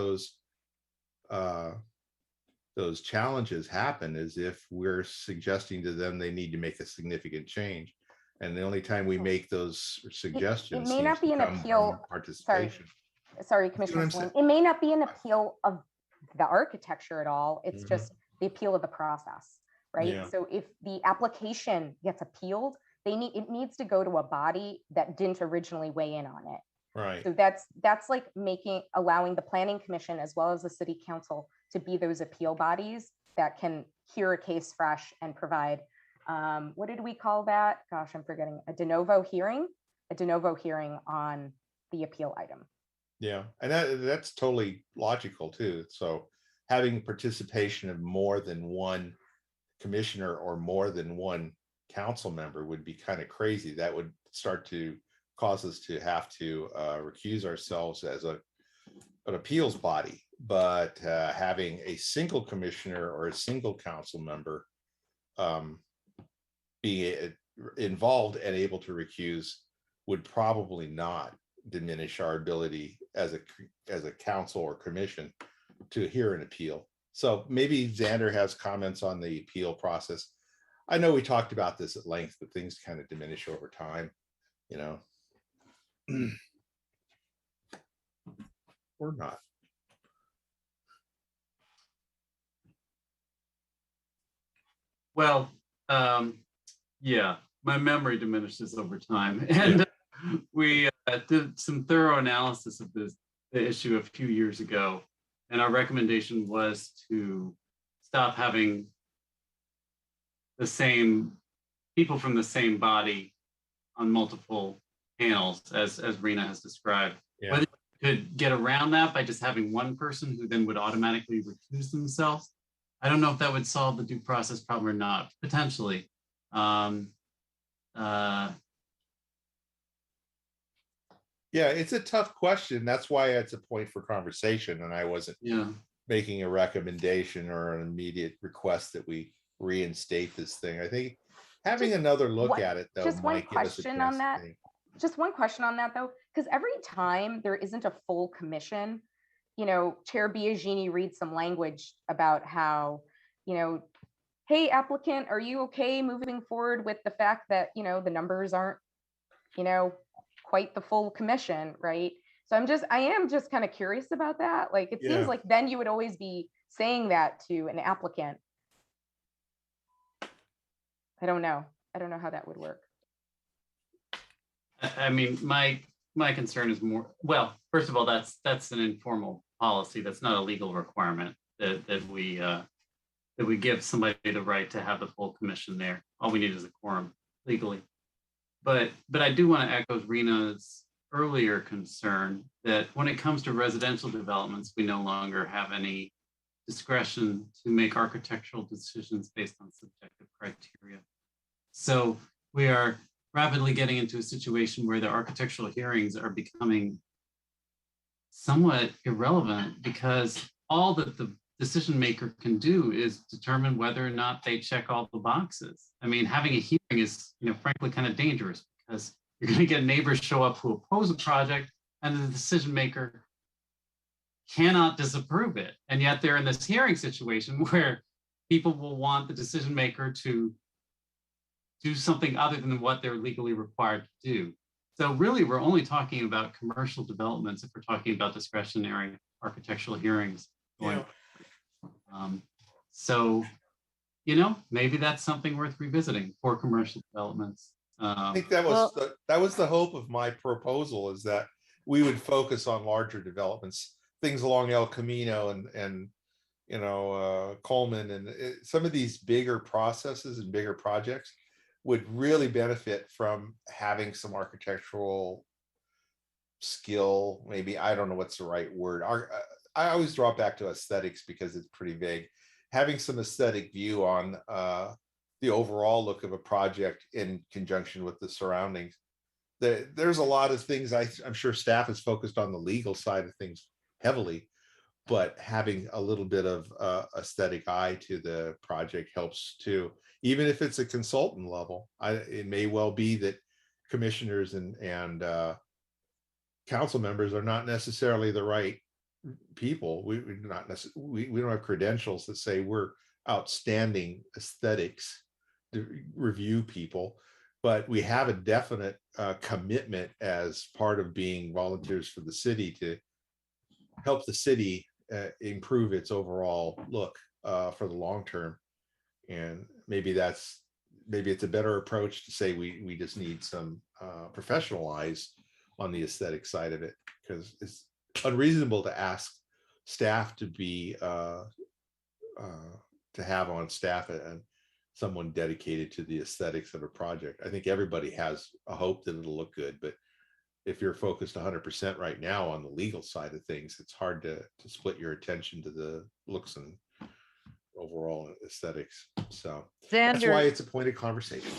those challenges happen is if we're suggesting to them they need to make a significant change, and the only time we make those suggestions it may not be an appeal. Participation. Sorry, Commissioner Swain. It may not be an appeal of the architecture at all. It's just the appeal of the process, right? Yeah. So if the application gets appealed, it needs to go to a body that didn't originally weigh in on it. Right. So that's like allowing the planning commission as well as the city council to be those appeal bodies that can hear a case fresh and provide, what did we call that? Gosh, I'm forgetting. A de novo hearing on the appeal item. Yeah, and that's totally logical too. So having participation of more than one commissioner or more than one council member would be kind of crazy. That would start to cause us to have to recuse ourselves as an appeals body. But having a single commissioner or a single council member be involved and able to recuse would probably not diminish our ability as a council or commission to hear an appeal. So maybe Xander has comments on the appeal process. I know we talked about this at length, but things kind of diminish over time, you know. Or not. Well, yeah, my memory diminishes over time. And we did some thorough analysis of the issue a few years ago. And our recommendation was to stop having the same people from the same body on multiple panels, as Rena has described. Yeah. Whether you could get around that by just having one person who then would automatically recuse themselves, I don't know if that would solve the due process problem or not, potentially. Yeah, it's a tough question. That's why it's a point for conversation. And I wasn't making a recommendation or an immediate request that we reinstate this thing. I think having another look at it, though, just one might give us a question on chance that. to think. Just one question on that, though, because every time there isn't a full commission, you know, Chair Biagini reads some language about how, you know, hey, applicant, are you okay moving forward with the fact that, you know, the numbers aren't, you know, quite the full commission, right? So I am just kind of curious about that. Like, it seems like then you would always be saying that to an applicant. I don't know how that would work. I mean, my concern is more, well, first of all, that's an informal policy. That's not a legal requirement that we give somebody the right to have the full commission there. All we need is a quorum legally. But I do want to echo Rena's earlier concern that when it comes to residential developments, we no longer have any discretion to make architectural decisions based on subjective criteria. So we are rapidly getting into a situation where the architectural hearings are becoming somewhat irrelevant, because all that the decision maker can do is determine whether or not they check all the boxes. I mean, having a hearing is, you know, frankly, kind of dangerous, because you're going to get neighbors show up who oppose a project and the decision maker cannot disapprove it. And yet they're in this hearing situation where people will want the decision maker to do something other than what they're legally required to do. So really, we're only talking about commercial developments if we're talking about discretionary architectural hearings. So, you know, maybe that's something worth revisiting for commercial developments. I think that was the hope of my proposal, is that we would focus on larger developments, things along El Camino and you know, Coleman, and some of these bigger processes and bigger projects would really benefit from having some architectural skill. Maybe, I don't know what's the right word. I always draw back to aesthetics because it's pretty vague. Having some aesthetic view on the overall look of a project in conjunction with the surroundings. There's a lot of things. I'm sure staff is focused on the legal side of things heavily, but having a little bit of aesthetic eye to the project helps too. Even if it's a consultant level, it may well be that commissioners and council members are not necessarily the right people. We don't have credentials that say we're outstanding aesthetics review people, but we have a definite commitment as part of being volunteers for the city to help the city improve its overall look for the long term. And maybe it's a better approach to say we just need some professional eyes on the aesthetic side of it, because it's unreasonable to ask staff to be to have on staff and someone dedicated to the aesthetics of a project. I think everybody has a hope that it'll look good, but if you're focused 100% right now on the legal side of things, it's hard to split your attention to the looks and overall aesthetics. So Xander, that's why it's a point of conversation.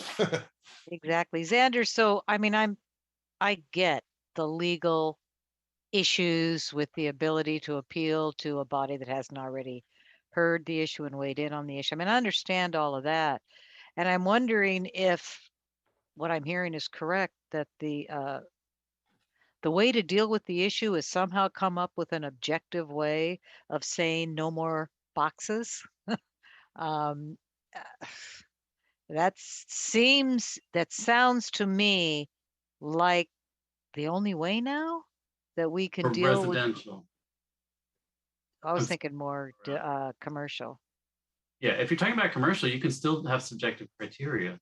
Exactly. Xander, so I mean, I get the legal issues with the ability to appeal to a body that hasn't already heard the issue and weighed in on the issue. I mean, I understand all of that. And I'm wondering if what I'm hearing is correct, that the way to deal with the issue is somehow come up with an objective way of saying no more boxes. um, uh, that sounds to me like the only way now that we can For deal with. residential. I was I'm thinking more commercial. Yeah, if you're talking about commercial, you can still have subjective criteria.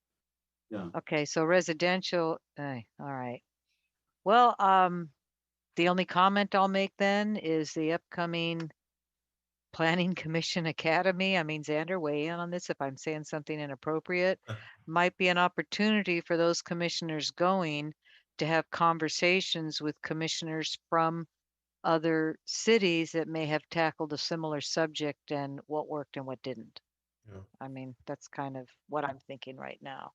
Yeah. Okay, so residential, all right. Well, the only comment I'll make then is the upcoming Planning Commission Academy. I mean, Xander, weigh in on this if I'm saying something inappropriate. Might be an opportunity for those commissioners going to have conversations with commissioners from other cities that may have tackled a similar subject and what worked and what didn't. Yeah. I mean, that's kind of what I'm thinking right now.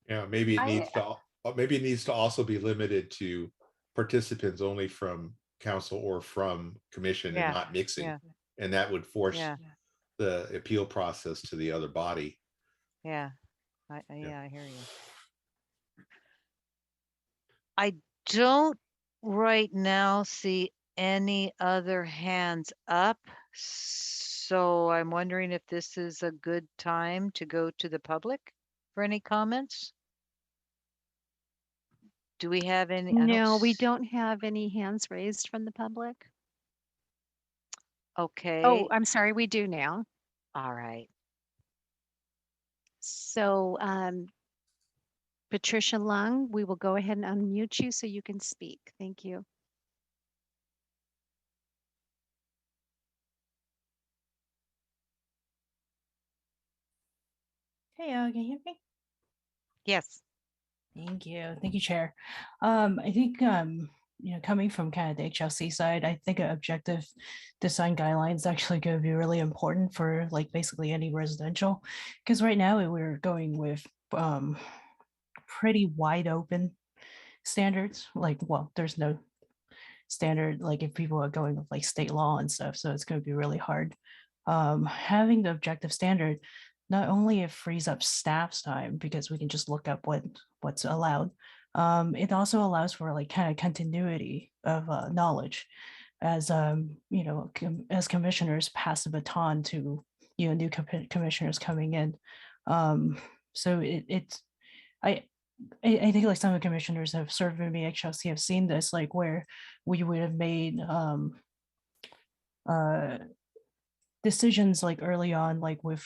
Yeah, maybe it needs to also be limited to participants only from council or from commission and not mixing. Yeah. And that would force Yeah. the appeal process to the other body. Yeah. I hear you. I don't right now see any other hands up. So I'm wondering if this is a good time to go to the public for any comments. Do we have any? No, we don't have any hands raised from the public. Okay. Oh, I'm sorry, we do now. All right. So Patricia Lung, we will go ahead and unmute you so you can speak. Thank you. Hey, can you hear me? Yes. Thank you, Chair. I think coming from kind of the HLC side, I think objective design guidelines actually going to be really important for like basically any residential, because right now we're going with pretty wide open standards. Like, well, there's no standard like if people are going with like state law and stuff, so it's going to be really hard. Having the objective standard, not only it frees up staff's time because we can just look up what's allowed, it also allows for like kind of continuity of knowledge as as commissioners pass the baton to new commissioners coming in. So I think like some of the commissioners have served in the HLC have seen this, like where we would have made decisions like early on, like with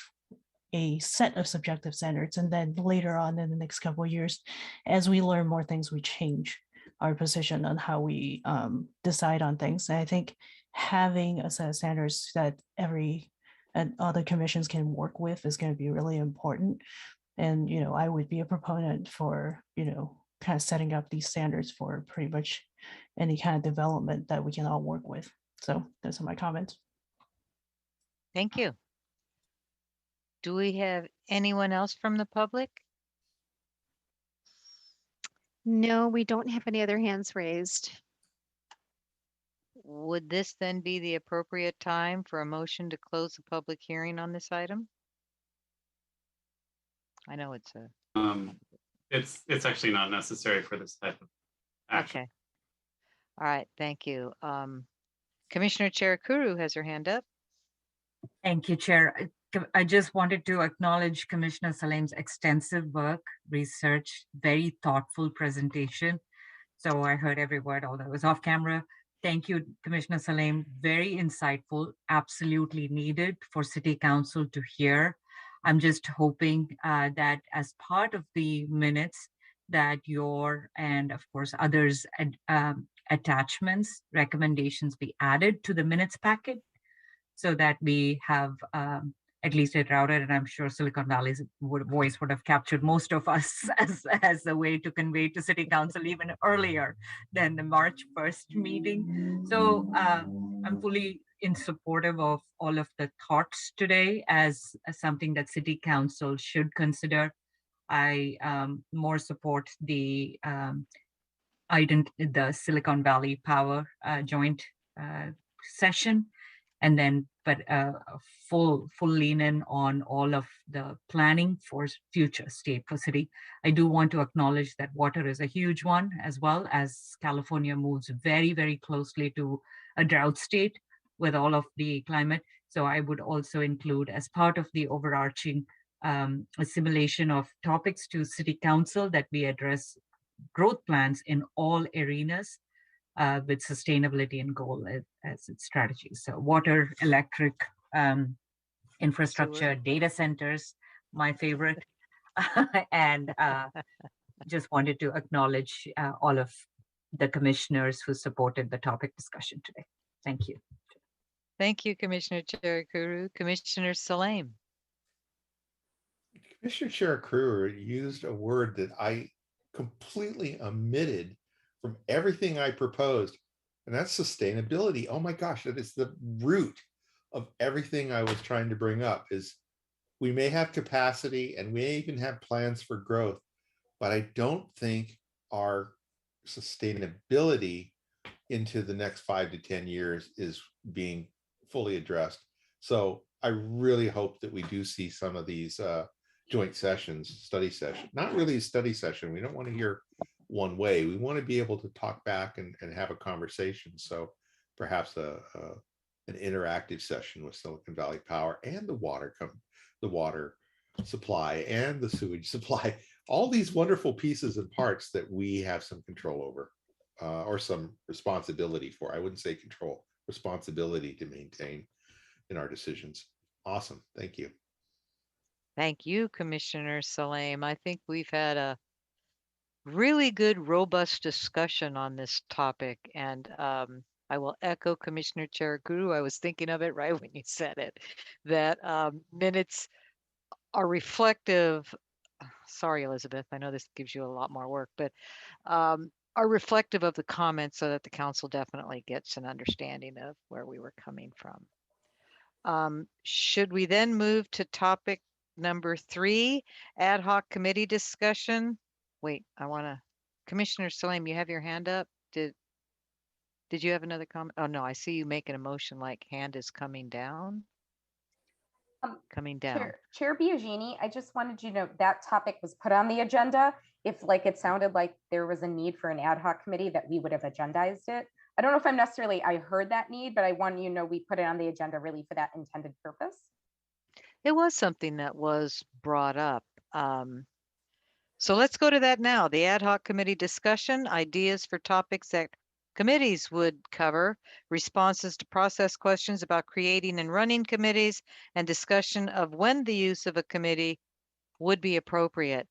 a set of subjective standards, and then later on in the next couple of years, as we learn more things, we change our position on how we decide on things. And I think having a set of standards that every and other commissions can work with is going to be really important. And I would be a proponent for kind of setting up these standards for pretty much any kind of development that we can all work with. So those are my comments. Thank you. Do we have anyone else from the public? No, we don't have any other hands raised. Would this then be the appropriate time for a motion to close the public hearing on this item? I know it's it's actually not necessary for this type of action. Okay. All right, thank you. Commissioner Cherukuru has her hand up. Thank you, Chair. I just wanted to acknowledge Commissioner Salem's extensive work, research, very thoughtful presentation. So I heard every word, although it was off camera. Thank you, Commissioner Salem. Very insightful, absolutely needed for City Council to hear. I'm just hoping that as part of the minutes that your and of course others attachments, recommendations be added to the minutes packet so that we have at least it routed, and I'm sure Silicon Valley's voice would have captured most of us as a way to convey to City Council even earlier than the March 1st meeting. So I'm fully in supportive of all of the thoughts today as something that City Council should consider. I more support the the Silicon Valley Power joint session, and then but full lean in on all of the planning for future state for city. I do want to acknowledge that water is a huge one, as well as California moves very, very closely to a drought state. with all of the climate. So I would also include, as part of the overarching assimilation of topics to City Council, that we address growth plans in all arenas with sustainability and goal as its strategy. So water, electric, infrastructure, data centers, my favorite. And just wanted to acknowledge all of the commissioners who supported the topic discussion today. Thank you. Thank you, Commissioner Cherukuru. Commissioner Saleem. Commissioner Cherukuru used a word that I completely omitted from everything I proposed, and that's sustainability. Oh my gosh, that is the root of everything I was trying to bring up. Is we may have capacity and we may even have plans for growth, but I don't think our sustainability into the next 5 to 10 years is being fully addressed. So I really hope that we do see some of these joint sessions, study session, not really a study session. We don't want to hear one way. We want to be able to talk back and have a conversation. So perhaps an interactive session with Silicon Valley Power and the water supply and the sewage supply, all these wonderful pieces and parts that we have some control over or some responsibility for. I wouldn't say control, responsibility to maintain in our decisions. Awesome. Thank you. Thank you, Commissioner Saleem. I think we've had a really good, robust discussion on this topic. And I will echo Commissioner Cherukuru. I was thinking of it right when you said it, that minutes are reflective. Sorry, Elizabeth, I know this gives you a lot more work, but are reflective of the comments so that the council definitely gets an understanding of where we were coming from. Should we then move to topic number 3, ad hoc committee discussion? Wait, Commissioner Saleem, you have your hand up. Did you have another comment? Oh no, I see you making a motion like hand is coming down. Coming down. Chair Biagini, I just wanted you to know that topic was put on the agenda. If it sounded like there was a need for an ad hoc committee, that we would have agendized it. I don't know if I heard that need, but I want you to know we put it on the agenda really for that intended purpose. It was something that was brought up. So let's go to that now. The ad hoc committee discussion, ideas for topics that committees would cover, responses to process questions about creating and running committees, and discussion of when the use of a committee would be appropriate.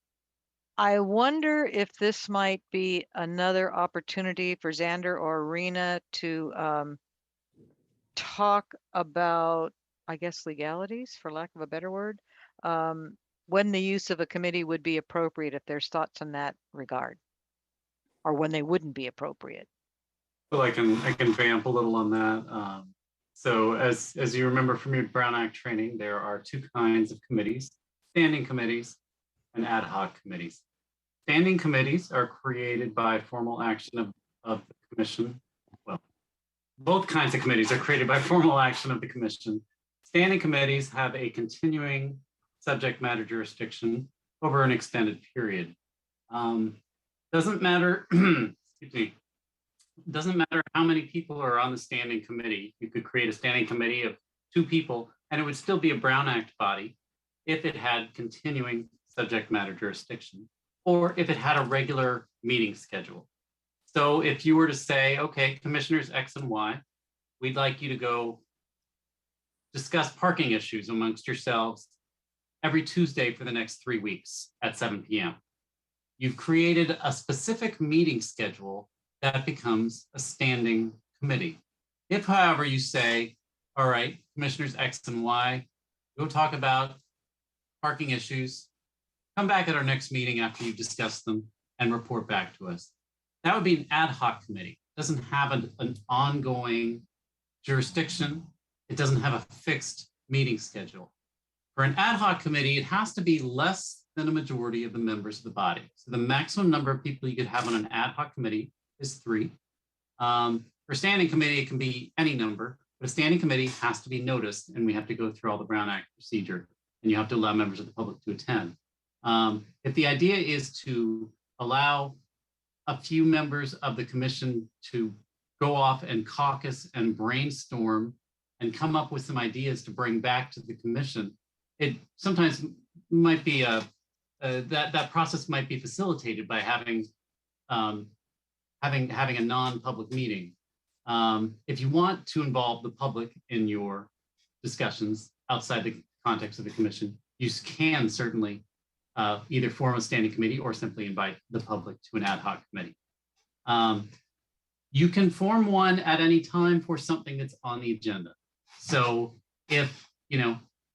I wonder if this might be another opportunity for Xander or Rena to talk about, I guess, legalities, for lack of a better word, when the use of a committee would be appropriate, if there's thoughts in that regard, or when they wouldn't be appropriate. Well, I can vamp a little on that. So as you remember from your Brown Act training, there are 2 kinds of committees: standing committees and ad hoc committees. Standing committees are created by formal action of the commission. Well, both kinds of committees are created by formal action of the commission. Standing committees have a continuing subject matter jurisdiction over an extended period. Doesn't matter, excuse me, doesn't matter how many people are on the standing committee. You could create a standing committee of 2 people and it would still be a Brown Act body if it had continuing subject matter jurisdiction, or if it had a regular meeting schedule. So if you were to say, okay, Commissioners X and Y, we'd like you to go discuss parking issues amongst yourselves every Tuesday for the next 3 weeks at 7 p.m. You've created a specific meeting schedule that becomes a standing committee. If, however, you say, all right, Commissioners X and Y, go talk about parking issues, come back at our next meeting after you've discussed them and report back to us. That would be an ad hoc committee. It doesn't have an ongoing jurisdiction. It doesn't have a fixed meeting schedule. For an ad hoc committee, it has to be less than a majority of the members of the body. So the maximum number of people you could have on an ad hoc committee is 3. For standing committee, it can be any number, but a standing committee has to be noticed, and we have to go through all the Brown Act procedure, and you have to allow members of the public to attend. If the idea is to allow a few members of the commission to go off and caucus and brainstorm and come up with some ideas to bring back to the commission, it sometimes might be that process might be facilitated by having a non-public meeting. If you want to involve the public in your discussions outside the context of the commission, you can certainly either form a standing committee or simply invite the public to an ad hoc committee. You can form one at any time for something that's on the agenda. So if,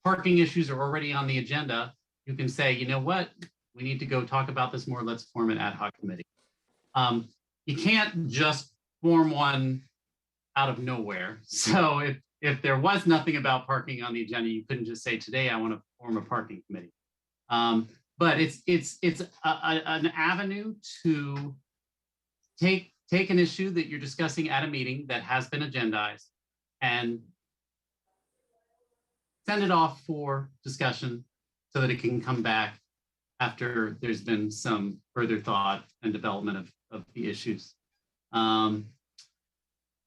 parking issues are already on the agenda, you can say, you know what, we need to go talk about this more. Let's form an ad hoc committee. You can't just form one out of nowhere. So if there was nothing about parking on the agenda, you couldn't just say, today I want to form a parking committee. But it's an avenue to take an issue that you're discussing at a meeting that has been agendized and send it off for discussion so that it can come back after there's been some further thought and development of the issues. All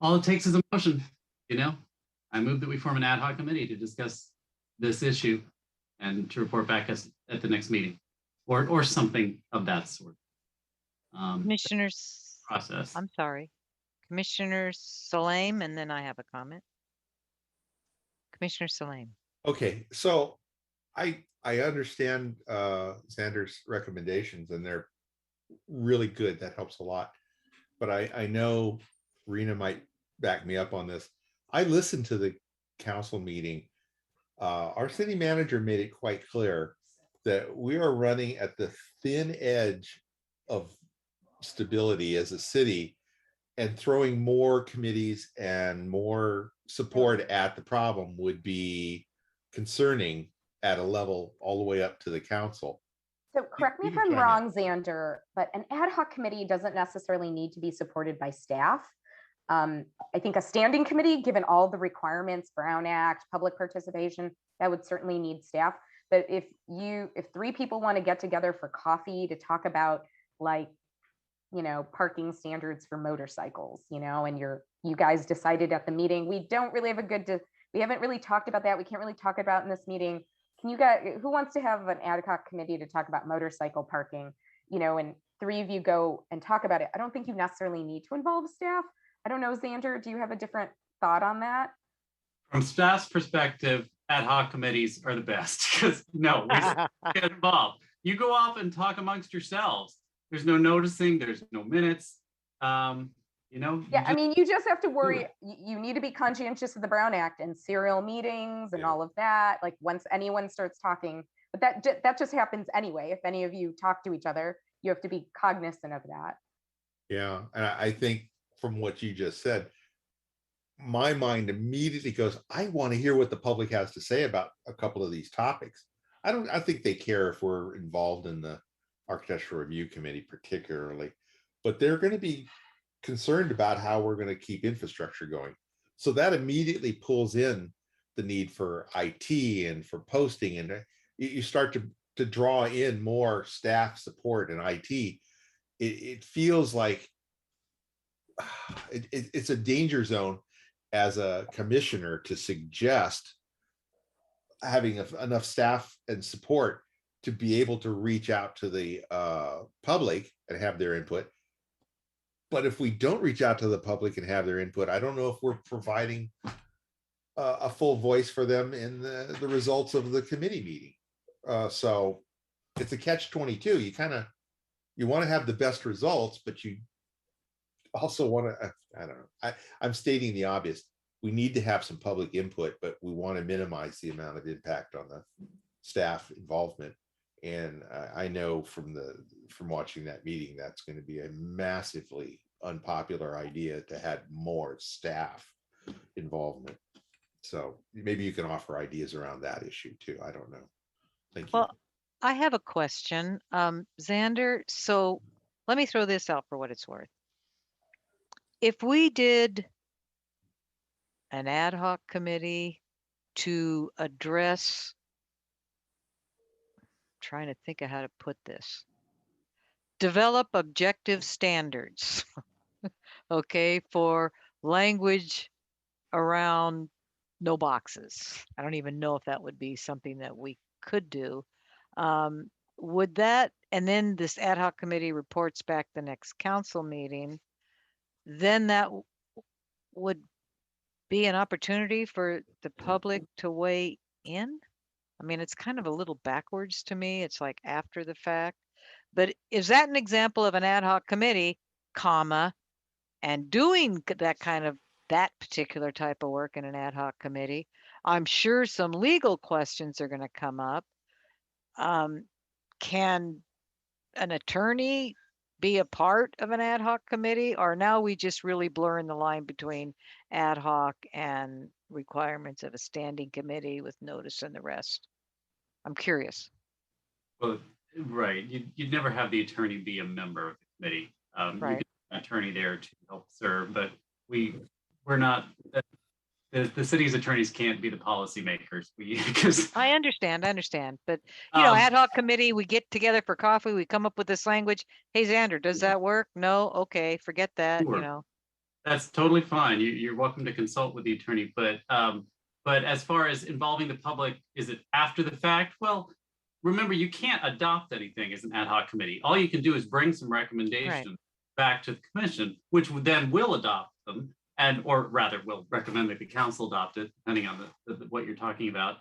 it takes is a motion, I move that we form an ad hoc committee to discuss this issue and to report back at the next meeting or something of that sort. Commissioners, process. I'm sorry. Commissioner Salame, and then I have a comment. Commissioner Salame. Okay, so I understand Xander's recommendations, and they're really good. That helps a lot. But I know Rena might back me up on this. I listened to the council meeting. Our city manager made it quite clear that we are running at the thin edge of stability as a city, and throwing more committees and more support at the problem would be concerning at a level all the way up to the council. So correct me if I'm wrong, Xander, but an ad hoc committee doesn't necessarily need to be supported by staff. I think a standing committee, given all the requirements, Brown Act, public participation, that would certainly need staff. But if 3 people want to get together for coffee to talk about parking standards for motorcycles, and you guys decided at the meeting, we don't really have we haven't really talked about that. We can't really talk about in this meeting. Can you guys, who wants to have an ad hoc committee to talk about motorcycle parking, and 3 of you go and talk about it? I don't think you necessarily need to involve staff. I don't know, Xander, do you have a different thought on that? From staff's perspective, ad hoc committees are the best because we get involved. You go off and talk amongst yourselves. There's no noticing, there's no minutes. Yeah, you just have to worry. You need to be conscientious of the Brown Act and serial meetings and all of that. Like once anyone starts talking, but that just happens anyway. If any of you talk to each other, you have to be cognizant of that. Yeah, and I think from what you just said, my mind immediately goes, I want to hear what the public has to say about a couple of these topics. I think they care if we're involved in the Architectural Review Committee particularly, but they're going to be concerned about how we're going to keep infrastructure going. So that immediately pulls in the need for IT and for posting, and you start to draw in more staff support in IT. It feels like it's a danger zone as a commissioner to suggest having enough staff and support to be able to reach out to the public and have their input. But if we don't reach out to the public and have their input, I don't know if we're providing a full voice for them in the results of the committee meeting. So it's a catch-22. You want to have the best results, but you also want to, I don't know, I'm stating the obvious. We need to have some public input, but we want to minimize the amount of impact on the staff involvement. And I know from watching that meeting, that's going to be a massively unpopular idea to have more staff involvement. So maybe you can offer ideas around that issue too. I don't know. Thank you. Well, I have a question, Xander. So let me throw this out for what it's worth. If we did an ad hoc committee to address, trying to think of how to put this, develop objective standards, okay, for language around no boxes. I don't even know if that would be something that we could do. Would that, and then this ad hoc committee reports back the next council meeting, then that would be an opportunity for the public to weigh in? I mean, it's kind of a little backwards to me. It's like after the fact. But is that an example of an ad hoc committee, comma, and doing that kind of that particular type of work in an ad hoc committee? I'm sure some legal questions are going to come up. Can an attorney be a part of an ad hoc committee, or now we just really blurring the line between ad hoc and requirements of a standing committee with notice and the rest? I'm curious. Well, right. You'd never have the attorney be a member of the committee. Right. You get an attorney there to help serve, but we're not. The city's attorneys can't be the policymakers. Because I understand, but ad hoc committee, we get together for coffee, we come up with this language. Hey, Xander, does that work? No, okay, forget that. Sure. That's totally fine. You're welcome to consult with the attorney, but as far as involving the public, is it after the fact? Well, remember, you can't adopt anything as an ad hoc committee. All you can do is bring some recommendations back to the commission, which then will adopt them, or rather will recommend that the council adopt it, depending on what you're talking about.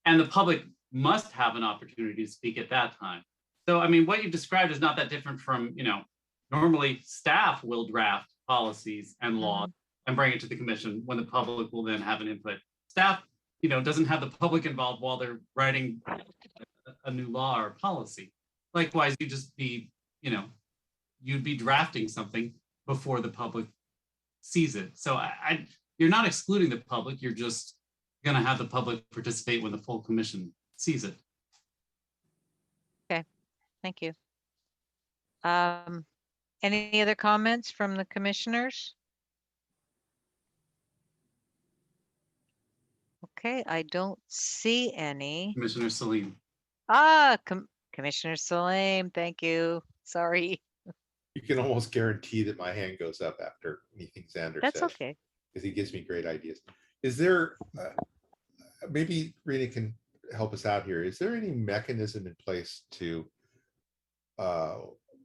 And the public must have an opportunity to speak at that time. So, I mean, what you've described is not that different from, normally staff will draft policies and laws and bring it to the commission when the public will then have an input. Staff, doesn't have the public involved while they're writing a new law or policy. Likewise, you'd be drafting something before the public sees it. So you're not excluding the public, you're just going to have the public participate when the full commission sees it. Okay, thank you. Any other comments from the commissioners? Okay, I don't see any. Commissioner Salim. Commissioner Salim, thank you. Sorry. You can almost guarantee that my hand goes up after anything Xander says. That's okay. Because he gives me great ideas. Is there, maybe Rita can help us out here. Is there any mechanism in place to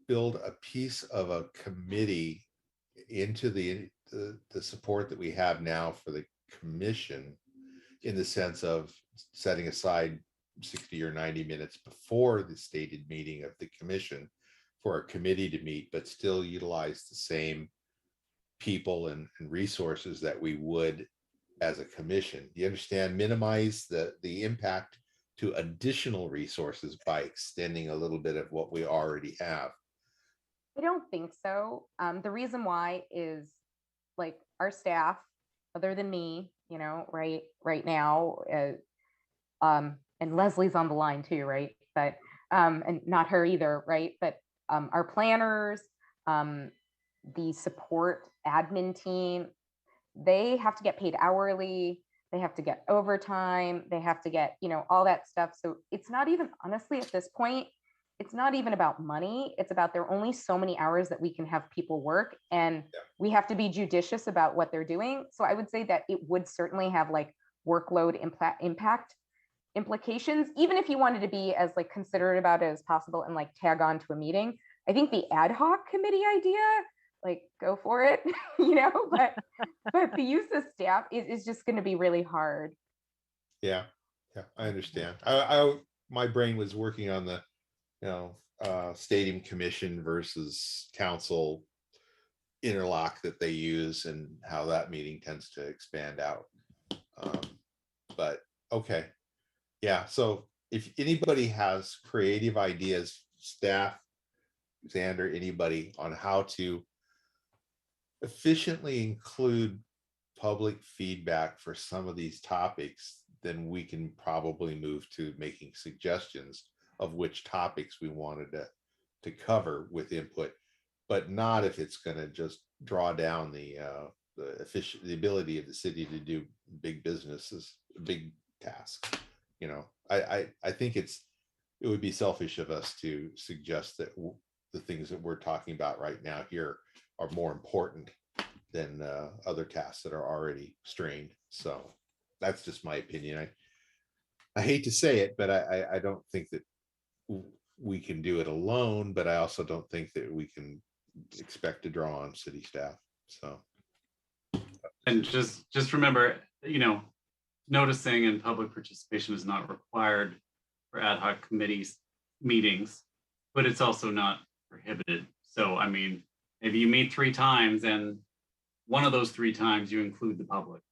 build a piece of a committee into the support that we have now for the commission, in the sense of setting aside 60 or 90 minutes before the stated meeting of the commission for a committee to meet, but still utilize the same people and resources that we would as a commission? You understand, minimize the impact to additional resources by extending a little bit of what we already have. I don't think so. The reason why is, like, our staff, other than me, right now, and Leslie's on the line too, right? But and not her either, right? But our planners, the support admin team, they have to get paid hourly, they have to get overtime, they have to get, all that stuff. So it's not even, honestly, at this point, it's not even about money. It's about, there are only so many hours that we can have people work, and we have to be judicious about what they're doing. So I would say that it would certainly have like workload impact implications, even if you wanted to be as like considerate about it as possible and like tag on to a meeting. I think the ad hoc committee idea, like, go for it, but the use of staff is just going to be really hard. Yeah, I understand. My brain was working on the, stadium commission versus council interlock that they use and how that meeting tends to expand out. But okay. Yeah, so if anybody has creative ideas, staff, Xander, anybody, on how to efficiently include public feedback for some of these topics, then we can probably move to making suggestions of which topics we wanted to cover with input, but not if it's going to just draw down the ability of the city to do big businesses, big tasks. I think it would be selfish of us to suggest that the things that we're talking about right now here are more important than other tasks that are already strained. So that's just my opinion. I hate to say it, but I don't think that we can do it alone, but I also don't think that we can expect to draw on city staff. So. And just remember, noticing and public participation is not required for ad hoc committees meetings, but it's also not prohibited. So, I mean, maybe you meet 3 times and one of those 3 times you include the public,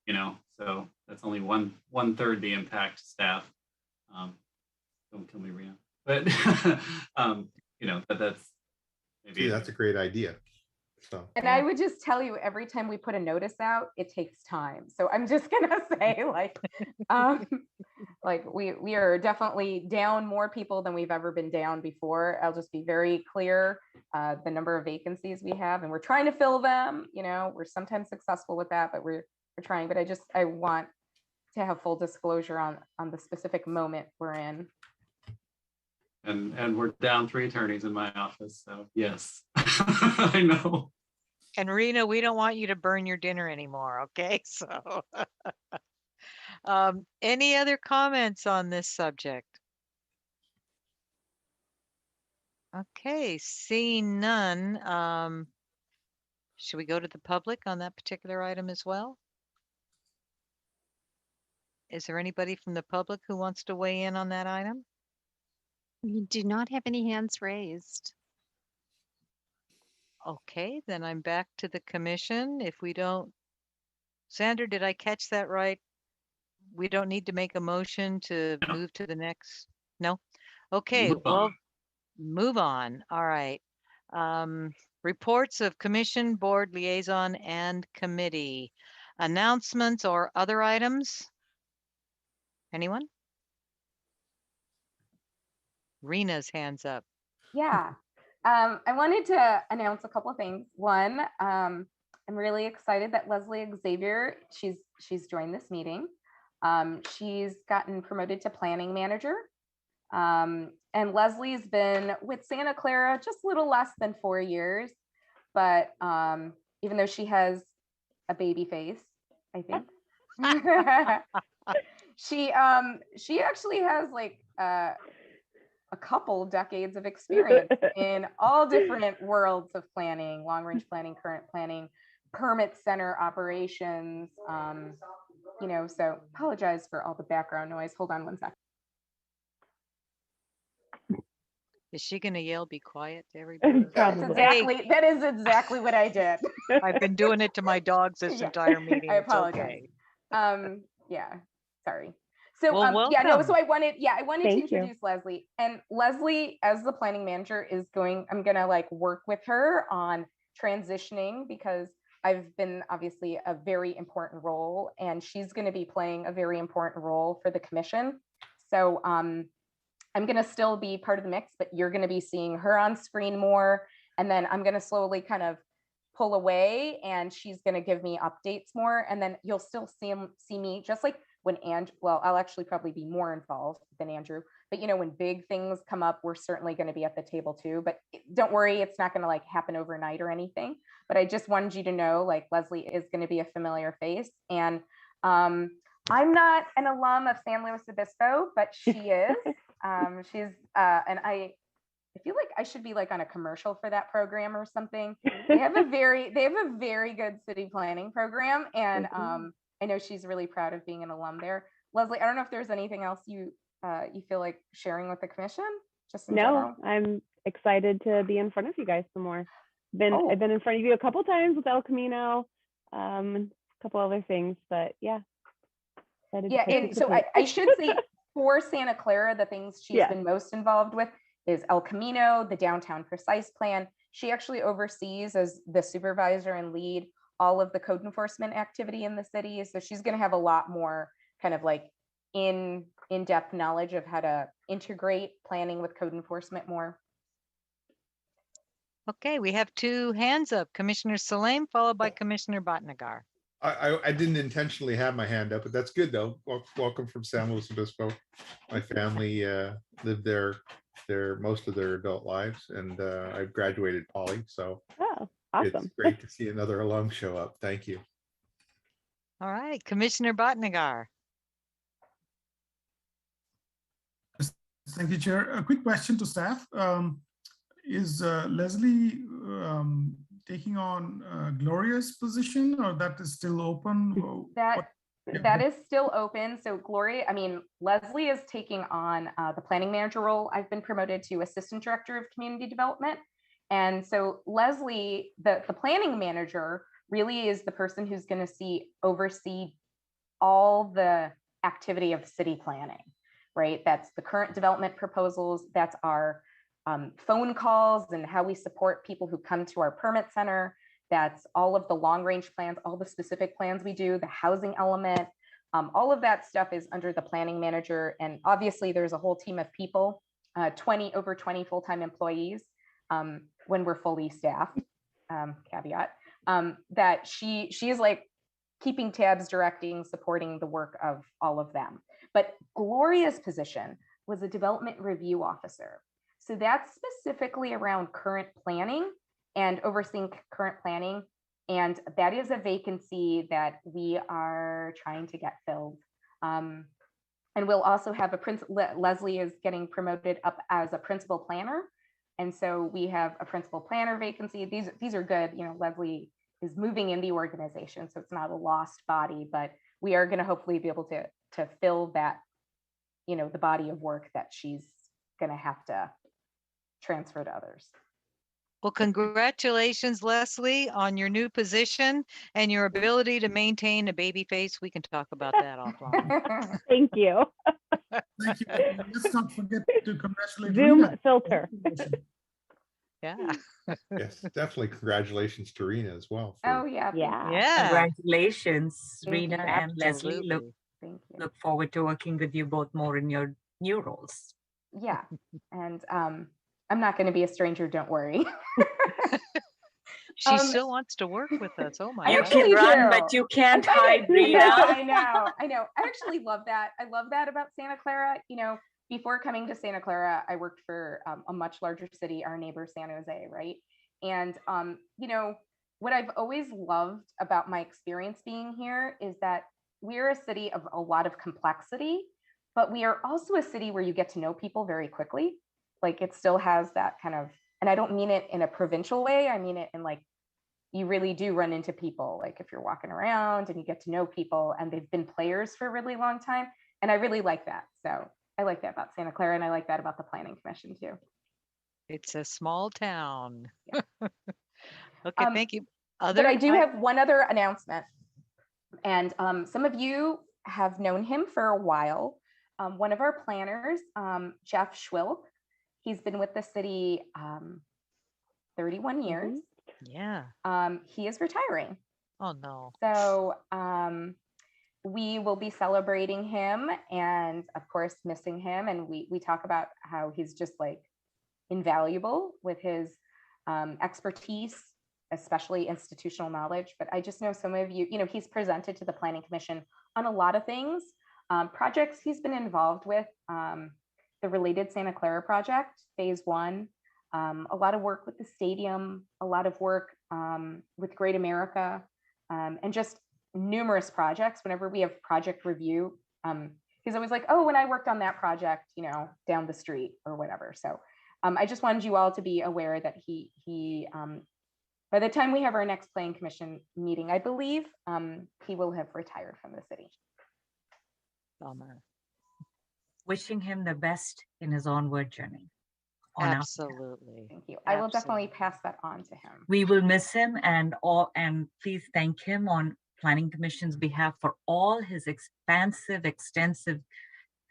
so that's only one third the impact staff. Don't kill me, Rena. But, that's maybe. See, that's a great idea. So. And I would just tell you, every time we put a notice out, it takes time. So I'm just gonna say, we are definitely down more people than we've ever been down before. I'll just be very clear, the number of vacancies we have, and we're trying to fill them. We're sometimes successful with that, but we're trying. But I want to have full disclosure on the specific moment we're in. And we're down 3 attorneys in my office, so yes. I know. And Rena, we don't want you to burn your dinner anymore, okay? So any other comments on this subject? Okay, seeing none, should we go to the public on that particular item as well? Is there anybody from the public who wants to weigh in on that item? We do not have any hands raised. Okay, then I'm back to the commission. If we don't, Sandra, did I catch that right? We don't need to make a motion to move to the next? No? Okay, well, move on. All right. Reports of commission, board, liaison, and committee. Announcements or other items? Anyone? Rena's hands up. Yeah. I wanted to announce a couple of things. One, I'm really excited that Leslie Xavier, she's joined this meeting. She's gotten promoted to planning manager. And Leslie's been with Santa Clara just a little less than 4 years, but even though she has a baby face, I think, she actually has a couple decades of experience in all different worlds of planning, long range planning, current planning, permit center operations, so apologize for all the background noise. Hold on one second. Is she going to yell, "Be quiet" to everybody? That is exactly what I did. I've been doing it to my dogs this entire meeting. I apologize. Okay. Yeah, sorry. So well, so I wanted to introduce Leslie, and Leslie as the planning manager I'm gonna work with her on transitioning, because I've been obviously a very important role, and she's going to be playing a very important role for the commission. So I'm going to still be part of the mix, but you're going to be seeing her on screen more, and then I'm going to slowly kind of pull away, and she's going to give me updates more, and then you'll still see me, just like when I'll actually probably be more involved than Andrew, but when big things come up, we're certainly going to be at the table too. But don't worry, it's not going to happen overnight or anything. But I just wanted you to know, Leslie is going to be a familiar face, and I'm not an alum of San Luis Obispo, but she is. She's and I feel like I should be on a commercial for that program or something. They have a very good city planning program, and I know she's really proud of being an alum there. Leslie, I don't know if there's anything else you feel like sharing with the commission, just in general. I'm excited to be in front of you guys some more. I've been in front of you a couple times with El Camino, a couple other things, but yeah. And so I should say, for Santa Clara, the things she's been most involved with is El Camino, the downtown precise plan. She actually oversees, as the supervisor and lead, all of the code enforcement activity in the city. So she's going to have a lot more kind of in-depth knowledge of how to integrate planning with code enforcement more. Okay, we have 2 hands up. Commissioner Salem, followed by Commissioner Bhatnagar. I didn't intentionally have my hand up, but that's good though. Welcome from San Luis Obispo. My family lived there most of their adult lives, and I graduated Poly, so awesome. It's great to see another alum show up. Thank you. All right, Commissioner Bhatnagar. Thank you, Chair. A quick question to staff. Is Leslie taking on Gloria's position, or that is still open? That is still open. So Gloria, Leslie is taking on the planning manager role. I've been promoted to assistant director of community development. And so Leslie, the planning manager, really is the person who's going to oversee all the activity of city planning, right? That's the current development proposals. That's our phone calls and how we support people who come to our permit center. That's all of the long range plans, all the specific plans we do, the housing element, all of that stuff is under the planning manager. And obviously there's a whole team of people, over 20 full-time employees when we're fully staffed, caveat, that she is like keeping tabs, directing, supporting the work of all of them. But Gloria's position was a development review officer. So that's specifically around current planning and overseeing current planning. And that is a vacancy that we are trying to get filled. And we'll also have Leslie is getting promoted up as a principal planner. And so we have a principal planner vacancy. These are good. Leslie is moving in the organization, so it's not a lost body, but we are going to hopefully be able to fill that, the body of work that she's going to have to transfer to others. Well, congratulations, Leslie, on your new position and your ability to maintain a baby face. We can talk about that offline. Thank you. Thank you. Let's not forget to congratulate Zoom Rena. filter. Yeah. Yes, definitely congratulations to Rena as well. Oh yeah. Yeah. Congratulations, Thank Rena you. and Leslie. Absolutely. Thank you. Look forward to working with you both more in your new roles. Yeah. And I'm not going to be a stranger, don't worry. She still wants to work with us. Oh my You God. can run, but you can't hide, Rena. I know. I actually love that. I love that about Santa Clara. Before coming to Santa Clara, I worked for a much larger city, our neighbor San Jose, right? And what I've always loved about my experience being here is that we're a city of a lot of complexity, but we are also a city where you get to know people very quickly. Like it still has that kind of, and I don't mean it in a provincial way. I mean it in like, you really do run into people. Like if you're walking around and you get to know people and they've been players for a really long time. And I really like that. So I like that about Santa Clara and I like that about the Planning Commission too. It's a small town. Yeah. Okay, thank you. But I do have one other announcement. And some of you have known him for a while. One of our planners, Jeff Schwilk, he's been with the city 31 years. Yeah. He is retiring. Oh no. So we will be celebrating him and of course missing him. And we talk about how he's just like invaluable with his expertise, especially institutional knowledge. But I just know some of you, he's presented to the Planning Commission on a lot of things, projects he's been involved with, the related Santa Clara project, phase 1, a lot of work with the stadium, a lot of work with Great America, and just numerous projects. Whenever we have project review, he's always like, oh, when I worked on that project, down the street or whatever. So I just wanted you all to be aware that he by the time we have our next Planning Commission meeting, I believe he will have retired from the city. Bummer. Wishing him the best in his onward journey. Absolutely. Thank you. I will definitely pass that on to him. We will miss him and please thank him on Planning Commission's behalf for all his extensive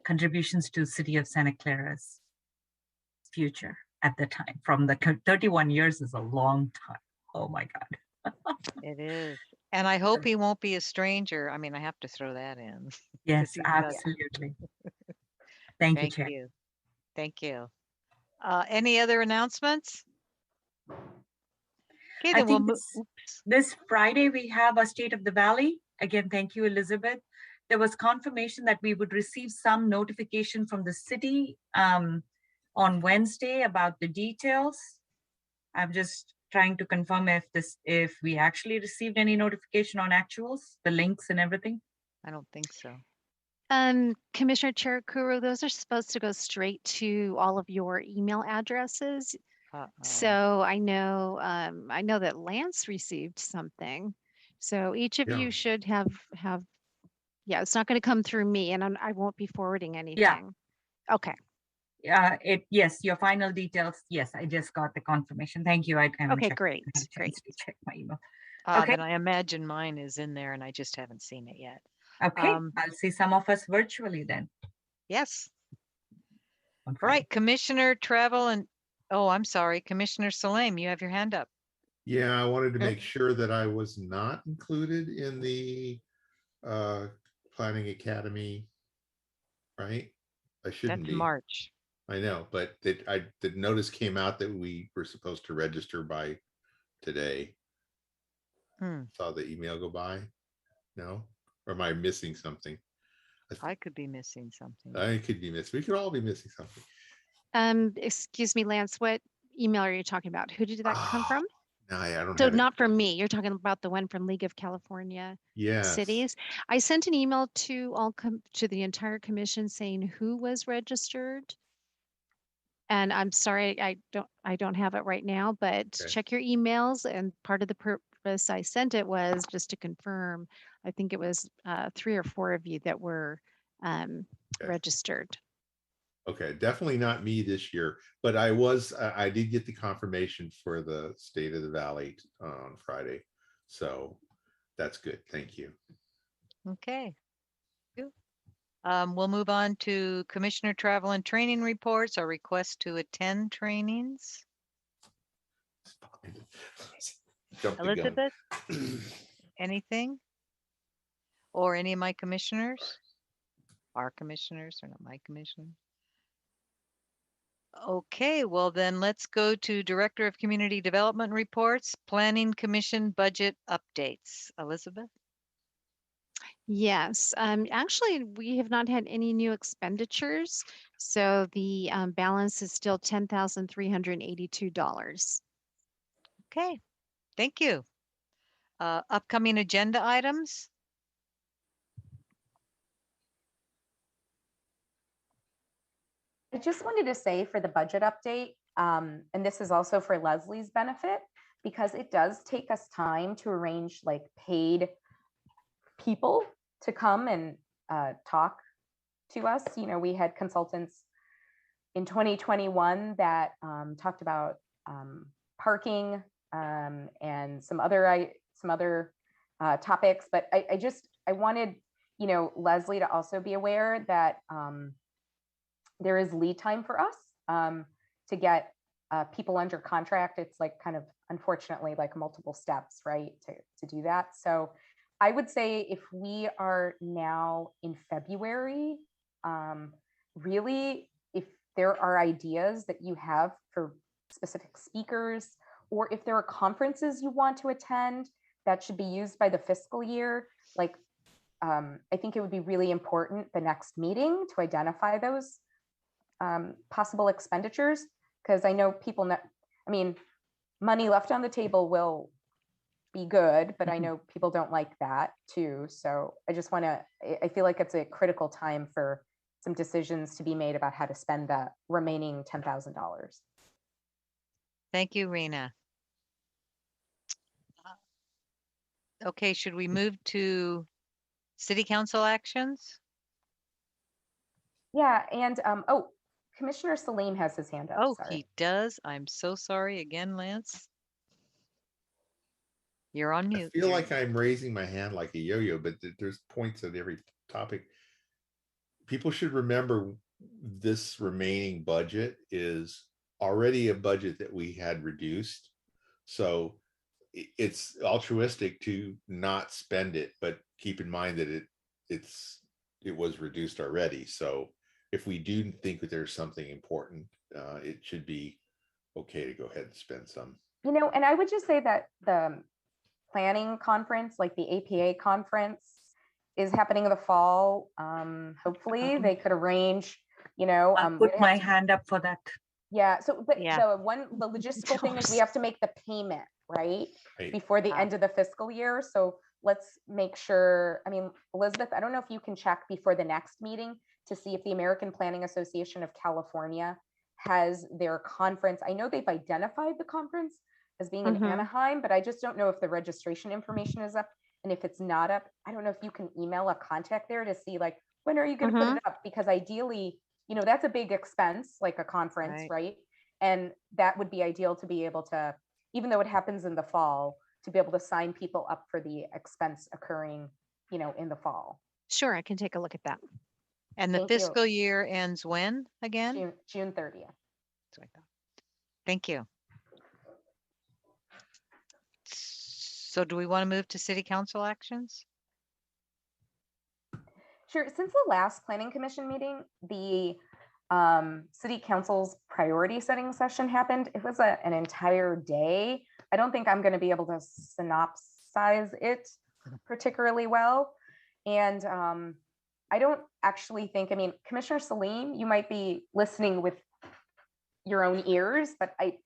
contributions to City of Santa Clara's future at the time. From the 31 years is a long time. Oh my God. It is. And I hope he won't be a stranger. I mean, I have to throw that in. Yes, absolutely. Thank you, Chair. Thank you. Any other announcements? Okay, I then we'll think this Friday we have a State of the Valley. Again, thank you, Elizabeth. There was confirmation that we would receive some notification from the city on Wednesday about the details. I'm just trying to confirm if we actually received any notification on actuals, the links and everything. I don't think so. Commissioner Cherukuru, those are supposed to go straight to all of your email addresses. So I know that Lance received something. So each of Yeah. you should have, yeah, it's not going to come through me, and I won't be forwarding anything. Okay. Yes, your final details. Yes, I just got the confirmation. Thank you. I haven't Okay, checked. great. I had a Great. chance to check my email. Okay. Then I imagine mine is in there and I just haven't seen it yet. Okay, I'll see some of us virtually then. Yes. On All right, Friday. Commissioner Travel and, oh, I'm sorry, Commissioner Salame, you have your hand up. Yeah, I wanted to Okay. make sure that I was not included in the Planning Academy, right? I shouldn't That's be. March. I know, but the notice came out that we were supposed to register by today. Saw the email go by. No? Or am I missing something? I could be missing something. I could be missing. We could all be missing something. Excuse me, Lance, what email are you talking about? Who did that come from? No, I don't So have it. not from me. You're talking about the one from League of California Yes. Cities. I sent an email to to the entire commission saying who was registered. And I'm sorry, I don't have it right now, but check your emails. And part of the purpose I sent it was just to confirm. I think it was 3 or 4 of you that were registered. Okay, definitely not me this year, but I did get the confirmation for the State of the Valley on Friday. So that's good. Thank you. Okay. We'll move on to Commissioner Travel and Training reports or request to attend trainings. Elizabeth, anything? Or any of my commissioners? Our commissioners are not my commissioners. Okay, well then let's go to Director of Community Development reports, Planning Commission budget updates. Elizabeth? Yes, actually, we have not had any new expenditures. So the balance is still $10,382. Okay, thank you. Upcoming agenda items? I just wanted to say for the budget update, and this is also for Leslie's benefit, because it does take us time to arrange like paid people to come and talk to us. You know, we had consultants in 2021 that talked about parking and some other topics, but I wanted, you know, Leslie to also be aware that there is lead time for us to get people under contract. It's like kind of, unfortunately, like multiple steps, right, to do that. So I would say if we are now in February, really, if there are ideas that you have for specific speakers, or if there are conferences you want to attend that should be used by the fiscal year, like I think it would be really important the next meeting to identify those possible expenditures, because I know people know, I mean, money left on the table will be good, but I know people don't like that too. So I just want to, I feel like it's a critical time for some decisions to be made about how to spend the remaining $10,000. Thank you, Rena. Okay, should we move to City Council actions? Yeah, and oh, Commissioner Salim has his hand up. Oh, sorry. he does. I'm so sorry again, Lance. You're on mute. I feel like I'm raising my hand like a yo-yo, but there's points at every topic. People should remember this remaining budget is already a budget that we had reduced. So it's altruistic to not spend it, but keep in mind that it was reduced already. So if we do think that there's something important, it should be okay to go ahead and spend some. You know, and I would just say that the planning conference, like the APA conference, is happening in the fall. Hopefully they could arrange, you know, I'll put my hand up for that. Yeah. So, but Yeah. the logistical thing is we have to make the payment, right? Before the end of the fiscal year. So let's make sure, I mean, Elizabeth, I don't know if you can check before the next meeting to see if the American Planning Association of California has their conference. I know they've identified the conference as being in Anaheim, but I just don't know if the registration information is up. And if it's not up, I don't know if you can email a contact there to see like, when are you going to put it up? Because ideally, you know, that's a big expense, like a conference, right? And that would be ideal to be able to, even though it happens in the fall, to be able to sign people up for the expense occurring, you know, in the fall. Sure, I can take a look at that. And the fiscal year ends when again? June 30th. Thank you. So do we want to move to city council actions? Sure. Since the last planning commission meeting, the city council's priority setting session happened. It was an entire day. I don't think I'm going to be able to synopsize it particularly well. And I don't actually think, I mean, Commissioner Salim, you might be listening with your own ears, but I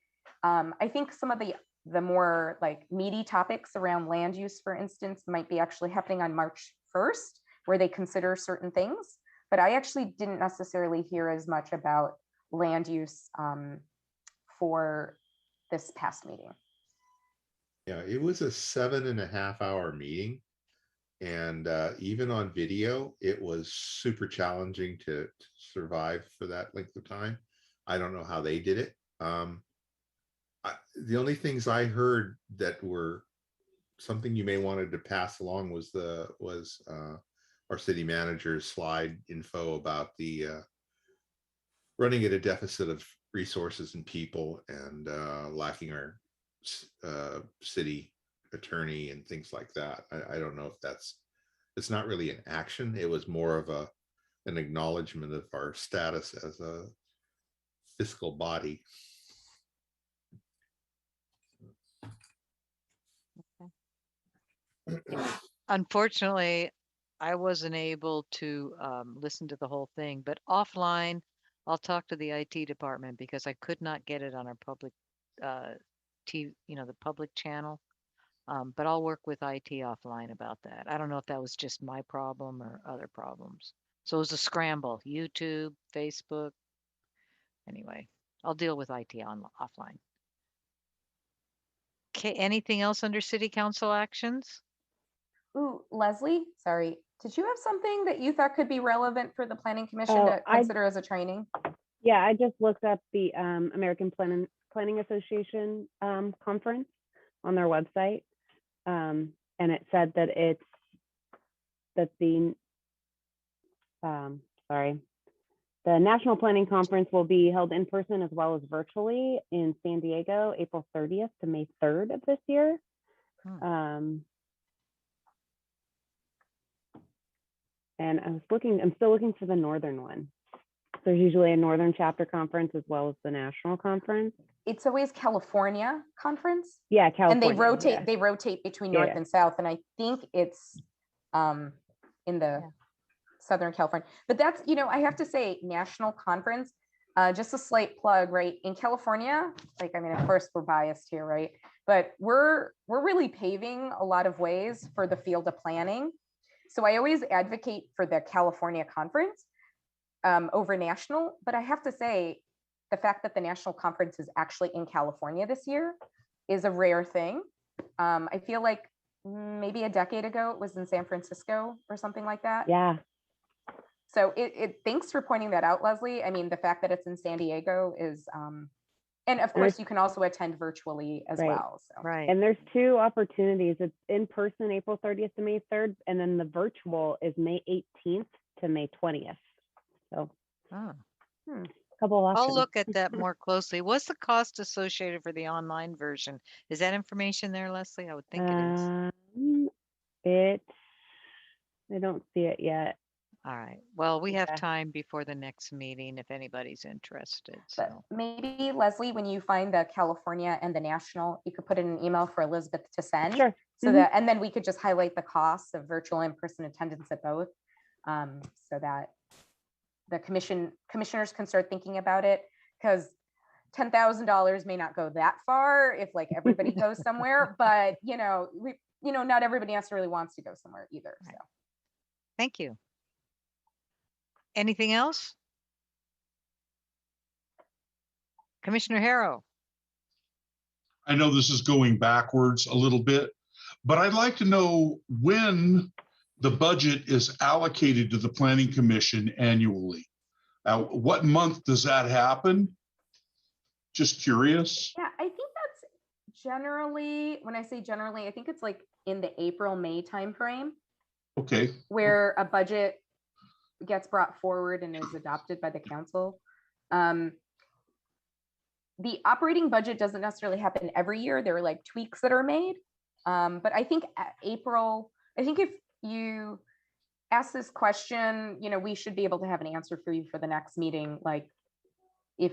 think some of the more like meaty topics around land use, for instance, might be actually happening on March 1st, where they consider certain things. But I actually didn't necessarily hear as much about land use for this past meeting. Yeah, it was a 7.5 hour meeting. And even on video, it was super challenging to survive for that length of time. I don't know how they did it. The only things I heard that were something you may wanted to pass along was our city manager's slide info about the running at a deficit of resources and people and lacking our city attorney and things like that. I don't know if it's not really an action. It was more of an acknowledgement of our status as a fiscal body. Unfortunately, I wasn't able to listen to the whole thing, but offline, I'll talk to the IT department because I could not get it on our public TV, the public channel. But I'll work with IT offline about that. I don't know if that was just my problem or other problems. So it was a scramble, YouTube, Facebook. Anyway, I'll deal with IT offline. Okay, anything else under city council actions? Ooh, Leslie, sorry. Did you have something that you thought could be relevant for the Planning Commission to consider as a training? Yeah, I just looked up the American Planning Association conference on their website. And it said that the National Planning Conference will be held in person as well as virtually in San Diego, April 30th to May 3rd of this year. And I'm still looking for the northern one. There's usually a northern chapter conference as well as the national conference. It's always California conference. Yeah, California. And they rotate between north and south. And I think it's in the Southern California. But that's, I have to say, national conference, just a slight plug, right? In California, of course we're biased here, right? But we're really paving a lot of ways for the field of planning. So I always advocate for the California conference over national, but I have to say, the fact that the national conference is actually in California this year is a rare thing. I feel like maybe a decade ago, it was in San Francisco or something like that. Yeah. So thanks for pointing that out, Leslie. I mean, the fact that it's in San Diego is, and of course you can also attend virtually as well. So. Right. And there's two opportunities. It's in person, April 30th to May 3rd, and then the virtual is May 18th to May 20th. So. Couple of options. I'll look at that more closely. What's the cost associated for the online version? Is that information there, Leslie? I would think it is. I don't see it yet. All right. Well, we have time before the next meeting if anybody's interested. So but maybe, Leslie, when you find the California and the national, you could put in an email for Elizabeth to send. Sure. So that, and then we could just highlight the costs of virtual in-person attendance at both, so that the commissioners can start thinking about it, because $10,000 may not go that far if everybody goes somewhere, but not everybody necessarily wants to go somewhere either. So. Thank you. Anything else? Commissioner Harrow. I know this is going backwards a little bit, but I'd like to know when the budget is allocated to the Planning Commission annually. What month does that happen? Just curious. Yeah, I think that's generally, when I say generally, I think it's like in the April-May timeframe. Okay. Where a budget gets brought forward and is adopted by the council. The operating budget doesn't necessarily happen every year. There are like tweaks that are made. But I think April, I think if you ask this question, we should be able to have an answer for you for the next meeting. Like if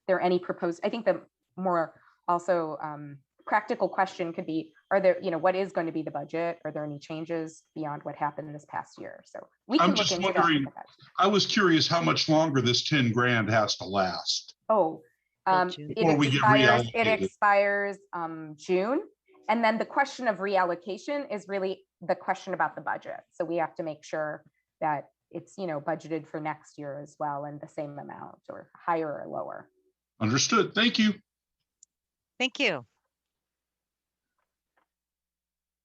there are any proposed, I think the more also practical question could be, are there, what is going to be the budget? Are there any changes beyond what happened this past year? So we can look into that. I was curious how much longer this 10 grand has to last. Oh, it expires June. And then the question of reallocation is really the question about the budget. So we have to make sure that it's, budgeted for next year as well and the same amount or higher or lower. Understood. Thank you. Thank you.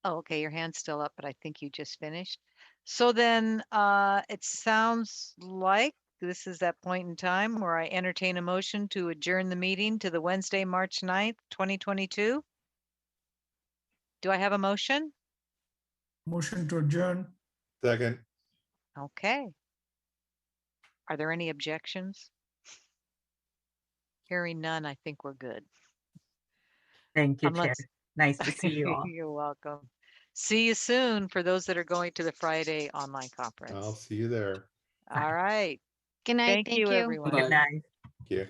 Oh, okay, your hand's still up, but I think you just finished. So then it sounds like this is that point in time where I entertain a motion to adjourn the meeting to the Wednesday, March 9th, 2022. Do I have a motion? Motion to adjourn. Second. Okay. Are there any objections? Hearing none, I think we're good. Thank you, Chair. Nice to see you all. You're welcome. See you soon for those that are going to the Friday online conference. I'll see you there. All right. Good night. Thank you, everyone. Good night. Thank you.